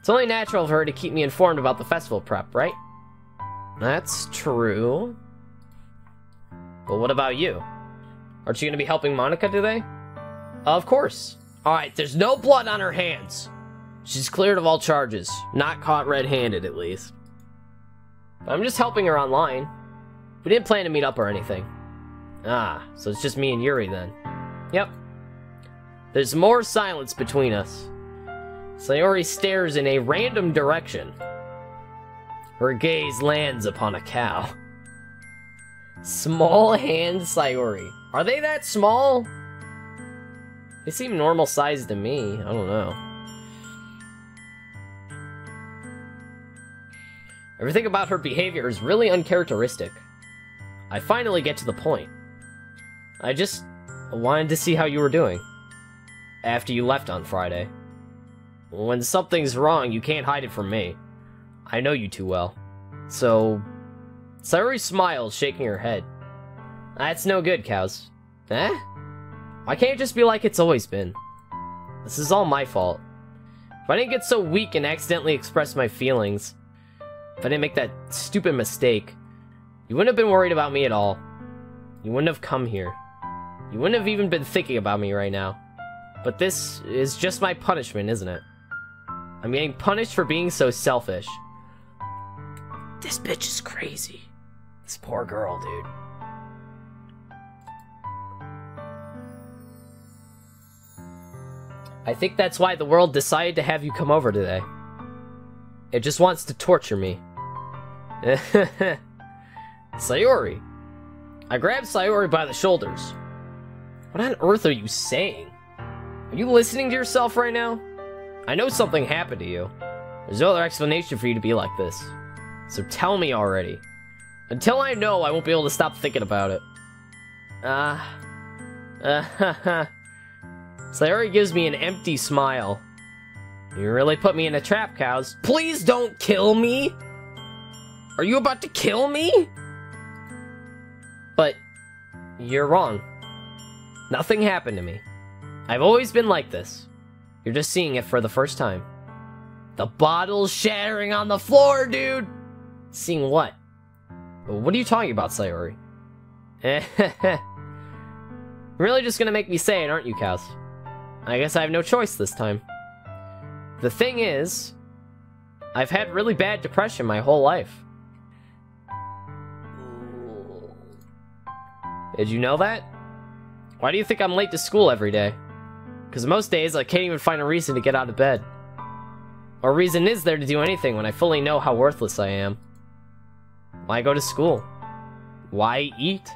It's only natural for her to keep me informed about the festival prep, right? That's true. But what about you? Aren't you gonna be helping Monica today? Of course. Alright, there's no blood on her hands. She's cleared of all charges. Not caught red-handed, at least. But I'm just helping her online. We didn't plan to meet up or anything. Ah, so it's just me and Yuri then. Yep. There's more silence between us. Sayori stares in a random direction. Her gaze lands upon a cow. Small hand Sayori. Are they that small? They seem normal sized to me. I don't know. Everything about her behavior is really uncharacteristic. I finally get to the point. I just wanted to see how you were doing. After you left on Friday. When something's wrong, you can't hide it from me. I know you too well. So... Sayori smiles, shaking her head. That's no good, cows. Eh? Why can't it just be like it's always been? This is all my fault. if I didn't get so weak and accidentally express my feelings, if I didn't make that stupid mistake, you wouldn't have been worried about me at all. You wouldn't have come here. You wouldn't have even been thinking about me right now. But this is just my punishment, isn't it? I'm getting punished for being so selfish. This bitch is crazy. This poor girl, dude. I think that's why the world decided to have you come over today. It just wants to torture me. Sayori. I grabbed Sayori by the shoulders. What on earth are you saying? Are you listening to yourself right now? I know something happened to you. There's no other explanation for you to be like this. So tell me already. Until I know, I won't be able to stop thinking about it. Sayori gives me an empty smile. You really put me in a trap, cows. Please don't kill me! Are you about to kill me? But you're wrong. Nothing happened to me. I've always been like this. You're just seeing it for the first time. The bottle's shattering on the floor, dude! Seeing what? What are you talking about, Sayori? You're really just gonna make me say it, aren't you, cows? I guess I have no choice this time. The thing is, I've had really bad depression my whole life. Did you know that? Why do you think I'm late to school every day? Because most days I can't even find a reason to get out of bed. Or reason is there to do anything when I fully know how worthless I am? Why go to school? Why eat?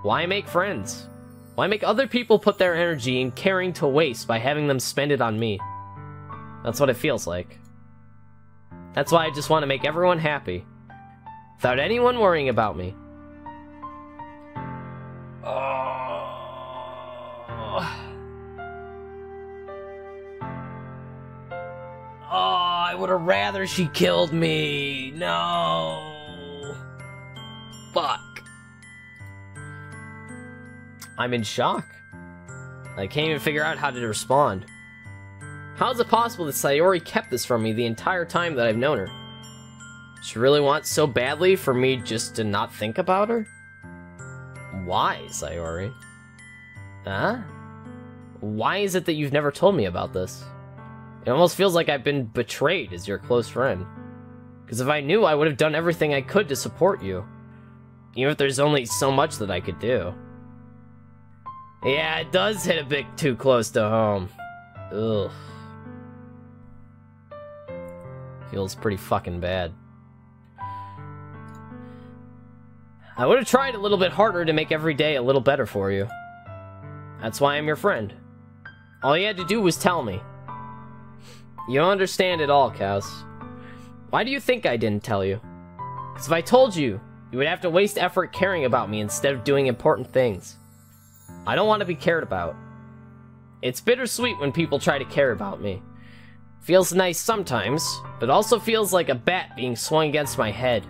Why make friends? Why make other people put their energy and caring to waste by having them spend it on me? That's what it feels like. That's why I just want to make everyone happy, without anyone worrying about me. I would have rather she killed me. No. Fuck. I'm in shock. I can't even figure out how to respond. How is it possible that Sayori kept this from me the entire time that I've known her? She really wants so badly for me just to not think about her? Why, Sayori? Huh? Why is it that you've never told me about this? It almost feels like I've been betrayed as your close friend. Because if I knew, I would have done everything I could to support you. Even if there's only so much that I could do. Yeah, it does hit a bit too close to home. Ugh. Feels pretty fucking bad. I would have tried a little bit harder to make every day a little better for you. That's why I'm your friend. All you had to do was tell me. You don't understand at all, Cass. Why do you think I didn't tell you? Because if I told you, you would have to waste effort caring about me instead of doing important things. I don't want to be cared about. It's bittersweet when people try to care about me. Feels nice sometimes, but also feels like a bat being swung against my head.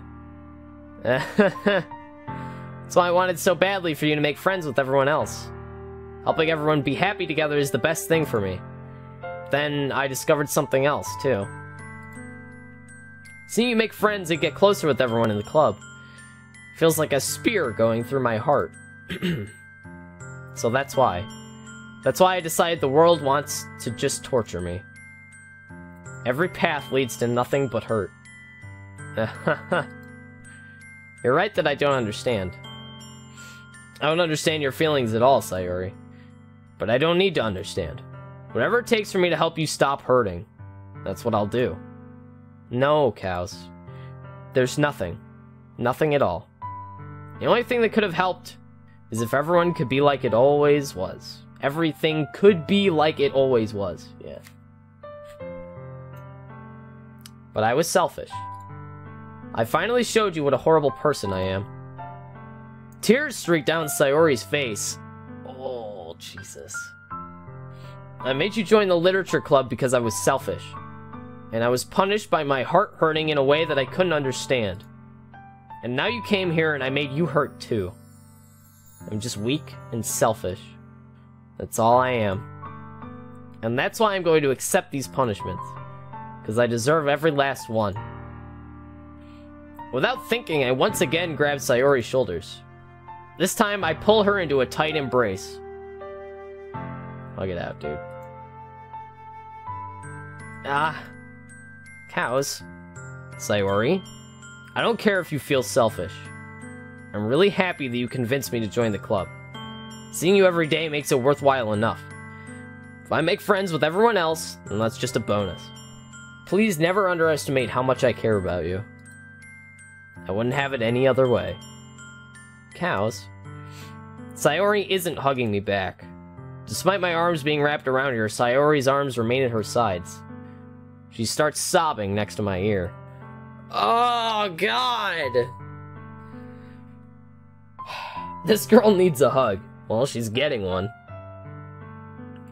That's why I wanted so badly for you to make friends with everyone else. Helping everyone be happy together is the best thing for me. Then I discovered something else, too. Seeing you make friends and get closer with everyone in the club feels like a spear going through my heart. So that's why. That's why I decided the world wants to just torture me. Every path leads to nothing but hurt. You're right that I don't understand. I don't understand your feelings at all, Sayori. But I don't need to understand. Whatever it takes for me to help you stop hurting, that's what I'll do. No, cows. There's nothing. Nothing at all. The only thing that could have helped is if everyone could be like it always was. Everything could be like it always was. Yeah. But I was selfish. I finally showed you what a horrible person I am. Tears streaked down Sayori's face. Oh, Jesus. I made you join the literature club because I was selfish. And I was punished by my heart hurting in a way that I couldn't understand. And now you came here and I made you hurt too. I'm just weak and selfish. That's all I am. And that's why I'm going to accept these punishments. because I deserve every last one. Without thinking, I once again grab Sayori's shoulders. This time, I pull her into a tight embrace. Hug it out, dude. Cows. Sayori, I don't care if you feel selfish. I'm really happy that you convinced me to join the club. Seeing you every day makes it worthwhile enough. If I make friends with everyone else, then that's just a bonus. Please never underestimate how much I care about you. I wouldn't have it any other way. Cows. Sayori isn't hugging me back. Despite my arms being wrapped around her, Sayori's arms remain at her sides. She starts sobbing next to my ear. Oh, God! This girl needs a hug. Well, she's getting one.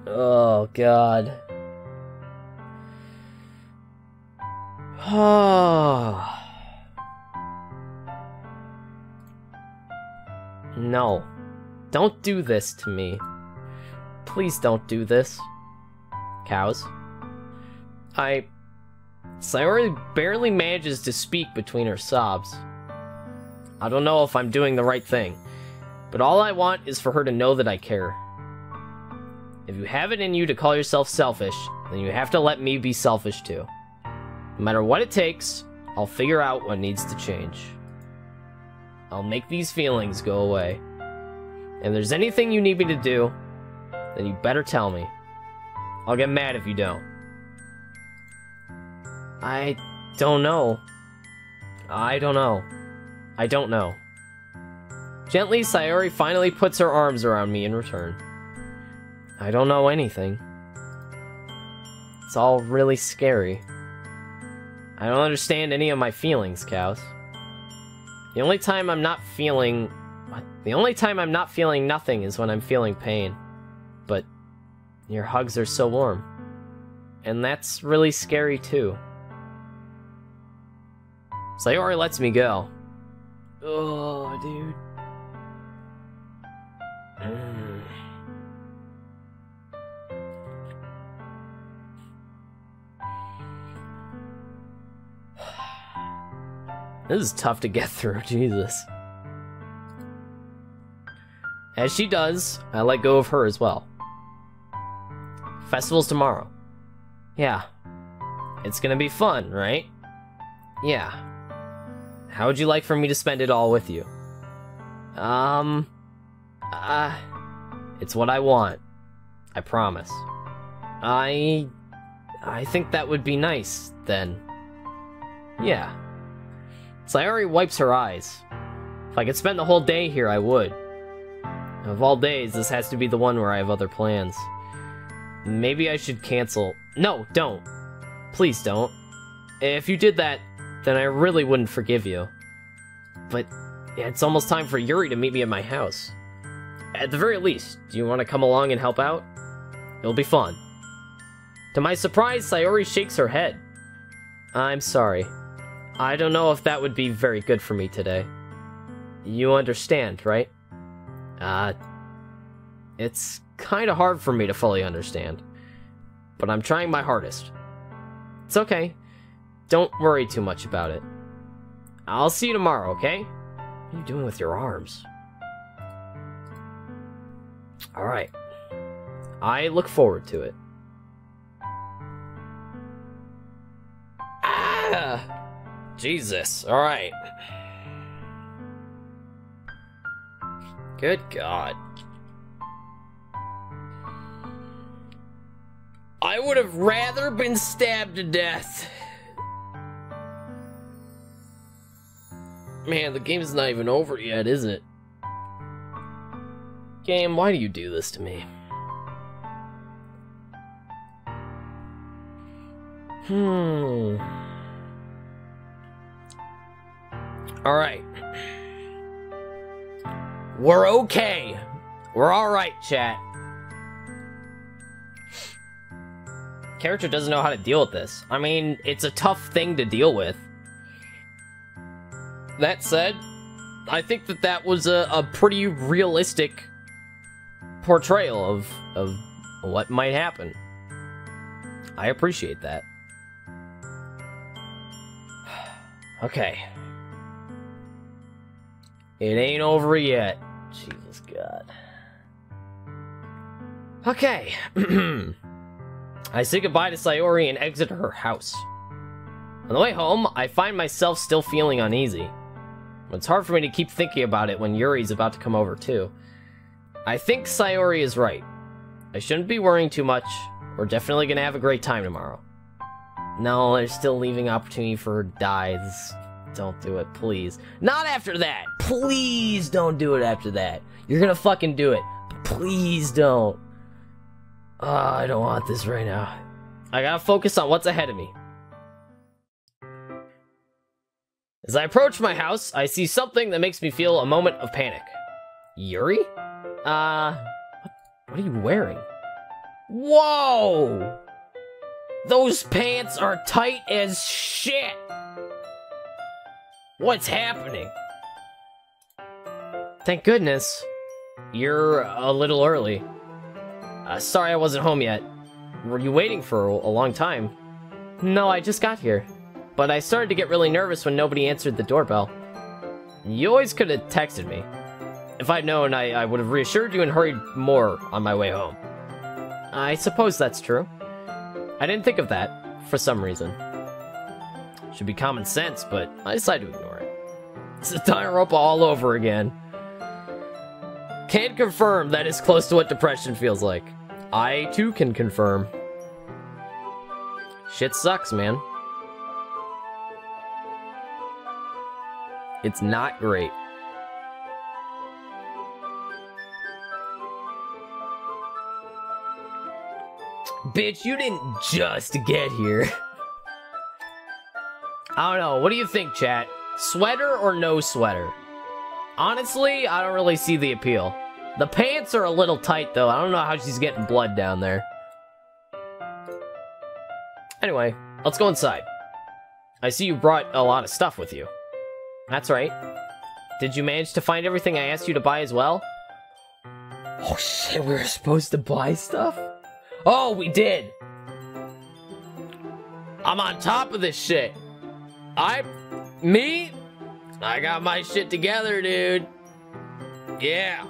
Oh, God. Oh. No. Don't do this to me. Please don't do this. Cows. Sayori barely manages to speak between her sobs. I don't know if I'm doing the right thing, but all I want is for her to know that I care. If you have it in you to call yourself selfish, then you have to let me be selfish too. No matter what it takes, I'll figure out what needs to change. I'll make these feelings go away. If there's anything you need me to do, then you better tell me. I'll get mad if you don't. I don't know. I don't know. I don't know. Gently, Sayori finally puts her arms around me in return. I don't know anything. It's all really scary. I don't understand any of my feelings, Cows. The only time I'm not feeling nothing is when I'm feeling pain. But your hugs are so warm. And that's really scary too. Sayori lets me go. Oh, dude. This is tough to get through, Jesus. As she does, I let go of her as well. Festival's tomorrow. Yeah. It's gonna be fun, right? Yeah. How would you like for me to spend it all with you? It's what I want. I promise. I think that would be nice, then. Yeah. Sayori wipes her eyes. If I could spend the whole day here, I would. Of all days, this has to be the one where I have other plans. Maybe I should cancel. No, don't. Please don't. If you did that, then I really wouldn't forgive you. But yeah, it's almost time for Yuri to meet me at my house. At the very least, do you want to come along and help out? It'll be fun. To my surprise, Sayori shakes her head. I'm sorry. I don't know if that would be very good for me today. You understand, right? It's kind of hard for me to fully understand. But I'm trying my hardest. It's okay. Don't worry too much about it. I'll see you tomorrow, okay? What are you doing with your arms? Alright. I look forward to it. Jesus, alright. Good God. I would have rather been stabbed to death. Man, the game's not even over yet, is it? Game, why do you do this to me? Alright. We're okay. We're alright, chat. Character doesn't know how to deal with this. I mean, it's a tough thing to deal with. That said, I think that was a pretty realistic portrayal of what might happen. I appreciate that. Okay. It ain't over yet. Jesus God. Okay. I say goodbye to Sayori and exit her house. On the way home, I find myself still feeling uneasy. It's hard for me to keep thinking about it when Yuri's about to come over too. I think Sayori is right. I shouldn't be worrying too much. We're definitely gonna have a great time tomorrow. No, they're still leaving opportunity for her to die. Don't do it, please. Not after that! Please don't do it after that. You're gonna fucking do it. Please don't. Oh, I don't want this right now. I gotta focus on what's ahead of me. As I approach my house, I see something that makes me feel a moment of panic. Yuri? What are you wearing? Whoa! Those pants are tight as shit! What's happening? Thank goodness. You're a little early. Sorry I wasn't home yet. Were you waiting for a long time? No, I just got here. But I started to get really nervous when nobody answered the doorbell. You always could have texted me. If I'd known, I would have reassured you and hurried more on my way home. I suppose that's true. I didn't think of that, for some reason. Should be common sense, but I decided to ignore it. It's a Danganronpa all over again. Can't confirm that is close to what depression feels like. I, too, can confirm. Shit sucks, man. It's not great. Bitch, you didn't just get here. I don't know, what do you think, chat? Sweater or no sweater? Honestly, I don't really see the appeal. The pants are a little tight, though. I don't know how she's getting blood down there. Anyway, let's go inside. I see you brought a lot of stuff with you. That's right. Did you manage to find everything I asked you to buy as well? Oh shit, we were supposed to buy stuff? Oh, we did! I'm on top of this shit. I got my shit together, dude. Yeah.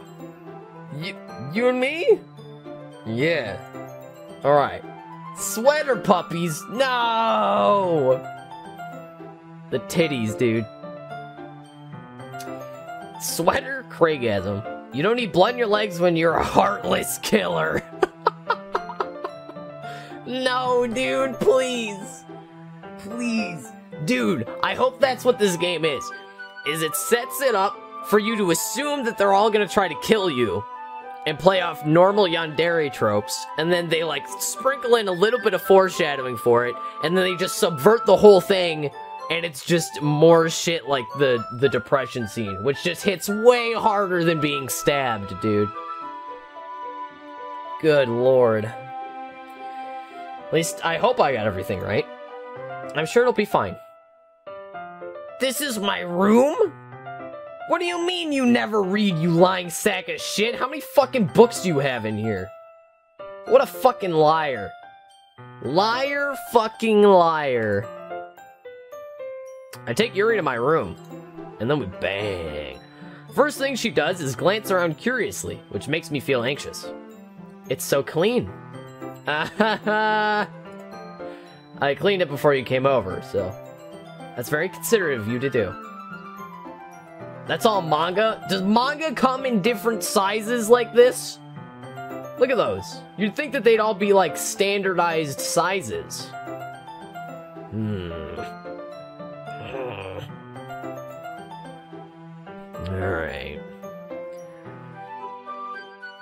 You and me? Yeah. Alright. Sweater puppies? No! The titties, dude. Sweater Craigasm. You don't need blood in your legs when you're a heartless killer. No, dude, please. Please. Dude, I hope that's what this game is it sets it up for you to assume that they're all gonna try to kill you and play off normal yandere tropes, and then they, like, sprinkle in a little bit of foreshadowing for it, and then they just subvert the whole thing, and it's just more shit like the depression scene, which just hits way harder than being stabbed, dude. Good lord. At least, I hope I got everything right. I'm sure it'll be fine. This is my room? What do you mean you never read, you lying sack of shit? How many fucking books do you have in here? What a fucking liar. Liar, fucking liar. I take Yuri to my room, and then we bang. First thing she does is glance around curiously, which makes me feel anxious. It's so clean. I cleaned it before you came over, so that's very considerate of you to do. That's all manga? Does manga come in different sizes like this? Look at those. You'd think that they'd all be like standardized sizes. Alright.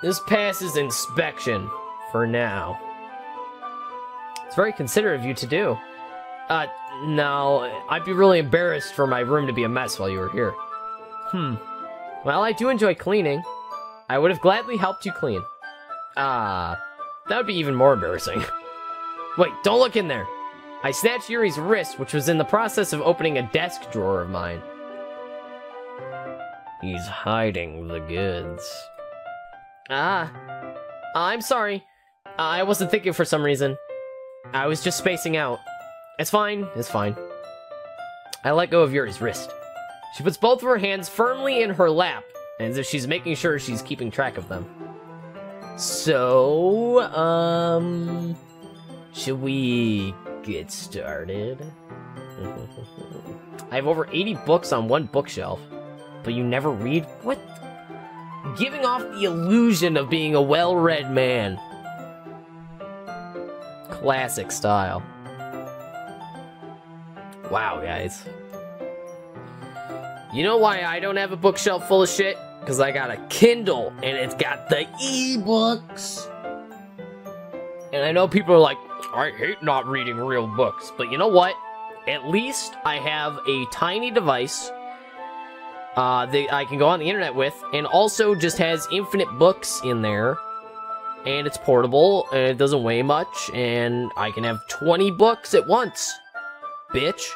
This passes inspection for now. It's very considerate of you to do. No, I'd be really embarrassed for my room to be a mess while you were here. Well, I do enjoy cleaning. I would have gladly helped you clean. That would be even more embarrassing. Wait, don't look in there. I snatched Yuri's wrist, which was in the process of opening a desk drawer of mine. He's hiding the goods. I'm sorry. I wasn't thinking for some reason. I was just spacing out. It's fine, it's fine. I let go of Yuri's wrist. She puts both of her hands firmly in her lap, as if she's making sure she's keeping track of them. So, should we get started? I have over 80 books on one bookshelf, but you never read? What? Giving off the illusion of being a well-read man. Classic style. Wow, guys. You know why I don't have a bookshelf full of shit? Because I got a Kindle, and it's got the e-books. And I know people are like, I hate not reading real books. But you know what? At least I have a tiny device that I can go on the internet with, and also just has infinite books in there. And it's portable, and it doesn't weigh much, and I can have 20 books at once. Bitch.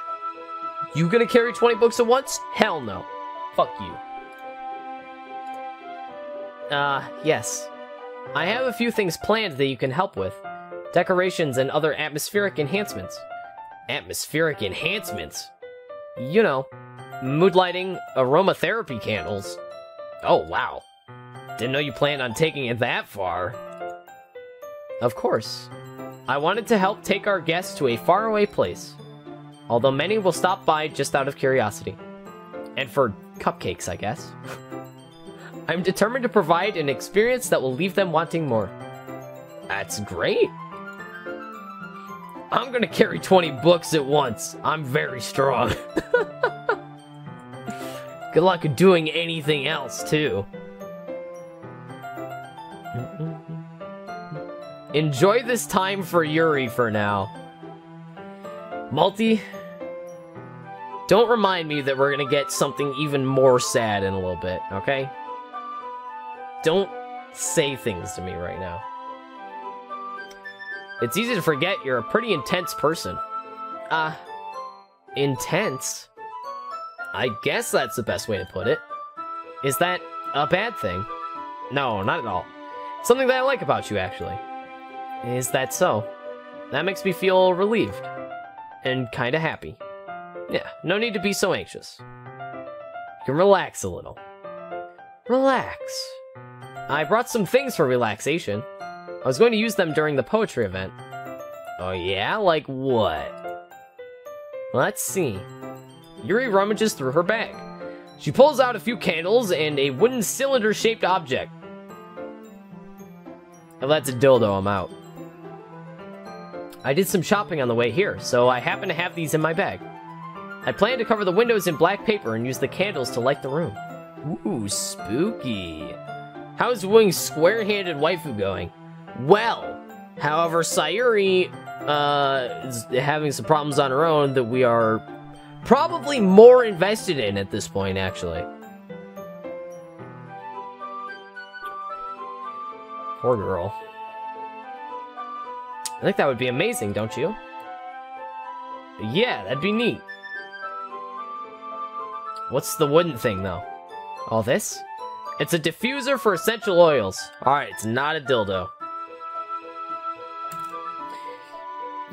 You gonna carry 20 books at once? Hell no. Fuck you. Yes. I have a few things planned that you can help with. Decorations and other atmospheric enhancements. Atmospheric enhancements? You know, mood lighting, aromatherapy candles. Oh, wow. Didn't know you planned on taking it that far. Of course. I wanted to help take our guests to a faraway place. Although many will stop by just out of curiosity. And for cupcakes, I guess. I'm determined to provide an experience that will leave them wanting more. That's great. I'm gonna carry 20 books at once. I'm very strong. Good luck doing anything else, too. Enjoy this time for Yuri for now. Multi, don't remind me that we're gonna get something even more sad in a little bit, okay? Don't say things to me right now. It's easy to forget you're a pretty intense person. Intense? I guess that's the best way to put it. Is that a bad thing? No, not at all. Something that I like about you, actually. Is that so? That makes me feel relieved. And kinda happy. Yeah, no need to be so anxious. You can relax a little. Relax. I brought some things for relaxation. I was going to use them during the poetry event. Oh yeah? Like what? Let's see. Yuri rummages through her bag. She pulls out a few candles and a wooden cylinder-shaped object. If that's a dildo, I'm out. I did some shopping on the way here, so I happen to have these in my bag. I plan to cover the windows in black paper and use the candles to light the room. Ooh, spooky. How's wooing square-handed waifu going? Well, however, Sayuri is having some problems on her own that we are probably more invested in at this point, actually. Poor girl. I think that would be amazing, don't you? Yeah, that'd be neat. What's the wooden thing, though? All this? It's a diffuser for essential oils. Alright, it's not a dildo.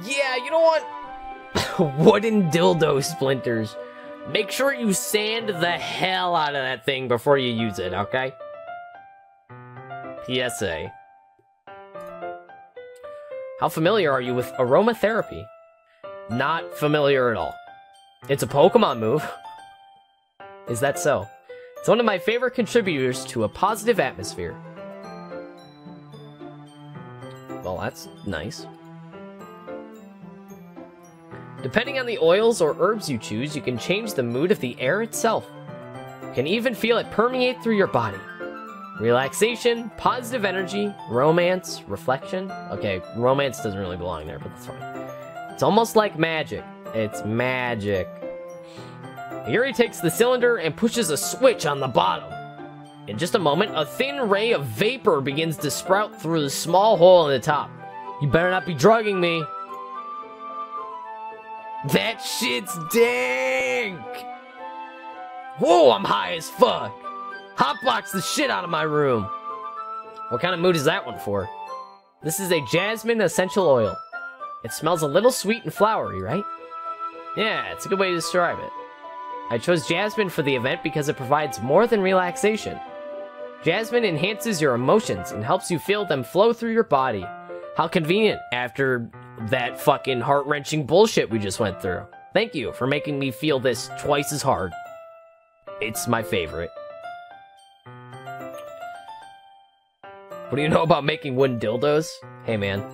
Yeah, you know what? Wooden dildo splinters. Make sure you sand the hell out of that thing before you use it, okay? PSA. How familiar are you with aromatherapy? Not familiar at all. It's a Pokemon move. Is that so? It's one of my favorite contributors to a positive atmosphere. Well, that's nice. Depending on the oils or herbs you choose, you can change the mood of the air itself. You can even feel it permeate through your body. Relaxation, positive energy, romance, reflection. Okay, romance doesn't really belong there, but that's fine. It's almost like magic. It's magic. Yuri takes the cylinder and pushes a switch on the bottom. In just a moment, a thin ray of vapor begins to sprout through the small hole in the top. You better not be drugging me. That shit's dank! Whoa, I'm high as fuck! Hotbox the shit out of my room! What kind of mood is that one for? This is a jasmine essential oil. It smells a little sweet and flowery, right? Yeah, it's a good way to describe it. I chose Jasmine for the event because it provides more than relaxation. Jasmine enhances your emotions and helps you feel them flow through your body. How convenient after that fucking heart-wrenching bullshit we just went through. Thank you for making me feel this twice as hard. It's my favorite. What do you know about making wooden dildos? Hey man,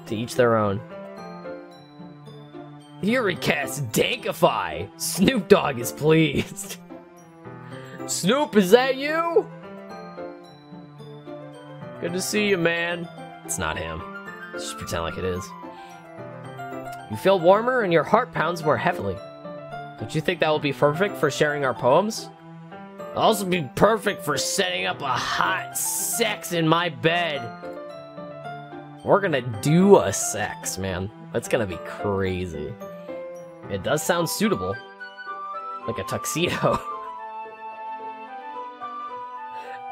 to each their own. Euricast Dankify! Snoop Dogg is pleased. Snoop, is that you? Good to see you, man. It's not him. Just pretend like it is. You feel warmer and your heart pounds more heavily. Don't you think that will be perfect for sharing our poems? It'll also be perfect for setting up a hot sex in my bed. We're gonna do a sex, man. That's gonna be crazy. It does sound suitable. Like a tuxedo.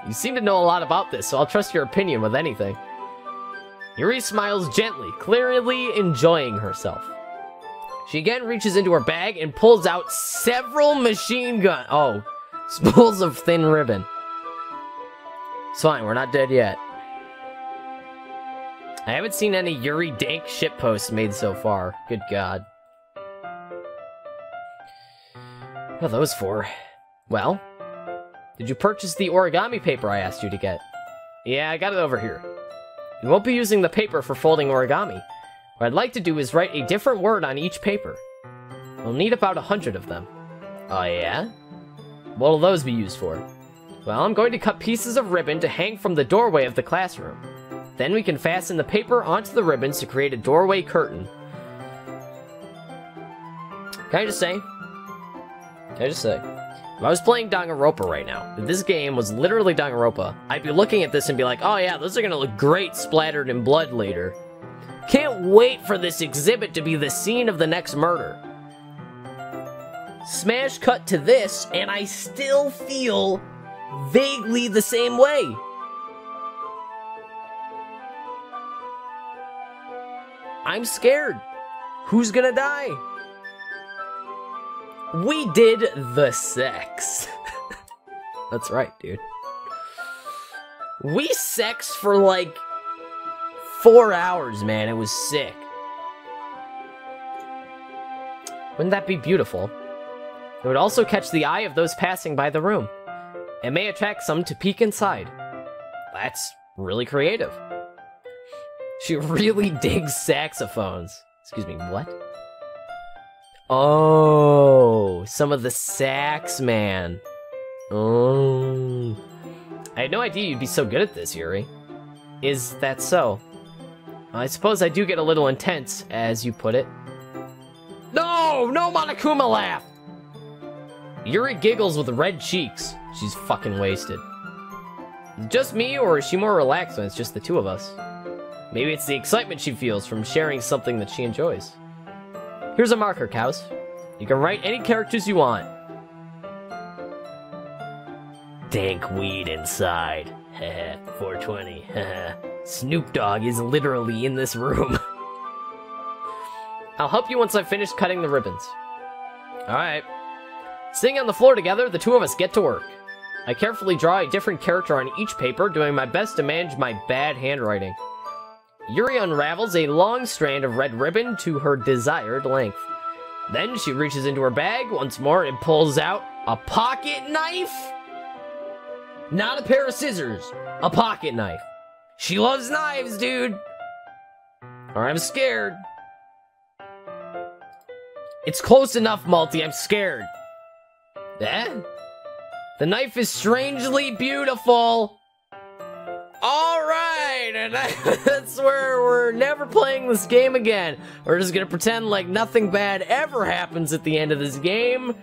You seem to know a lot about this, so I'll trust your opinion with anything. Yuri smiles gently, clearly enjoying herself. She again reaches into her bag and pulls out several machine gun- oh, spools of thin ribbon. It's fine, we're not dead yet. I haven't seen any Yuri dank shitposts made so far. Good God. What are those for? Well, did you purchase the origami paper I asked you to get? Yeah, I got it over here. You won't be using the paper for folding origami. What I'd like to do is write a different word on each paper. We'll need about 100 of them. Oh yeah? What'll those be used for? Well, I'm going to cut pieces of ribbon to hang from the doorway of the classroom. Then we can fasten the paper onto the ribbons to create a doorway curtain. Can I just say? If I was playing Danganronpa right now, if this game was literally Danganronpa, I'd be looking at this and be like, oh yeah, those are gonna look great splattered in blood later. Can't wait for this exhibit to be the scene of the next murder. Smash cut to this, and I still feel vaguely the same way. I'm scared. Who's gonna die? We did the sex. That's right, dude. We sexed for like 4 hours, man. It was sick. Wouldn't that be beautiful? It would also catch the eye of those passing by the room. It may attract some to peek inside. That's really creative. She really digs saxophones. Excuse me, what? Oh, some of the sax, man. Oh. I had no idea you'd be so good at this, Yuri. Is that so? I suppose I do get a little intense, as you put it. No! No Monokuma laugh! Yuri giggles with red cheeks. She's fucking wasted. Is it just me, or is she more relaxed when it's just the two of us? Maybe it's the excitement she feels from sharing something that she enjoys. Here's a marker, Cows. You can write any characters you want. Dank weed inside. Heh, 420. Heh. Snoop Dogg is literally in this room. I'll help you once I've finished cutting the ribbons. Alright. Sitting on the floor together, the two of us get to work. I carefully draw a different character on each paper, doing my best to manage my bad handwriting. Yuri unravels a long strand of red ribbon to her desired length. Then she reaches into her bag once more and pulls out a pocket knife? Not a pair of scissors, a pocket knife. She loves knives, dude. Or I'm scared. It's close enough, Multi, I'm scared. Eh? The knife is strangely beautiful. Alright, and that's where we're never playing this game again. We're just gonna pretend like nothing bad ever happens at the end of this game.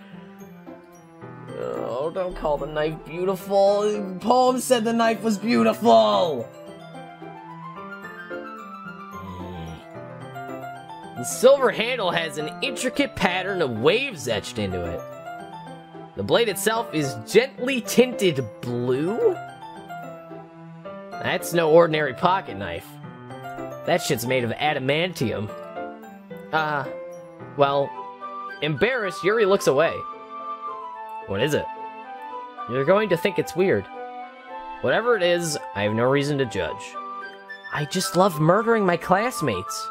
Oh, don't call the knife beautiful. The poem said the knife was beautiful. The silver handle has an intricate pattern of waves etched into it. The blade itself is gently tinted blue? That's no ordinary pocket knife. That shit's made of adamantium. Well, embarrassed, Yuri looks away. What is it? You're going to think it's weird. Whatever it is, I have no reason to judge. I just love murdering my classmates.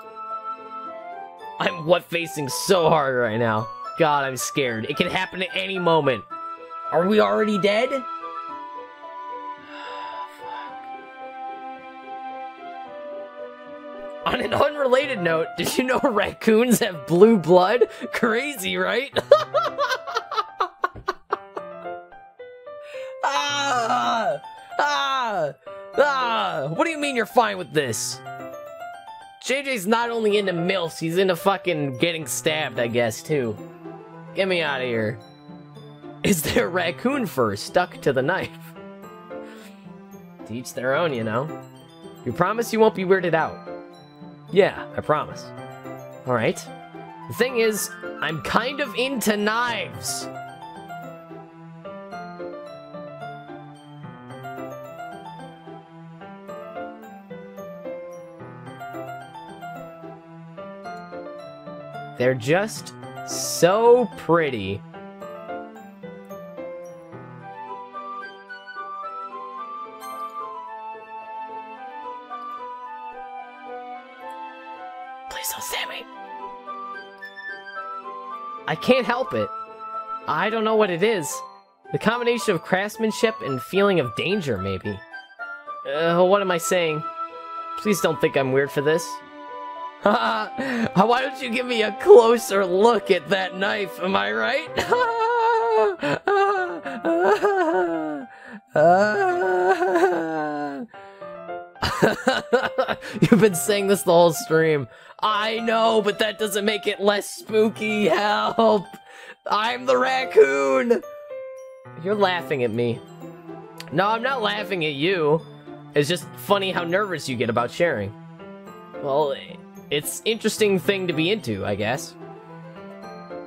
I'm what-facing so hard right now. God, I'm scared. It can happen at any moment. Are we already dead? On an unrelated note, did you know raccoons have blue blood? Crazy, right? What do you mean you're fine with this? JJ's not only into MILFs, he's into fucking getting stabbed, I guess, too. Get me out of here. Is there raccoon fur stuck to the knife? To each their own, you know? You promise you won't be weirded out? Yeah, I promise. Alright. The thing is, I'm kind of into knives. They're just so pretty. Please don't stab me. I can't help it. I don't know what it is. The combination of craftsmanship and feeling of danger, maybe. What am I saying? Please don't think I'm weird for this. Why don't you give me a closer look at that knife, am I right? You've been saying this the whole stream. I know, but that doesn't make it less spooky. Help! I'm the raccoon! You're laughing at me. No, I'm not laughing at you. It's just funny how nervous you get about sharing. Well, it's interesting thing to be into, I guess.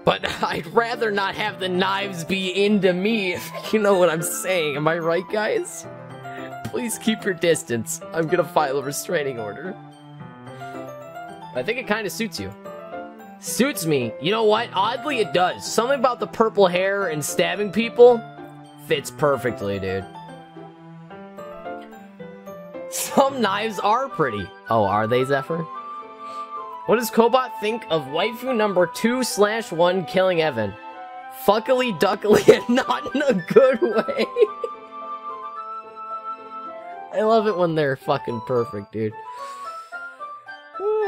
But I'd rather not have the knives be into me, if you know what I'm saying. Am I right, guys? Please keep your distance. I'm gonna file a restraining order. I think it kind of suits you. Suits me? You know what? Oddly, it does. Something about the purple hair and stabbing people fits perfectly, dude. Some knives are pretty. Oh, are they, Zephyr? What does Cobot think of waifu number 2/1 killing Evan? Fuckily duckily and not in a good way. I love it when they're fucking perfect, dude.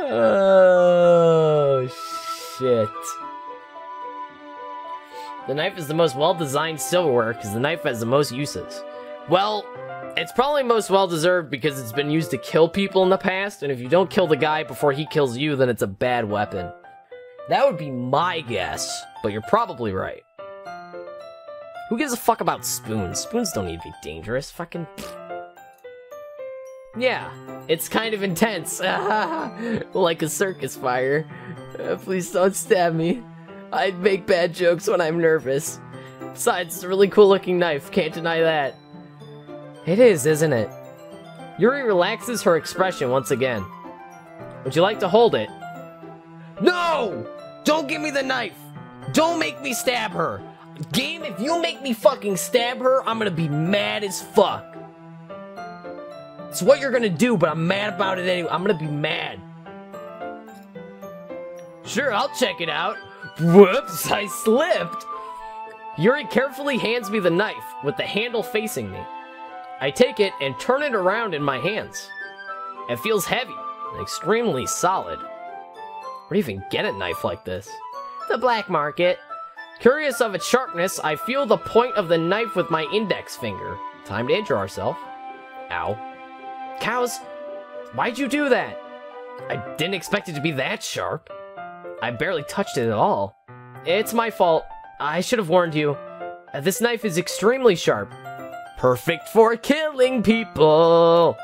Oh, shit. The knife is the most well-designed silverware because the knife has the most uses. Well, it's probably most well-deserved because it's been used to kill people in the past, and if you don't kill the guy before he kills you, then it's a bad weapon. That would be my guess, but you're probably right. Who gives a fuck about spoons? Spoons don't need to be dangerous. Fucking... Yeah, it's kind of intense. Like a circus fire. Please don't stab me. I'd make bad jokes when I'm nervous. Besides, it's a really cool-looking knife. Can't deny that. It is, isn't it? Yuri relaxes her expression once again. Would you like to hold it? No! Don't give me the knife! Don't make me stab her! Game, if you make me fucking stab her, I'm gonna be mad as fuck. It's what you're gonna do, but I'm mad about it anyway. I'm gonna be mad. Sure, I'll check it out. Whoops, I slipped. Yuri carefully hands me the knife, with the handle facing me. I take it and turn it around in my hands. It feels heavy and extremely solid. Where do you even get a knife like this? The black market. Curious of its sharpness, I feel the point of the knife with my index finger. Time to injure ourselves. Ow. Cows, why'd you do that? I didn't expect it to be that sharp. I barely touched it at all. It's my fault. I should have warned you. This knife is extremely sharp. Perfect for killing people.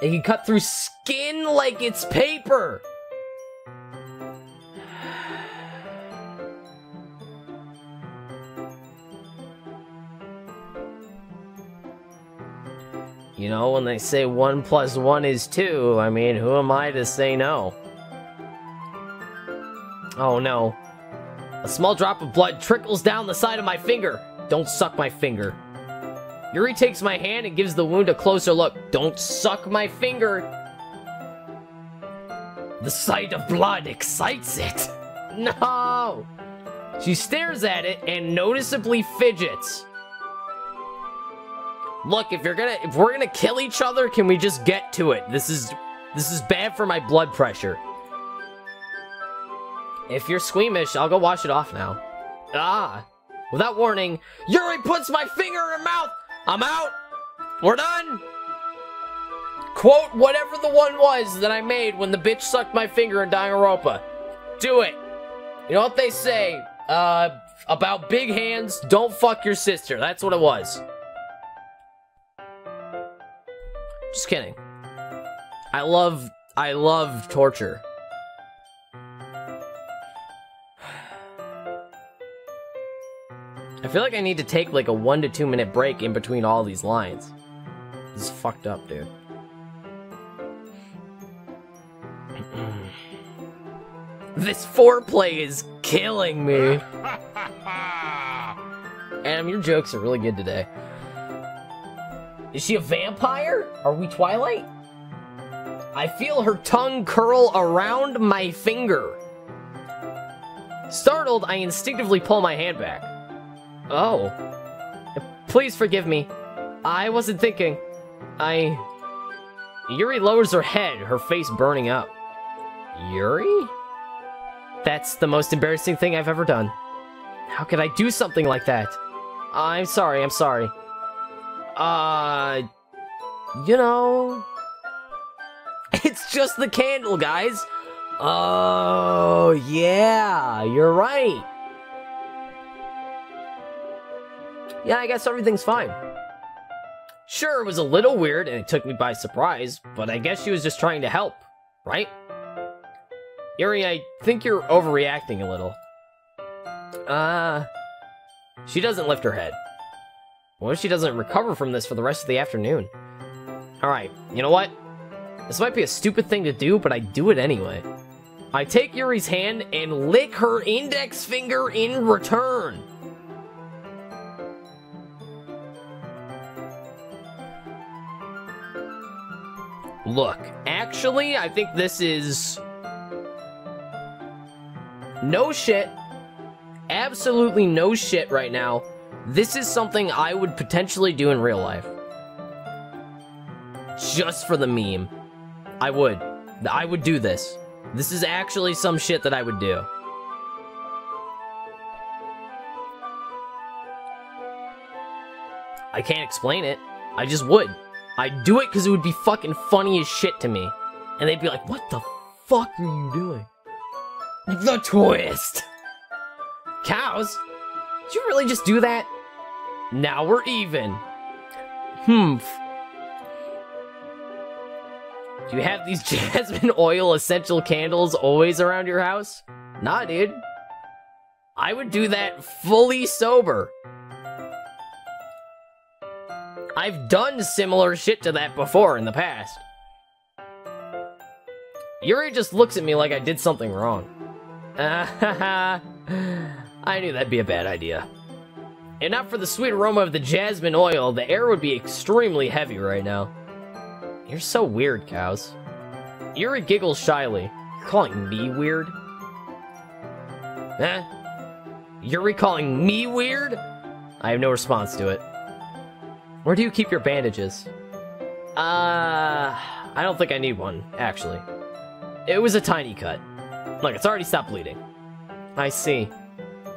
It can cut through skin like it's paper. You know, when they say 1 + 1 is 2, I mean, who am I to say no? Oh no. A small drop of blood trickles down the side of my finger. Don't suck my finger. Yuri takes my hand and gives the wound a closer look. Don't suck my finger. The sight of blood excites it. No! She stares at it and noticeably fidgets. Look, if we're gonna kill each other, can we just get to it? This is bad for my blood pressure. If you're squeamish, I'll go wash it off now. Ah! Without warning, Yuri puts my finger in her mouth! I'm out! We're done! Quote whatever the one was that I made when the bitch sucked my finger in Danganronpa. Do it! You know what they say, about big hands, don't fuck your sister. That's what it was. Just kidding. I love torture. I feel like I need to take like a 1 to 2 minute break in between all these lines. This is fucked up, dude. This foreplay is killing me. Adam, your jokes are really good today. Is she a vampire? Are we Twilight? I feel her tongue curl around my finger. Startled, I instinctively pull my hand back. Oh. Please forgive me. I wasn't thinking. Yuri lowers her head, her face burning up. Yuri? That's the most embarrassing thing I've ever done. How could I do something like that? I'm sorry. You know... It's just the candle, guys! Oh, yeah, you're right. Yeah, I guess everything's fine. Sure, it was a little weird and it took me by surprise, but I guess she was just trying to help, right? Yuri, I think you're overreacting a little. She doesn't lift her head. What if she doesn't recover from this for the rest of the afternoon? Alright, you know what? This might be a stupid thing to do, but I do it anyway. I take Yuri's hand and lick her index finger in return. Look, actually, I think this is... no shit. Absolutely no shit right now. This is something I would potentially do in real life. Just for the meme. I would do this. This is actually some shit that I would do. I can't explain it. I just would. I'd do it because it would be fucking funny as shit to me. And they'd be like, what the fuck are you doing? The twist! Cows? Did you really just do that? Now we're even. Do you have these jasmine oil essential candles always around your house? Nah, dude. I would do that fully sober. I've done similar shit to that before in the past. Yuri just looks at me like I did something wrong. I knew that'd be a bad idea. And not for the sweet aroma of the jasmine oil, the air would be extremely heavy right now. You're so weird, Cows. Yuri giggles shyly. You're calling me weird? Huh? Yuri calling me weird? I have no response to it. Where do you keep your bandages? I don't think I need one, actually. It was a tiny cut. Look, it's already stopped bleeding. I see.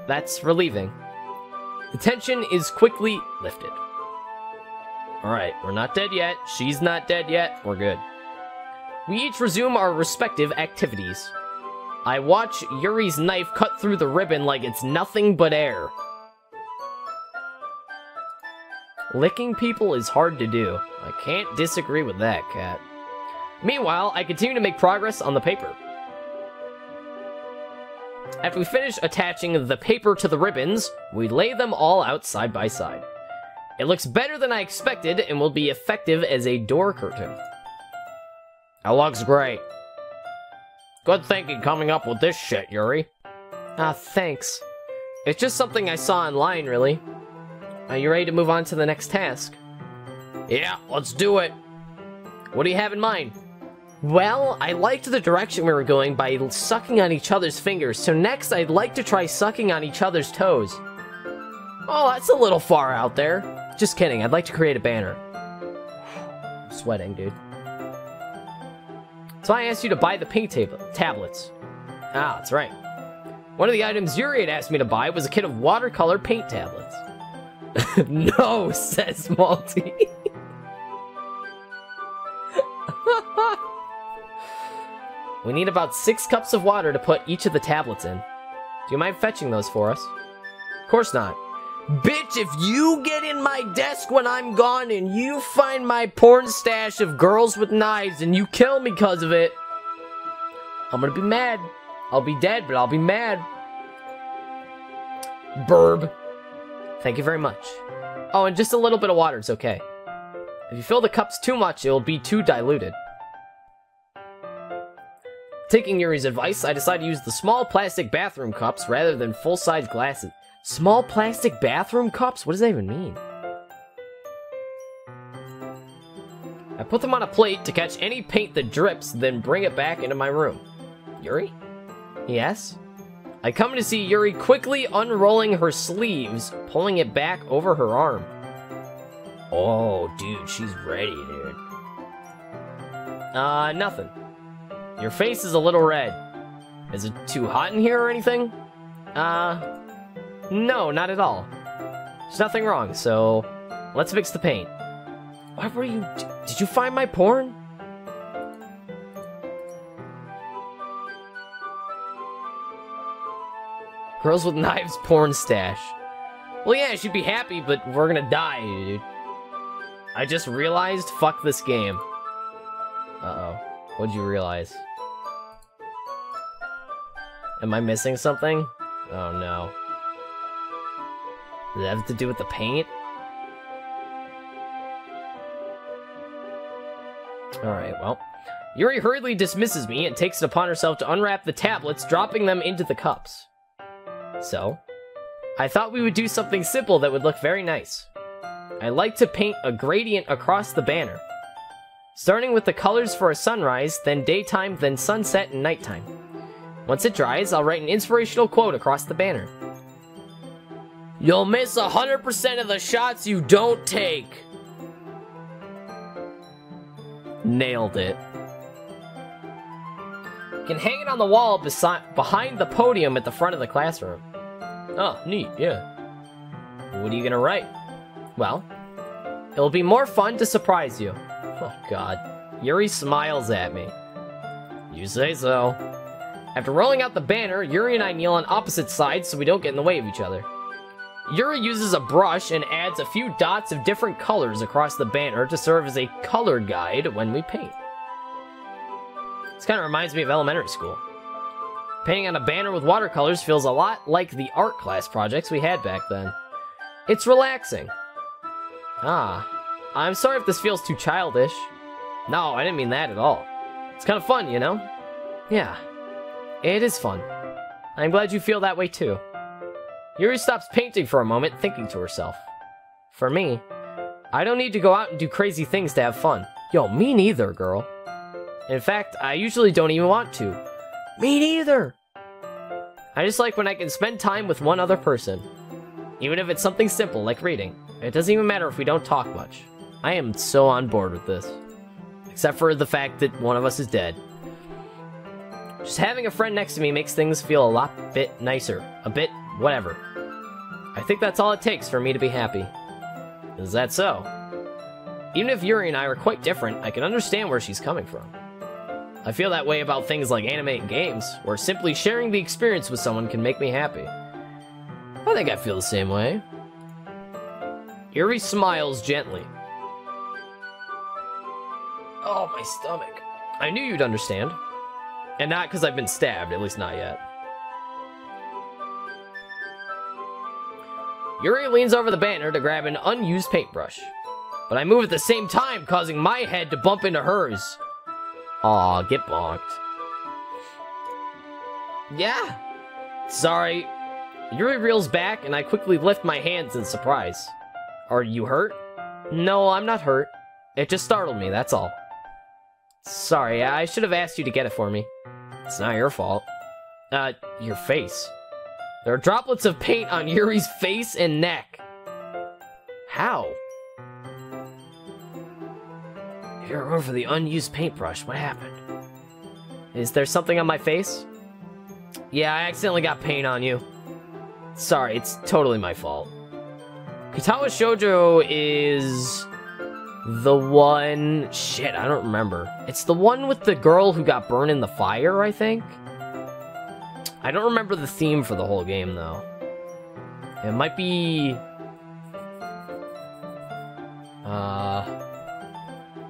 That's relieving. The tension is quickly lifted. Alright, we're not dead yet. She's not dead yet. We're good. We each resume our respective activities. I watch Yuri's knife cut through the ribbon like it's nothing but air. Licking people is hard to do. I can't disagree with that, cat. Meanwhile, I continue to make progress on the paper. After we finish attaching the paper to the ribbons, we lay them all out side by side. It looks better than I expected and will be effective as a door curtain. That looks great. Good thinking coming up with this shit, Yuri. Thanks. It's just something I saw online, really. Are you ready to move on to the next task? Yeah, let's do it. What do you have in mind? Well, I liked the direction we were going by sucking on each other's fingers, so next I'd like to try sucking on each other's toes. Oh, that's a little far out there. Just kidding, I'd like to create a banner. I'm sweating, dude. So I asked you to buy the paint tablets. Ah, that's right. One of the items Yuri had asked me to buy was a kit of watercolor paint tablets. No, says Malty. We need about 6 cups of water to put each of the tablets in. Do you mind fetching those for us? Of course not. Bitch, if you get in my desk when I'm gone and you find my porn stash of girls with knives and you kill me because of it, I'm gonna be mad. I'll be dead, but I'll be mad. Burb. Thank you very much. Oh, and just a little bit of water, it's okay. If you fill the cups too much, it will be too diluted. Taking Yuri's advice, I decided to use the small plastic bathroom cups rather than full-size glasses. Small plastic bathroom cups? What does that even mean? I put them on a plate to catch any paint that drips, then bring it back into my room. Yuri? Yes? I come to see Yuri quickly unrolling her sleeves, pulling it back over her arm. Oh, dude, she's ready, dude. Nothing. Your face is a little red. Is it too hot in here or anything? No, not at all. There's nothing wrong, so let's mix the paint. What were you... Did you find my porn? Girls with knives porn stash. Well, yeah, she'd be happy, but we're gonna die, dude. I just realized, fuck this game. Uh-oh. What'd you realize? Am I missing something? Oh no. Does that have to do with the paint? Alright, well. Yuri hurriedly dismisses me and takes it upon herself to unwrap the tablets, dropping them into the cups. So, I thought we would do something simple that would look very nice. I like to paint a gradient across the banner. Starting with the colors for a sunrise, then daytime, then sunset and nighttime. Once it dries, I'll write an inspirational quote across the banner. You'll miss 100% of the shots you don't take. Nailed it. You can hang it on the wall behind the podium at the front of the classroom. Oh, neat, yeah. What are you gonna write? Well, it'll be more fun to surprise you. Oh god. Yuri smiles at me. You say so. After rolling out the banner, Yuri and I kneel on opposite sides so we don't get in the way of each other. Yuri uses a brush and adds a few dots of different colors across the banner to serve as a color guide when we paint. This kind of reminds me of elementary school. Painting on a banner with watercolors feels a lot like the art class projects we had back then. It's relaxing. Ah, I'm sorry if this feels too childish. No, I didn't mean that at all. It's kind of fun, you know? Yeah, it is fun. I'm glad you feel that way too. Yuri stops painting for a moment, thinking to herself. For me, I don't need to go out and do crazy things to have fun. Yo, me neither, girl. In fact, I usually don't even want to. Me neither! I just like when I can spend time with one other person. Even if it's something simple, like reading. It doesn't even matter if we don't talk much. I am so on board with this. Except for the fact that one of us is dead. Just having a friend next to me makes things feel a lot bit nicer. A bit whatever. I think that's all it takes for me to be happy. Is that so? Even if Yuri and I are quite different, I can understand where she's coming from. I feel that way about things like anime and games, where simply sharing the experience with someone can make me happy. I think I feel the same way. Yuri smiles gently. Oh, my stomach. I knew you'd understand. And not because I've been stabbed, at least not yet. Yuri leans over the banner to grab an unused paintbrush. But I move at the same time, causing my head to bump into hers. Aw, get bonked. Yeah. Sorry. Yuri reels back, and I quickly lift my hands in surprise. Are you hurt? No, I'm not hurt. It just startled me, that's all. Sorry, I should have asked you to get it for me. It's not your fault. Your face. There are droplets of paint on Yuri's face and neck. How? You're room for the unused paintbrush. What happened? Is there something on my face? Yeah, I accidentally got paint on you. Sorry, it's totally my fault. Katawa Shoujo is the one... Shit, I don't remember. It's the one with the girl who got burned in the fire, I think? I don't remember the theme for the whole game, though. It might be...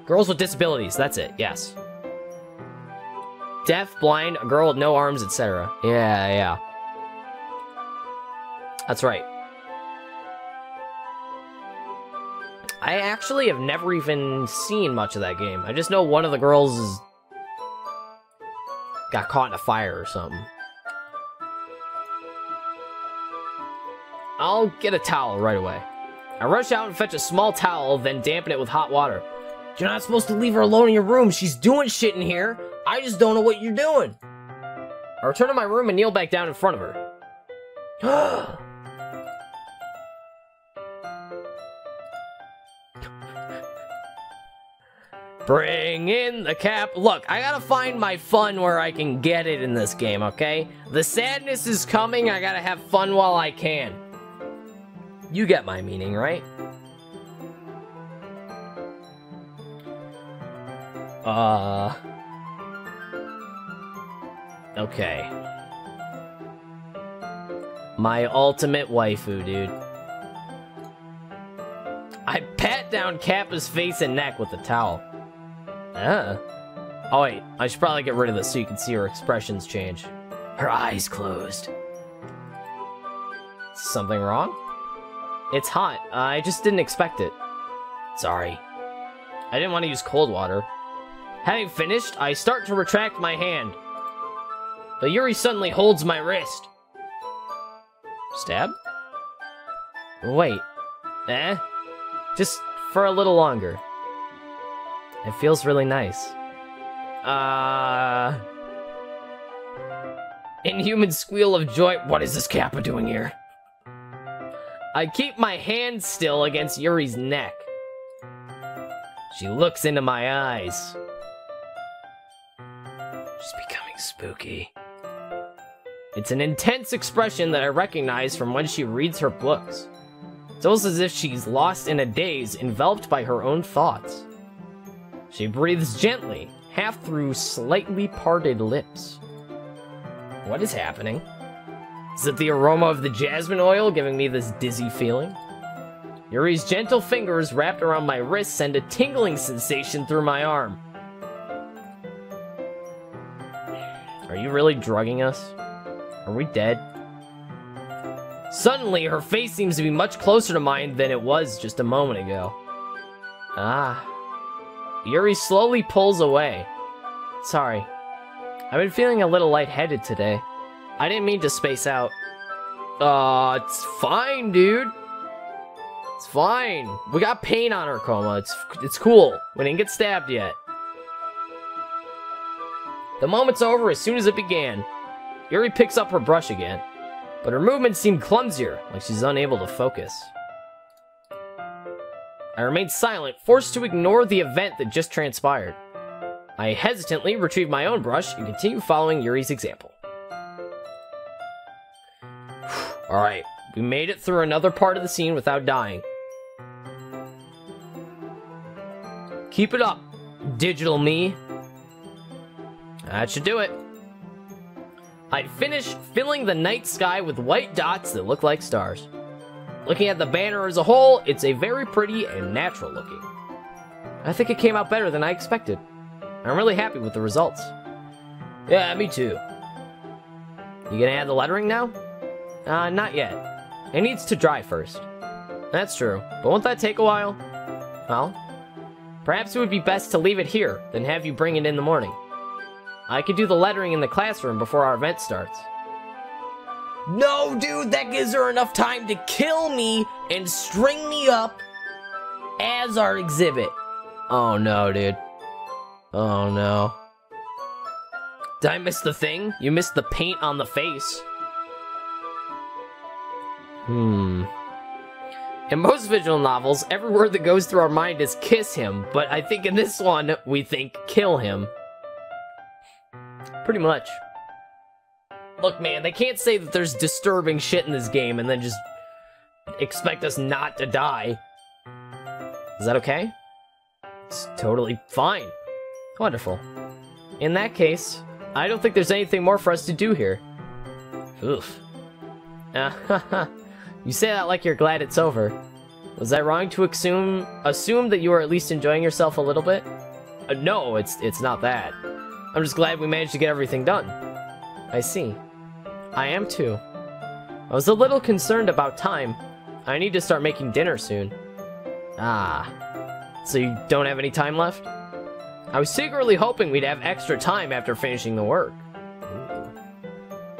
Girls with disabilities, that's it, yes. Deaf, blind, a girl with no arms, etc. Yeah. That's right. I actually have never even seen much of that game. I just know one of the girls got caught in a fire or something. I'll get a towel right away. I rush out and fetch a small towel, then dampen it with hot water. You're not supposed to leave her alone in your room. She's doing shit in here. I just don't know what you're doing. I return to my room and kneel back down in front of her. Bring in the cap. Look, I gotta find my fun where I can get it in this game, okay? The sadness is coming. I gotta have fun while I can. You get my meaning, right? Okay. My ultimate waifu, dude. I pat down Kappa's face and neck with the towel. Oh wait, I should probably get rid of this so you can see her expressions change. Her eyes closed. Something wrong? It's hot. I just didn't expect it. Sorry. I didn't want to use cold water. Having finished, I start to retract my hand. But Yuri suddenly holds my wrist. Stab? Wait. Just for a little longer. It feels really nice. Inhuman squeal of joy. What is this Kappa doing here? I keep my hand still against Yuri's neck. She looks into my eyes. She's becoming spooky. It's an intense expression that I recognize from when she reads her books. It's almost as if she's lost in a daze, enveloped by her own thoughts. She breathes gently, half through slightly parted lips. What is happening? Is it the aroma of the jasmine oil giving me this dizzy feeling? Yuri's gentle fingers wrapped around my wrist send a tingling sensation through my arm. Are you really drugging us? Are we dead? Suddenly, her face seems to be much closer to mine than it was just a moment ago. Yuri slowly pulls away. Sorry. I've been feeling a little lightheaded today. I didn't mean to space out. It's fine, dude. It's fine. We got paint on her, Coma. It's cool. We didn't get stabbed yet. The moment's over as soon as it began. Yuri picks up her brush again, but her movements seem clumsier, like she's unable to focus. I remain silent, forced to ignore the event that just transpired. I hesitantly retrieve my own brush and continue following Yuri's example. Alright, we made it through another part of the scene without dying. Keep it up, digital me. That should do it. I'd finished filling the night sky with white dots that look like stars. Looking at the banner as a whole, it's a very pretty and natural looking. I think it came out better than I expected. I'm really happy with the results. Yeah, me too. You gonna add the lettering now? Not yet. It needs to dry first. That's true, but won't that take a while? Well, perhaps it would be best to leave it here, than have you bring it in the morning. I could do the lettering in the classroom before our event starts. No, dude, that gives her enough time to kill me and string me up as our exhibit. Oh no, dude. Oh no. Did I miss the thing? You missed the paint on the face. In most visual novels, every word that goes through our mind is kiss him, but I think in this one, we think kill him. Pretty much. Look, man, they can't say that there's disturbing shit in this game and then just expect us not to die. Is that okay? It's totally fine. Wonderful. In that case, I don't think there's anything more for us to do here. Oof. You say that like you're glad it's over. Was I wrong to assume that you were at least enjoying yourself a little bit? No, it's not that. I'm just glad we managed to get everything done. I see. I am too. I was a little concerned about time. I need to start making dinner soon. Ah. So you don't have any time left? I was secretly hoping we'd have extra time after finishing the work.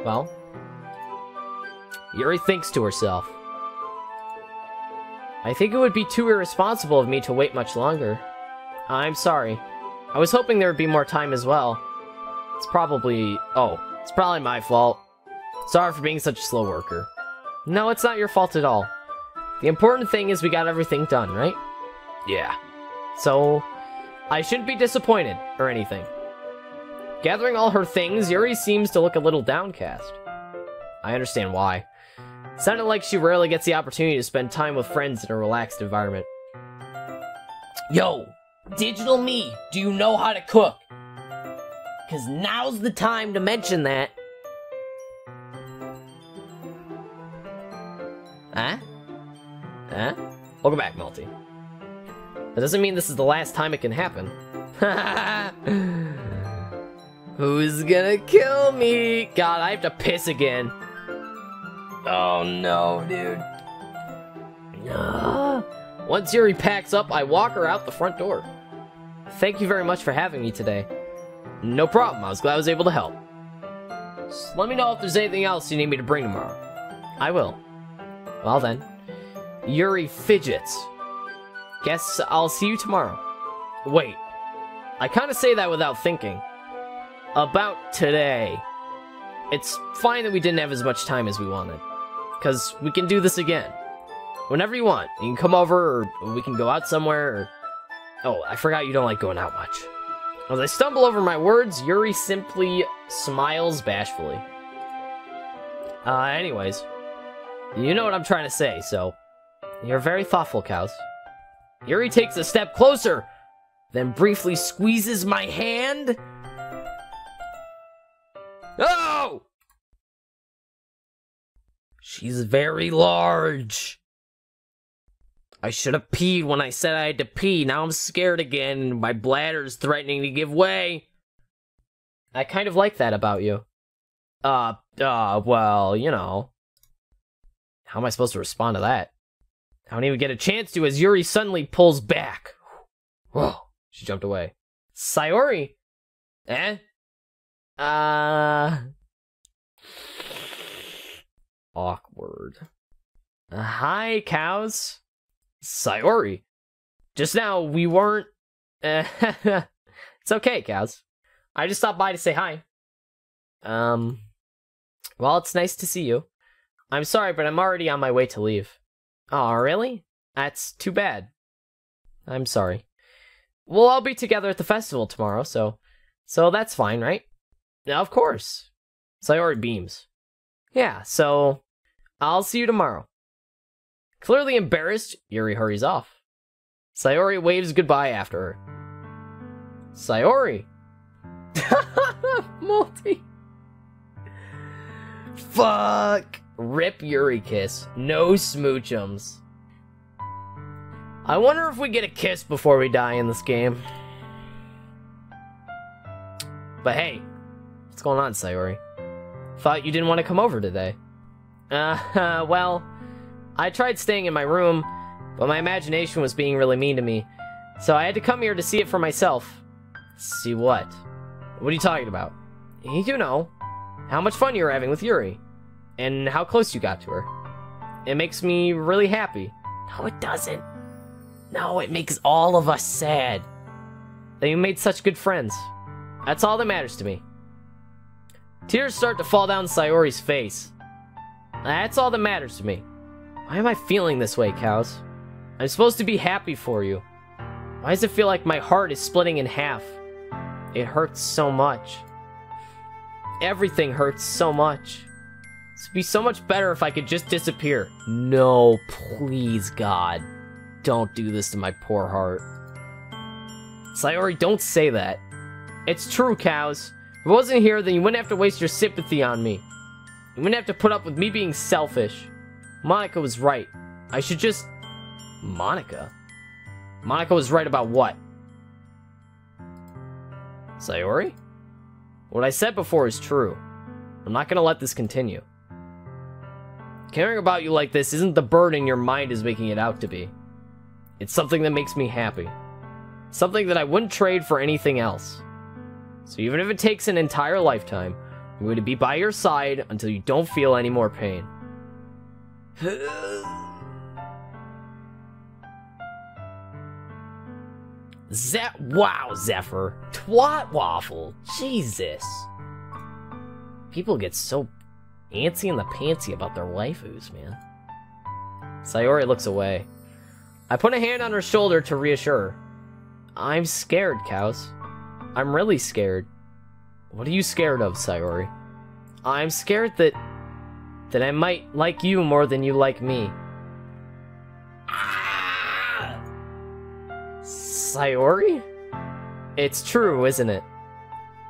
Well, Yuri thinks to herself. I think it would be too irresponsible of me to wait much longer. I'm sorry. I was hoping there would be more time as well. It's probably my fault. Sorry for being such a slow worker. No, it's not your fault at all. The important thing is we got everything done, right? Yeah. So, I shouldn't be disappointed, or anything. Gathering all her things, Yuri seems to look a little downcast. I understand why. It sounded like she rarely gets the opportunity to spend time with friends in a relaxed environment. Yo, Digital Me, do you know how to cook? Cause now's the time to mention that. Huh? Welcome back, Multi. That doesn't mean this is the last time it can happen. Who's gonna kill me? God, I have to piss again. Oh no, dude. Once Yuri packs up, I walk her out the front door. Thank you very much for having me today. No problem, I was glad I was able to help. Just let me know if there's anything else you need me to bring tomorrow. I will. Well then. Yuri fidgets. Guess I'll see you tomorrow. Wait. I kinda say that without thinking. About today. It's fine that we didn't have as much time as we wanted. Because we can do this again. Whenever you want. You can come over, or we can go out somewhere, or... Oh, I forgot you don't like going out much. As I stumble over my words, Yuri simply smiles bashfully. Anyways. You know what I'm trying to say, so... You're very thoughtful, Cows. Yuri takes a step closer, then briefly squeezes my hand. Oh! She's very large. I should have peed when I said I had to pee. Now I'm scared again, and my bladder's threatening to give way. I kind of like that about you. Well, you know. How am I supposed to respond to that? I don't even get a chance to as Yuri suddenly pulls back. Whoa, she jumped away. Sayori? Eh? Awkward. Hi, Cows. Sayori. Just now, we weren't... It's okay, Cows. I just stopped by to say hi. Well, it's nice to see you. I'm sorry, but I'm already on my way to leave. Oh, really? That's too bad. I'm sorry. We'll all be together at the festival tomorrow, so that's fine, right? Yeah, of course. Sayori beams. Yeah, so I'll see you tomorrow. Clearly embarrassed, Yuri hurries off. Sayori waves goodbye after her. Sayori! Multi! Fuck! Rip Yuri kiss. No smoochums. I wonder if we get a kiss before we die in this game. But hey, what's going on, Sayori? Thought you didn't want to come over today. Well, I tried staying in my room, but my imagination was being really mean to me. So I had to come here to see it for myself. See what? What are you talking about? You know, how much fun you were having with Yuri. and how close you got to her. It makes me really happy. No, it doesn't. No, it makes all of us sad. That you made such good friends. That's all that matters to me. Tears start to fall down Sayori's face. That's all that matters to me. Why am I feeling this way, Cows? I'm supposed to be happy for you. Why does it feel like my heart is splitting in half? It hurts so much. Everything hurts so much. It'd be so much better if I could just disappear. No, please, God. Don't do this to my poor heart. Sayori, don't say that. It's true, Cows. If I wasn't here, then you wouldn't have to waste your sympathy on me. You wouldn't have to put up with me being selfish. Monica was right. I should just... Monica? Monica was right about what? Sayori? What I said before is true. I'm not gonna let this continue. Caring about you like this isn't the burden your mind is making it out to be. It's something that makes me happy. Something that I wouldn't trade for anything else. So even if it takes an entire lifetime, I'm going to be by your side until you don't feel any more pain. Wow, Zephyr. Twat waffle. Jesus. People get so antsy in the pantsy about their waifus, man. Sayori looks away. I put a hand on her shoulder to reassure her. I'm scared, Cows. I'm really scared. What are you scared of, Sayori? I'm scared that I might like you more than you like me. Ah! Sayori? It's true, isn't it?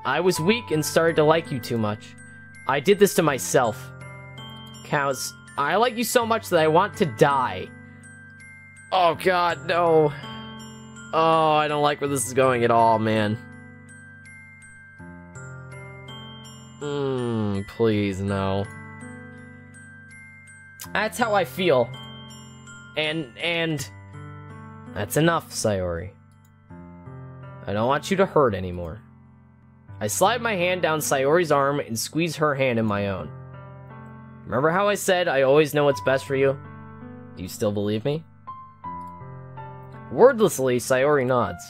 I was weak and started to like you too much. I did this to myself. Cows, I like you so much that I want to die. Oh God, no. Oh, I don't like where this is going at all, man. Please, no. That's how I feel. And... That's enough, Sayori. I don't want you to hurt anymore. I slide my hand down Sayori's arm and squeeze her hand in my own. Remember how I said I always know what's best for you? Do you still believe me? Wordlessly, Sayori nods.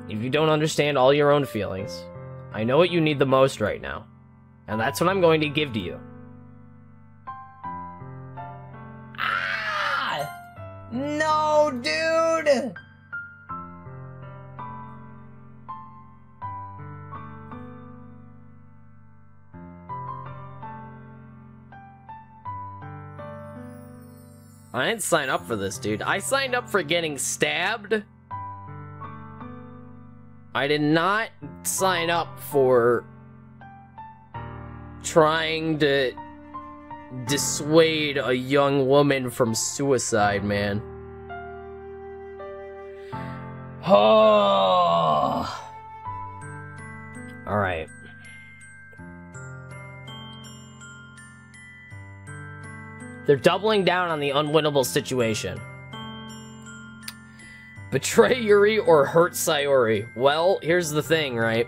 If you don't understand all your own feelings, I know what you need the most right now, and that's what I'm going to give to you. Ah! No, dude! I didn't sign up for this, dude. I signed up for getting stabbed. I did not sign up for trying to dissuade a young woman from suicide, man. Oh. All right. They're doubling down on the unwinnable situation. Betray Yuri or hurt Sayori. Well, here's the thing, right?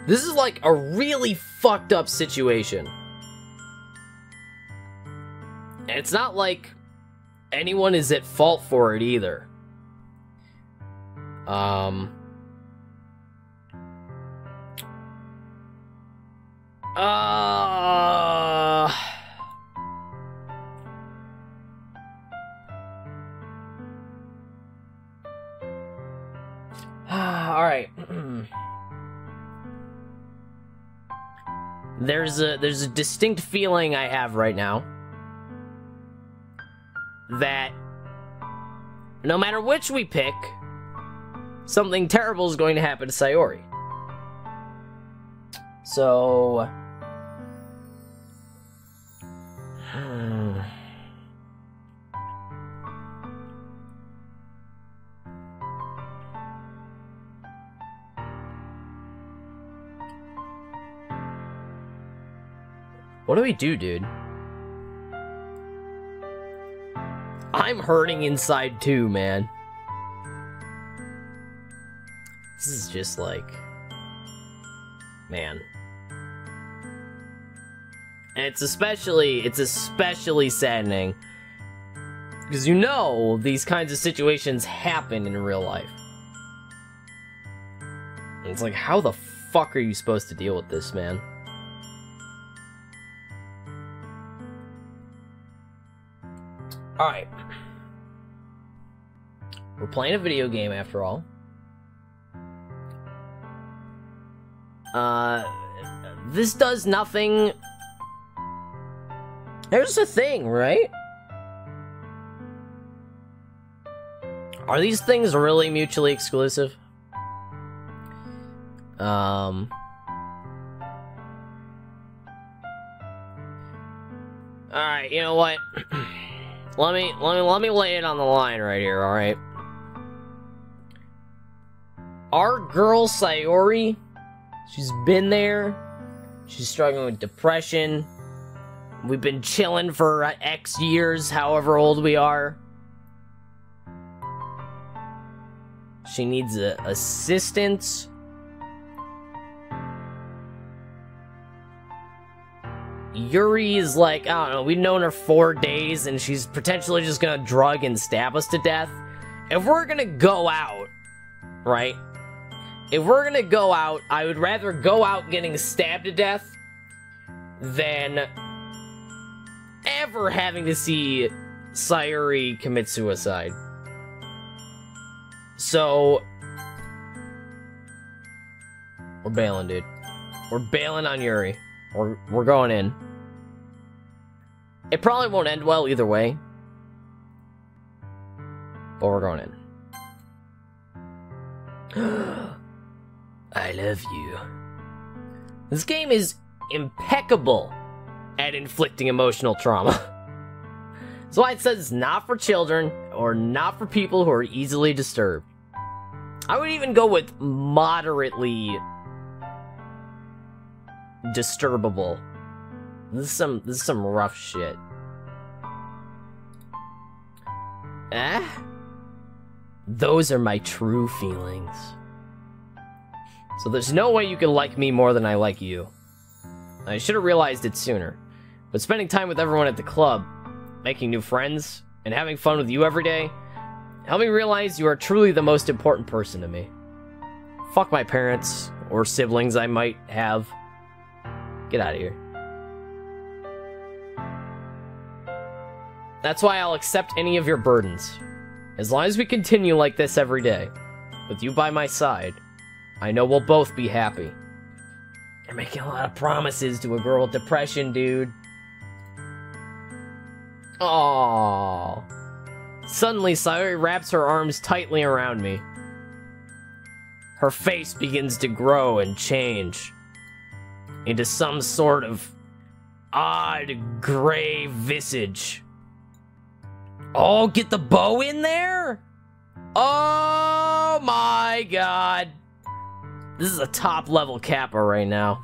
This is like a really fucked up situation. And it's not like anyone is at fault for it either. Alright. There's a distinct feeling I have right now that no matter which we pick, something terrible is going to happen to Sayori. So... What do we do, dude? I'm hurting inside too, man. This is just like... Man. And it's especially saddening. Because you know these kinds of situations happen in real life. And it's like, how the fuck are you supposed to deal with this, man? Alright. We're playing a video game after all. This does nothing. There's a thing, right? Are these things really mutually exclusive? Alright, you know what? let me lay it on the line right here, alright? Our girl Sayori, she's been there. She's struggling with depression. We've been chilling for X years, however old we are. She needs assistance. Yuri is like, I don't know, we've known her 4 days and she's potentially just gonna drug and stab us to death. If we're gonna go out, right? If we're gonna go out, I would rather go out getting stabbed to death than ever having to see Sayuri commit suicide. So, we're bailing, dude. We're bailing on Yuri. We're going in. It probably won't end well either way, but we're going in. I love you. This game is impeccable at inflicting emotional trauma. That's why it says it's not for children or not for people who are easily disturbed. I would even go with moderately disturbable. This is some rough shit. Those are my true feelings. So there's no way you can like me more than I like you. I should have realized it sooner. But spending time with everyone at the club, making new friends, and having fun with you every day, helped me realize you are truly the most important person to me. Fuck my parents, or siblings I might have. Get out of here. That's why I'll accept any of your burdens. As long as we continue like this every day, with you by my side, I know we'll both be happy. You're making a lot of promises to a girl with depression, dude. Aww. Suddenly, Sayori wraps her arms tightly around me. Her face begins to grow and change into some sort of odd gray visage. Oh, get the bow in there? Oh my god. This is a top level Kappa right now.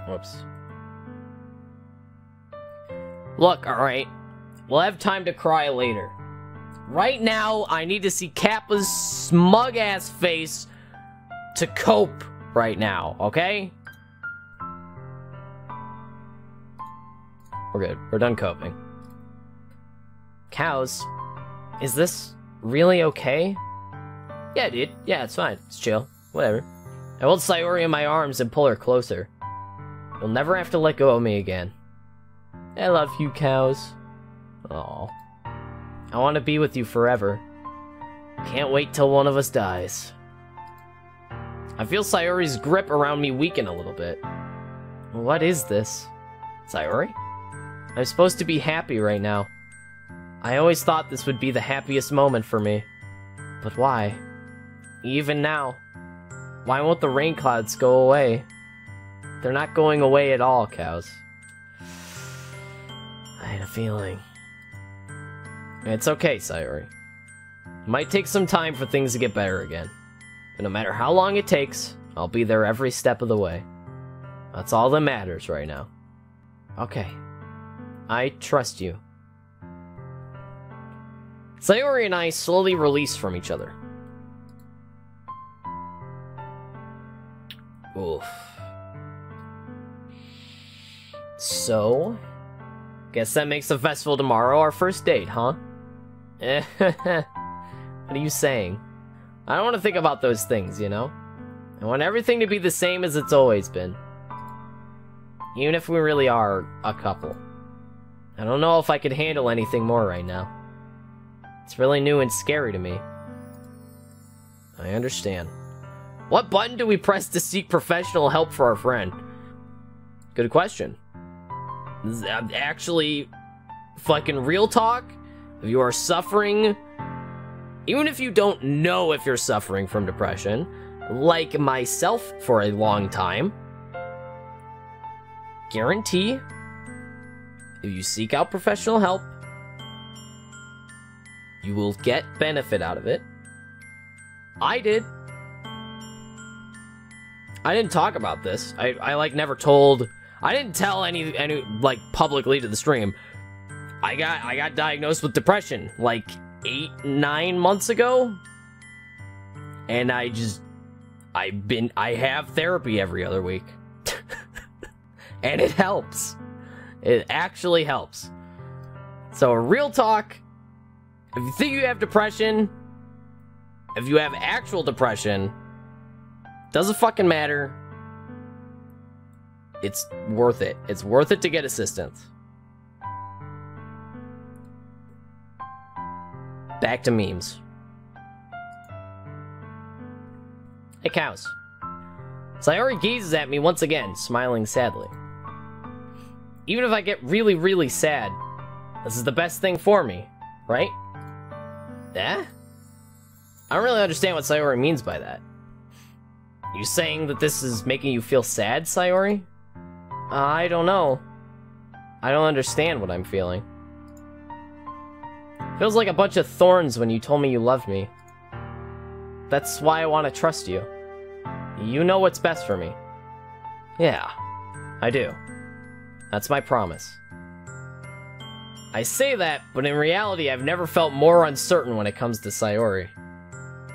Whoops. Look, alright. We'll have time to cry later. Right now, I need to see Kappa's smug-ass face to cope right now, okay? We're good. We're done coping. Cows, is this really okay? Yeah, dude. Yeah, it's fine. It's chill. Whatever. I hold Sayori in my arms and pull her closer. You'll never have to let go of me again. I love you, cows. Aw. I want to be with you forever. Can't wait till one of us dies. I feel Sayori's grip around me weaken a little bit. What is this? Sayori? I'm supposed to be happy right now. I always thought this would be the happiest moment for me. But why? Even now. Why won't the rain clouds go away? They're not going away at all, cows. I had a feeling. It's okay, Sayori. It might take some time for things to get better again. But no matter how long it takes, I'll be there every step of the way. That's all that matters right now. Okay. I trust you. Sayori and I slowly release from each other. Oof. So? Guess that makes the festival tomorrow our first date, huh? What are you saying? I don't want to think about those things, you know? I want everything to be the same as it's always been. Even if we really are a couple. I don't know if I could handle anything more right now. It's really new and scary to me. I understand. What button do we press to seek professional help for our friend? Good question. This is actually fucking real talk. If you are suffering, even if you don't know if you're suffering from depression, like myself for a long time, guarantee if you seek out professional help, you will get benefit out of it. I did. I didn't talk about this. I like never told. I didn't tell any like publicly to the stream. I got diagnosed with depression like 8-9 months ago, and I have therapy every other week, and it helps. It actually helps. So real talk. If you think you have depression, if you have actual depression, doesn't fucking matter. It's worth it. It's worth it to get assistance. Back to memes. Hey, cows. Sayori gazes at me once again, smiling sadly. Even if I get really, really sad, this is the best thing for me, right? Eh? I don't really understand what Sayori means by that. You saying that this is making you feel sad, Sayori? I don't know. I don't understand what I'm feeling. Feels like a bunch of thorns when you told me you loved me. That's why I want to trust you. You know what's best for me. Yeah, I do. That's my promise. I say that, but in reality, I've never felt more uncertain when it comes to Sayori.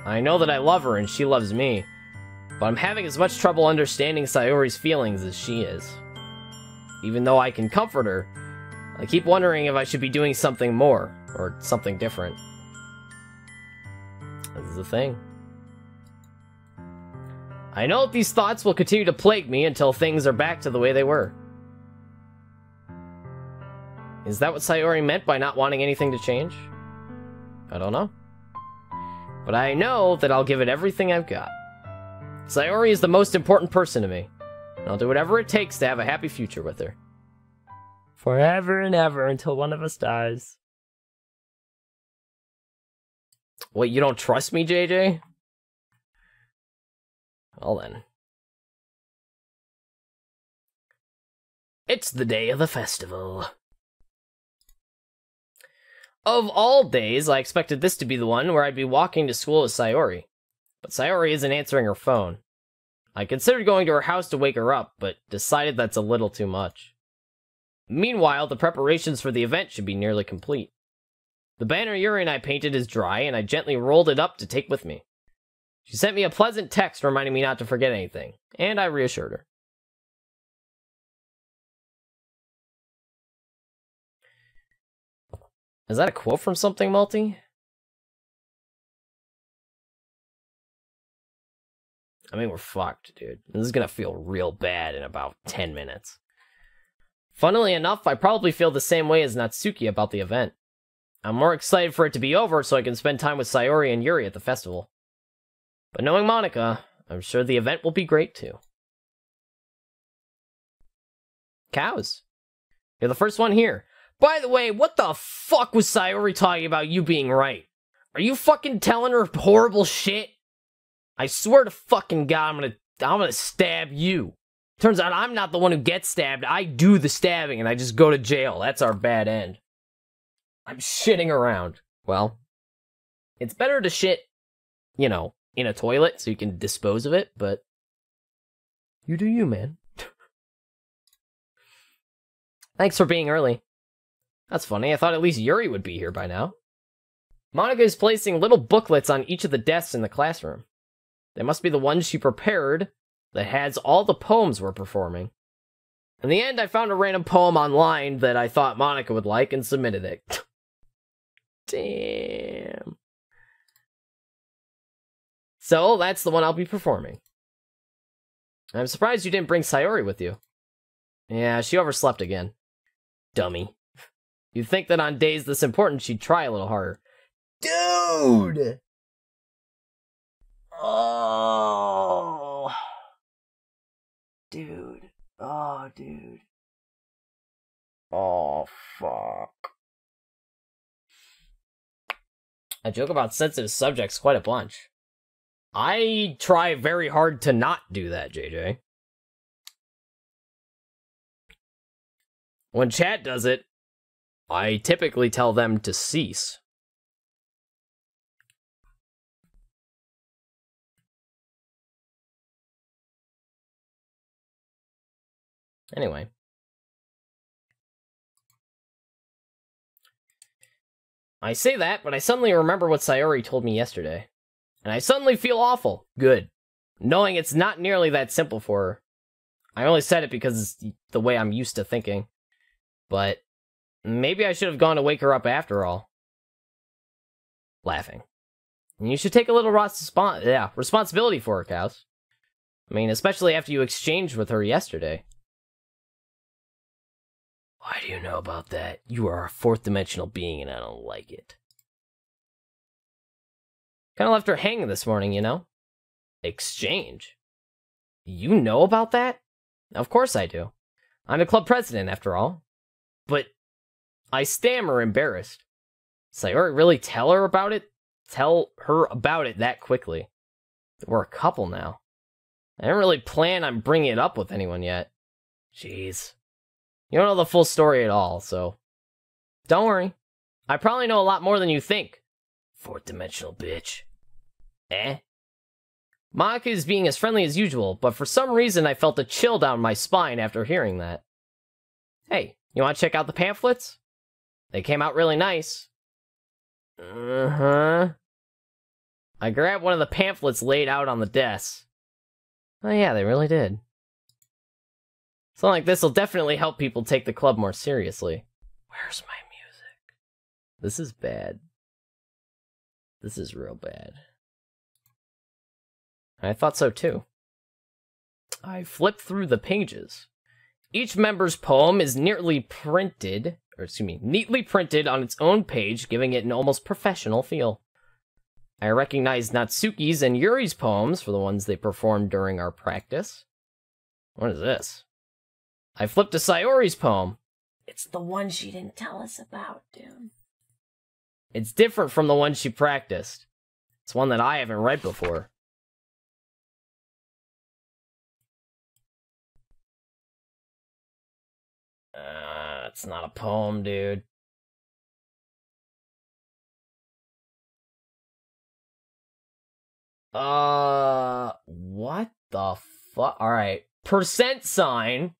I know that I love her and she loves me, but I'm having as much trouble understanding Sayori's feelings as she is. Even though I can comfort her, I keep wondering if I should be doing something more, or something different. This is the thing. I know that these thoughts will continue to plague me until things are back to the way they were. Is that what Sayori meant by not wanting anything to change? I don't know. But I know that I'll give it everything I've got. Sayori is the most important person to me. And I'll do whatever it takes to have a happy future with her. Forever and ever until one of us dies. Wait, you don't trust me, JJ? Well then. It's the day of the festival. Of all days, I expected this to be the one where I'd be walking to school with Sayori. But Sayori isn't answering her phone. I considered going to her house to wake her up, but decided that's a little too much. Meanwhile, the preparations for the event should be nearly complete. The banner Yuri and I painted is dry, and I gently rolled it up to take with me. She sent me a pleasant text reminding me not to forget anything, and I reassured her. Is that a quote from something, Multi? I mean, we're fucked, dude. This is gonna feel real bad in about 10 minutes. Funnily enough, I probably feel the same way as Natsuki about the event. I'm more excited for it to be over so I can spend time with Sayori and Yuri at the festival. But knowing Monica, I'm sure the event will be great too. Cows. You're the first one here. By the way, what the fuck was Sayori talking about you being right? Are you fucking telling her horrible shit? I swear to fucking God, I'm gonna stab you. Turns out I'm not the one who gets stabbed. I do the stabbing and I just go to jail. That's our bad end. I'm shitting around. Well, it's better to shit, you know, in a toilet so you can dispose of it, but you do you, man. Thanks for being early. That's funny. I thought at least Yuri would be here by now. Monica is placing little booklets on each of the desks in the classroom. They must be the ones she prepared that has all the poems we're performing. In the end, I found a random poem online that I thought Monica would like and submitted it. Damn. So, that's the one I'll be performing. I'm surprised you didn't bring Sayori with you. Yeah, she overslept again. Dummy. You'd think that on days this important, she'd try a little harder. Dude! Oh. Dude. Oh, dude. Oh, fuck. I joke about sensitive subjects quite a bunch. I try very hard to not do that, JJ. When chat does it, I typically tell them to cease. Anyway. I say that, but I suddenly remember what Sayori told me yesterday. And I suddenly feel awful. Good. Knowing it's not nearly that simple for her. I only said it because it's the way I'm used to thinking. But maybe I should have gone to wake her up after all. Laughing. And you should take a little responsibility for her, Cows. I mean, especially after you exchanged with her yesterday. Why do you know about that? You are a fourth-dimensional being and I don't like it. Kinda left her hanging this morning, you know? Exchange? You know about that? Of course I do. I'm the club president, after all. But I stammer, embarrassed. Sayori really tell her about it that quickly? We're a couple now. I didn't really plan on bringing it up with anyone yet. Jeez. You don't know the full story at all, so... Don't worry. I probably know a lot more than you think. Fourth-dimensional bitch. Eh? Monica is being as friendly as usual, but for some reason I felt a chill down my spine after hearing that. Hey, you want to check out the pamphlets? They came out really nice. Uh-huh. I grabbed one of the pamphlets laid out on the desk. Oh yeah, they really did. Something like this will definitely help people take the club more seriously. Where's my music? This is bad. This is real bad. I thought so too. I flipped through the pages. Each member's poem is neatly printed on its own page, giving it an almost professional feel. I recognized Natsuki's and Yuri's poems for the ones they performed during our practice. What is this? I flipped to Sayori's poem. It's the one she didn't tell us about, dude. It's different from the one she practiced. It's one that I haven't read before. It's not a poem, dude. What the fuck? Alright. %.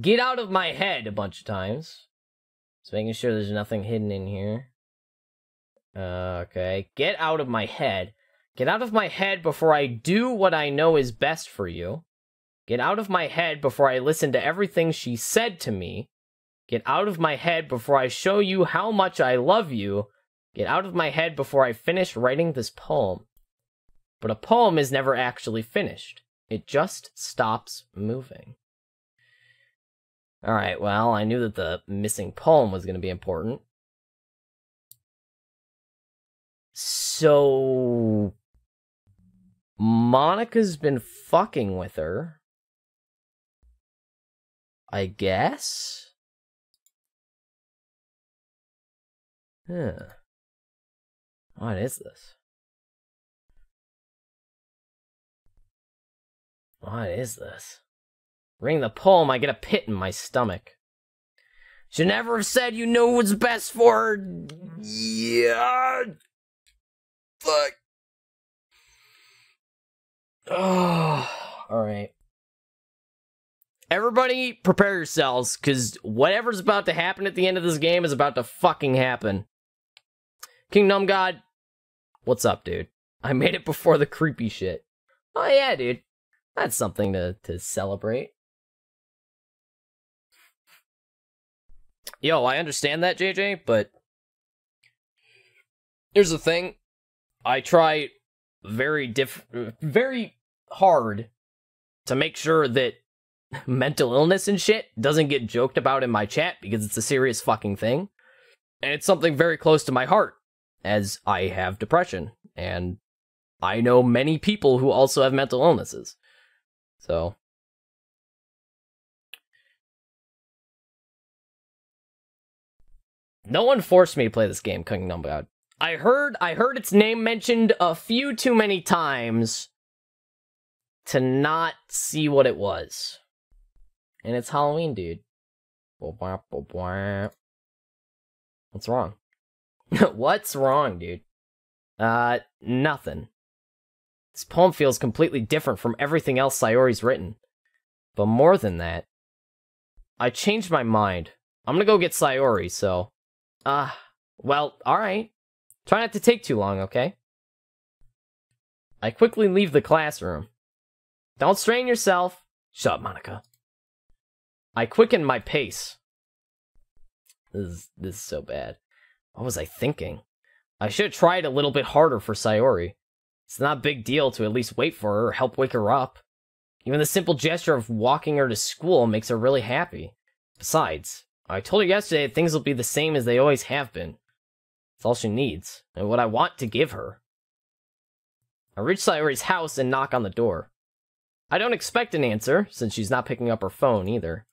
Get out of my head a bunch of times. Just making sure there's nothing hidden in here. Okay. Get out of my head. Get out of my head before I do what I know is best for you. Get out of my head before I listen to everything she said to me. Get out of my head before I show you how much I love you. Get out of my head before I finish writing this poem. But a poem is never actually finished. It just stops moving. Alright, well, I knew that the missing poem was going to be important. So... Monica's been fucking with her. I guess? Huh. What is this? What is this? Reading the poem, I get a pit in my stomach. Should never have said you knew what's best for her. Yeah. Fuck. Oh. Alright. Everybody, prepare yourselves, because whatever's about to happen at the end of this game is about to fucking happen. King Numb God, what's up, dude? I made it before the creepy shit. Oh yeah, dude. That's something to celebrate. Yo, I understand that, JJ, but here's the thing. I try very hard to make sure that mental illness and shit doesn't get joked about in my chat because it's a serious fucking thing. And it's something very close to my heart, as I have depression, and I know many people who also have mental illnesses. So no one forced me to play this game, Kingdom God. I heard its name mentioned a few too many times to not see what it was. And it's Halloween, dude. What's wrong? What's wrong, dude? Nothing. This poem feels completely different from everything else Sayori's written. But more than that, I changed my mind. I'm gonna go get Sayori, so... well, alright. Try not to take too long, okay? I quickly leave the classroom. Don't strain yourself. Shut up, Monica. I quicken my pace. This is so bad. What was I thinking? I should have tried a little bit harder for Sayori. It's not a big deal to at least wait for her or help wake her up. Even the simple gesture of walking her to school makes her really happy. Besides, I told her yesterday that things will be the same as they always have been. It's all she needs, and what I want to give her. I reach Sayori's house and knock on the door. I don't expect an answer, since she's not picking up her phone either.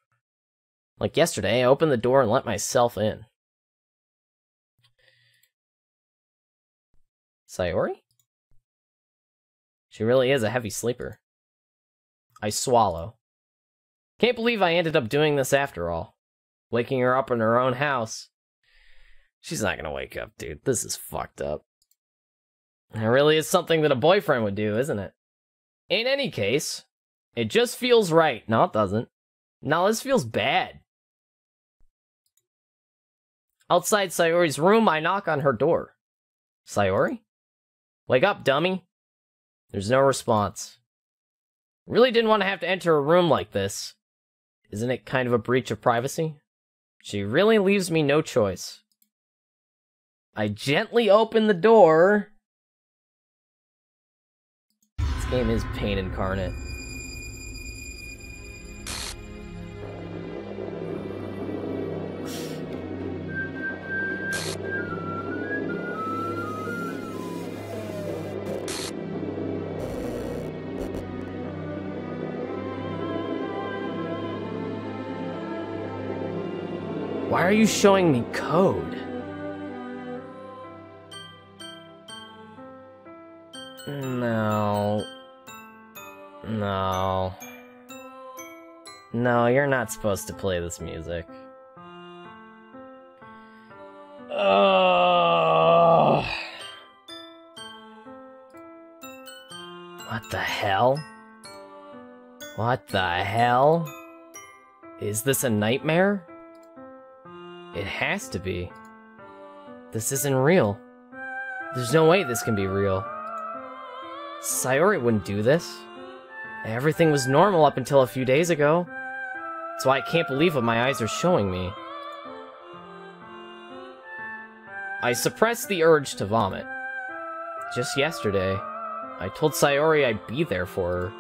Like yesterday, I opened the door and let myself in. Sayori? She really is a heavy sleeper. I swallow. Can't believe I ended up doing this after all. Waking her up in her own house. She's not gonna wake up, dude. This is fucked up. It really is something that a boyfriend would do, isn't it? In any case, it just feels right. No, it doesn't. No, this feels bad. Outside Sayori's room, I knock on her door. Sayori? Wake up, dummy. There's no response. Really didn't want to have to enter a room like this. Isn't it kind of a breach of privacy? She really leaves me no choice. I gently open the door. This game is pain incarnate. Why are you showing me code? No. No. No, you're not supposed to play this music. Ugh. What the hell? What the hell? Is this a nightmare? It has to be. This isn't real. There's no way this can be real. Sayori wouldn't do this. Everything was normal up until a few days ago. That's why I can't believe what my eyes are showing me. I suppressed the urge to vomit. Just yesterday, I told Sayori I'd be there for her.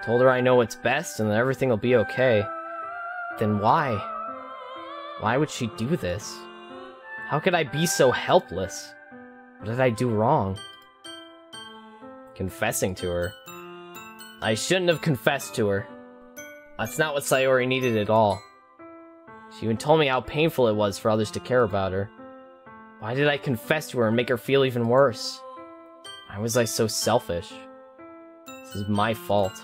Told her I know what's best and that everything will be okay. Then why? Why would she do this? How could I be so helpless? What did I do wrong? Confessing to her. I shouldn't have confessed to her. That's not what Sayori needed at all. She even told me how painful it was for others to care about her. Why did I confess to her and make her feel even worse? Why was I so selfish? This is my fault.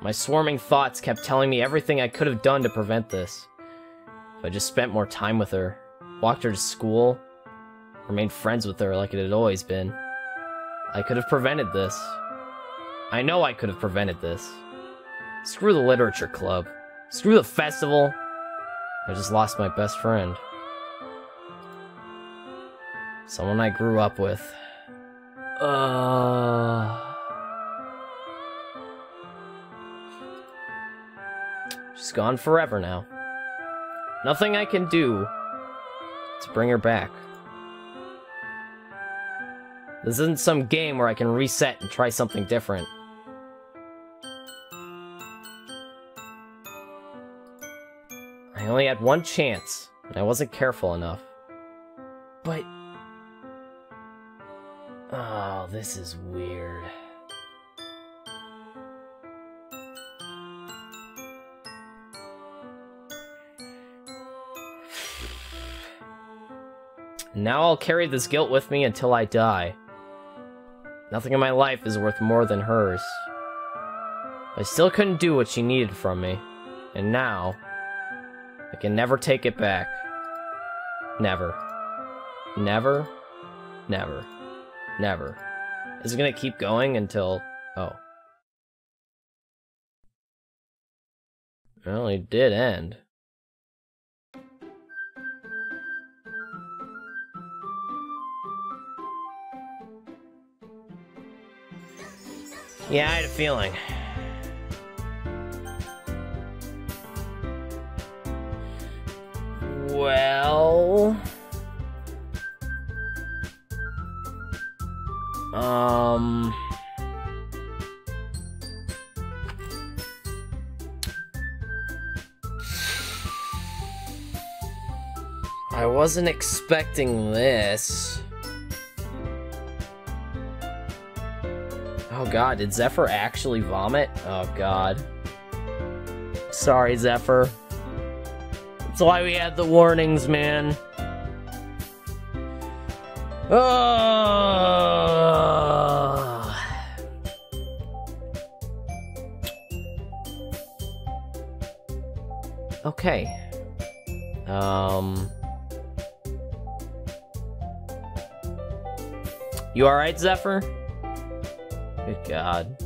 My swarming thoughts kept telling me everything I could have done to prevent this. If I just spent more time with her, walked her to school, remained friends with her like it had always been, I could have prevented this. I know I could have prevented this. Screw the literature club. Screw the festival. I just lost my best friend. Someone I grew up with. She's gone forever now. Nothing I can do to bring her back. This isn't some game where I can reset and try something different. I only had one chance, and I wasn't careful enough. But... oh, this is weird. Now I'll carry this guilt with me until I die. Nothing in my life is worth more than hers. I still couldn't do what she needed from me, and now I can never take it back. Never. Never. Never. Never. Is it gonna keep going until... oh. Well, it did end. Yeah, I had a feeling. Well... I wasn't expecting this. Oh god, did Zephyr actually vomit? Oh god. Sorry, Zephyr. That's why we had the warnings, man. Okay. You alright, Zephyr? Good god.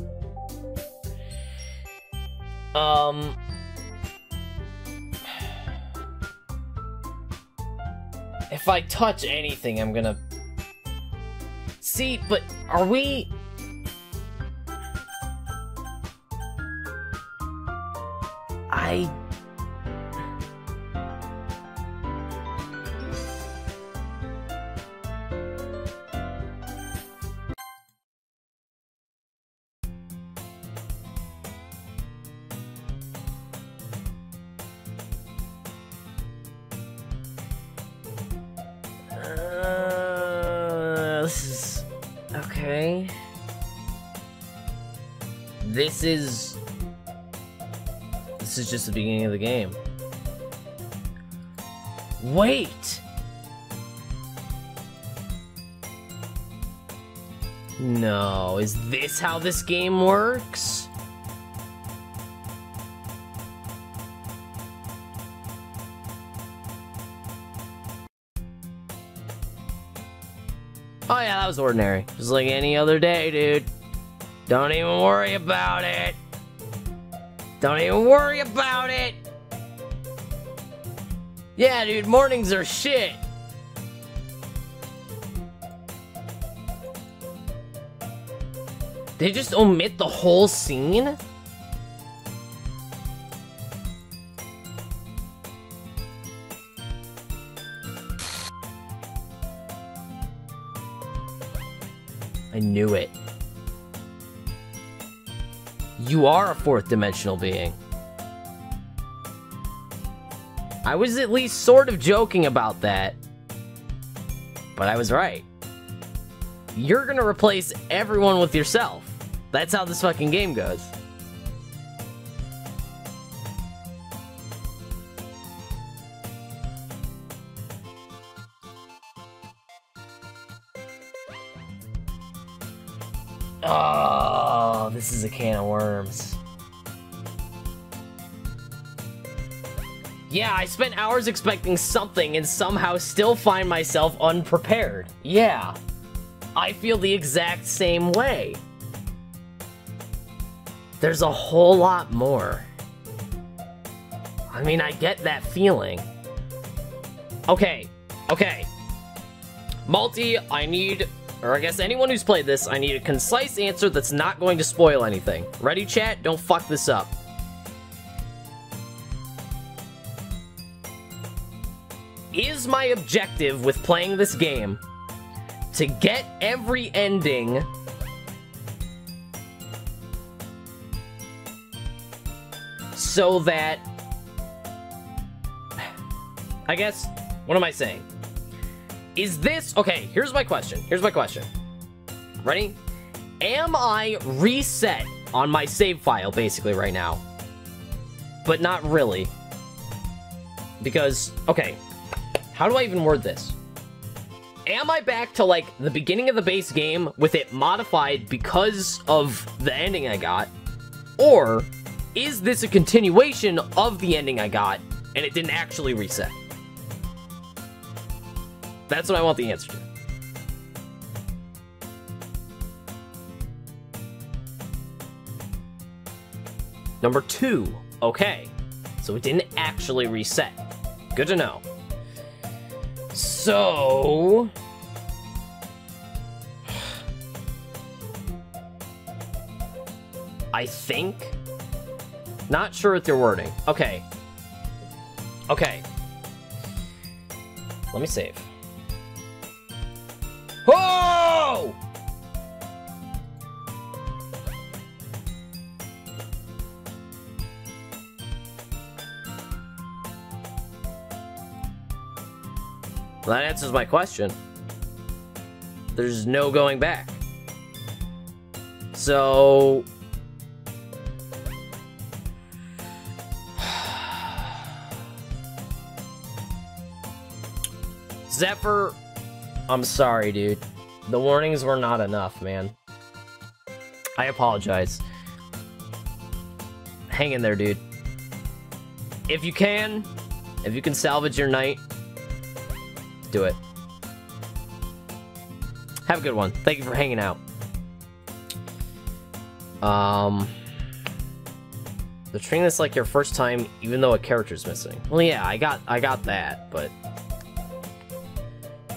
If I touch anything, I'm gonna... See, but are we... this is... okay. This is just the beginning of the game. Wait! No, is this how this game works? Oh yeah, that was ordinary. Just like any other day, dude. Don't even worry about it. Don't even worry about it. Yeah, dude, mornings are shit. They just omit the whole scene? I knew it. You are a fourth dimensional being. I was at least sort of joking about that, but I was right. You're gonna replace everyone with yourself. That's how this fucking game goes. Oh, this is a can of worms. Yeah, I spent hours expecting something and somehow still find myself unprepared. Yeah, I feel the exact same way. There's a whole lot more. I mean, I get that feeling. Okay. Multi, I need... or I guess anyone who's played this, I need a concise answer that's not going to spoil anything. Ready, chat? Don't fuck this up. is my objective with playing this game to get every ending so that... I guess, what am I saying? Is this... Okay, here's my question. Ready? Am I reset on my save file, basically, right now? But not really. Because, okay, how do I even word this? Am I back to, like, the beginning of the base game with it modified because of the ending I got? Or is this a continuation of the ending I got and it didn't actually reset? That's what I want the answer to. Number 2. Okay. So it didn't actually reset. Good to know. So... I think... Not sure with your wording. Okay. Okay. Let me save. Oh! Well, that answers my question. There's no going back. So... Zephyr, I'm sorry, dude. The warnings were not enough, man. I apologize. Hang in there, dude. If you can salvage your night, do it. Have a good one. Thank you for hanging out. They're treating this like your first time, even though a character's missing. Well, yeah, I got that, but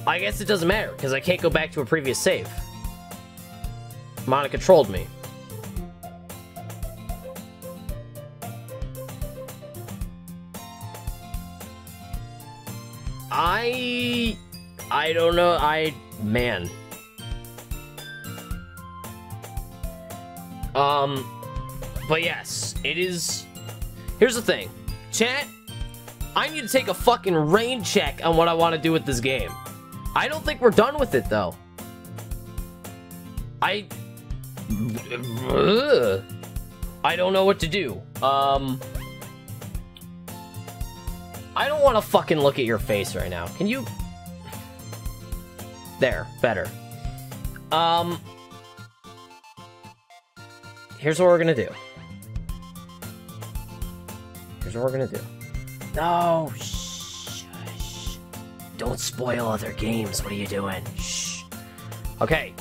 I guess it doesn't matter because I can't go back to a previous save. Monica trolled me. I don't know. Man. But yes, it is. Here's the thing, chat. I need to take a fucking rain check on what I want to do with this game. I don't think we're done with it though. I don't know what to do. I don't want to fucking look at your face right now. Can you? There, better. Here's what we're gonna do. No, shh. Don't spoil other games. What are you doing? Shh. Okay.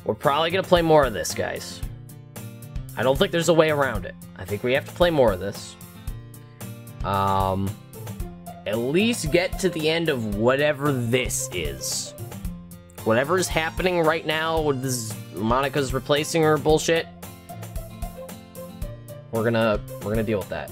We're probably gonna play more of this, guys. I don't think there's a way around it. I think we have to play more of this. At least get to the end of whatever this is. Whatever's happening right now with this Monica's replacing her bullshit. We're gonna deal with that.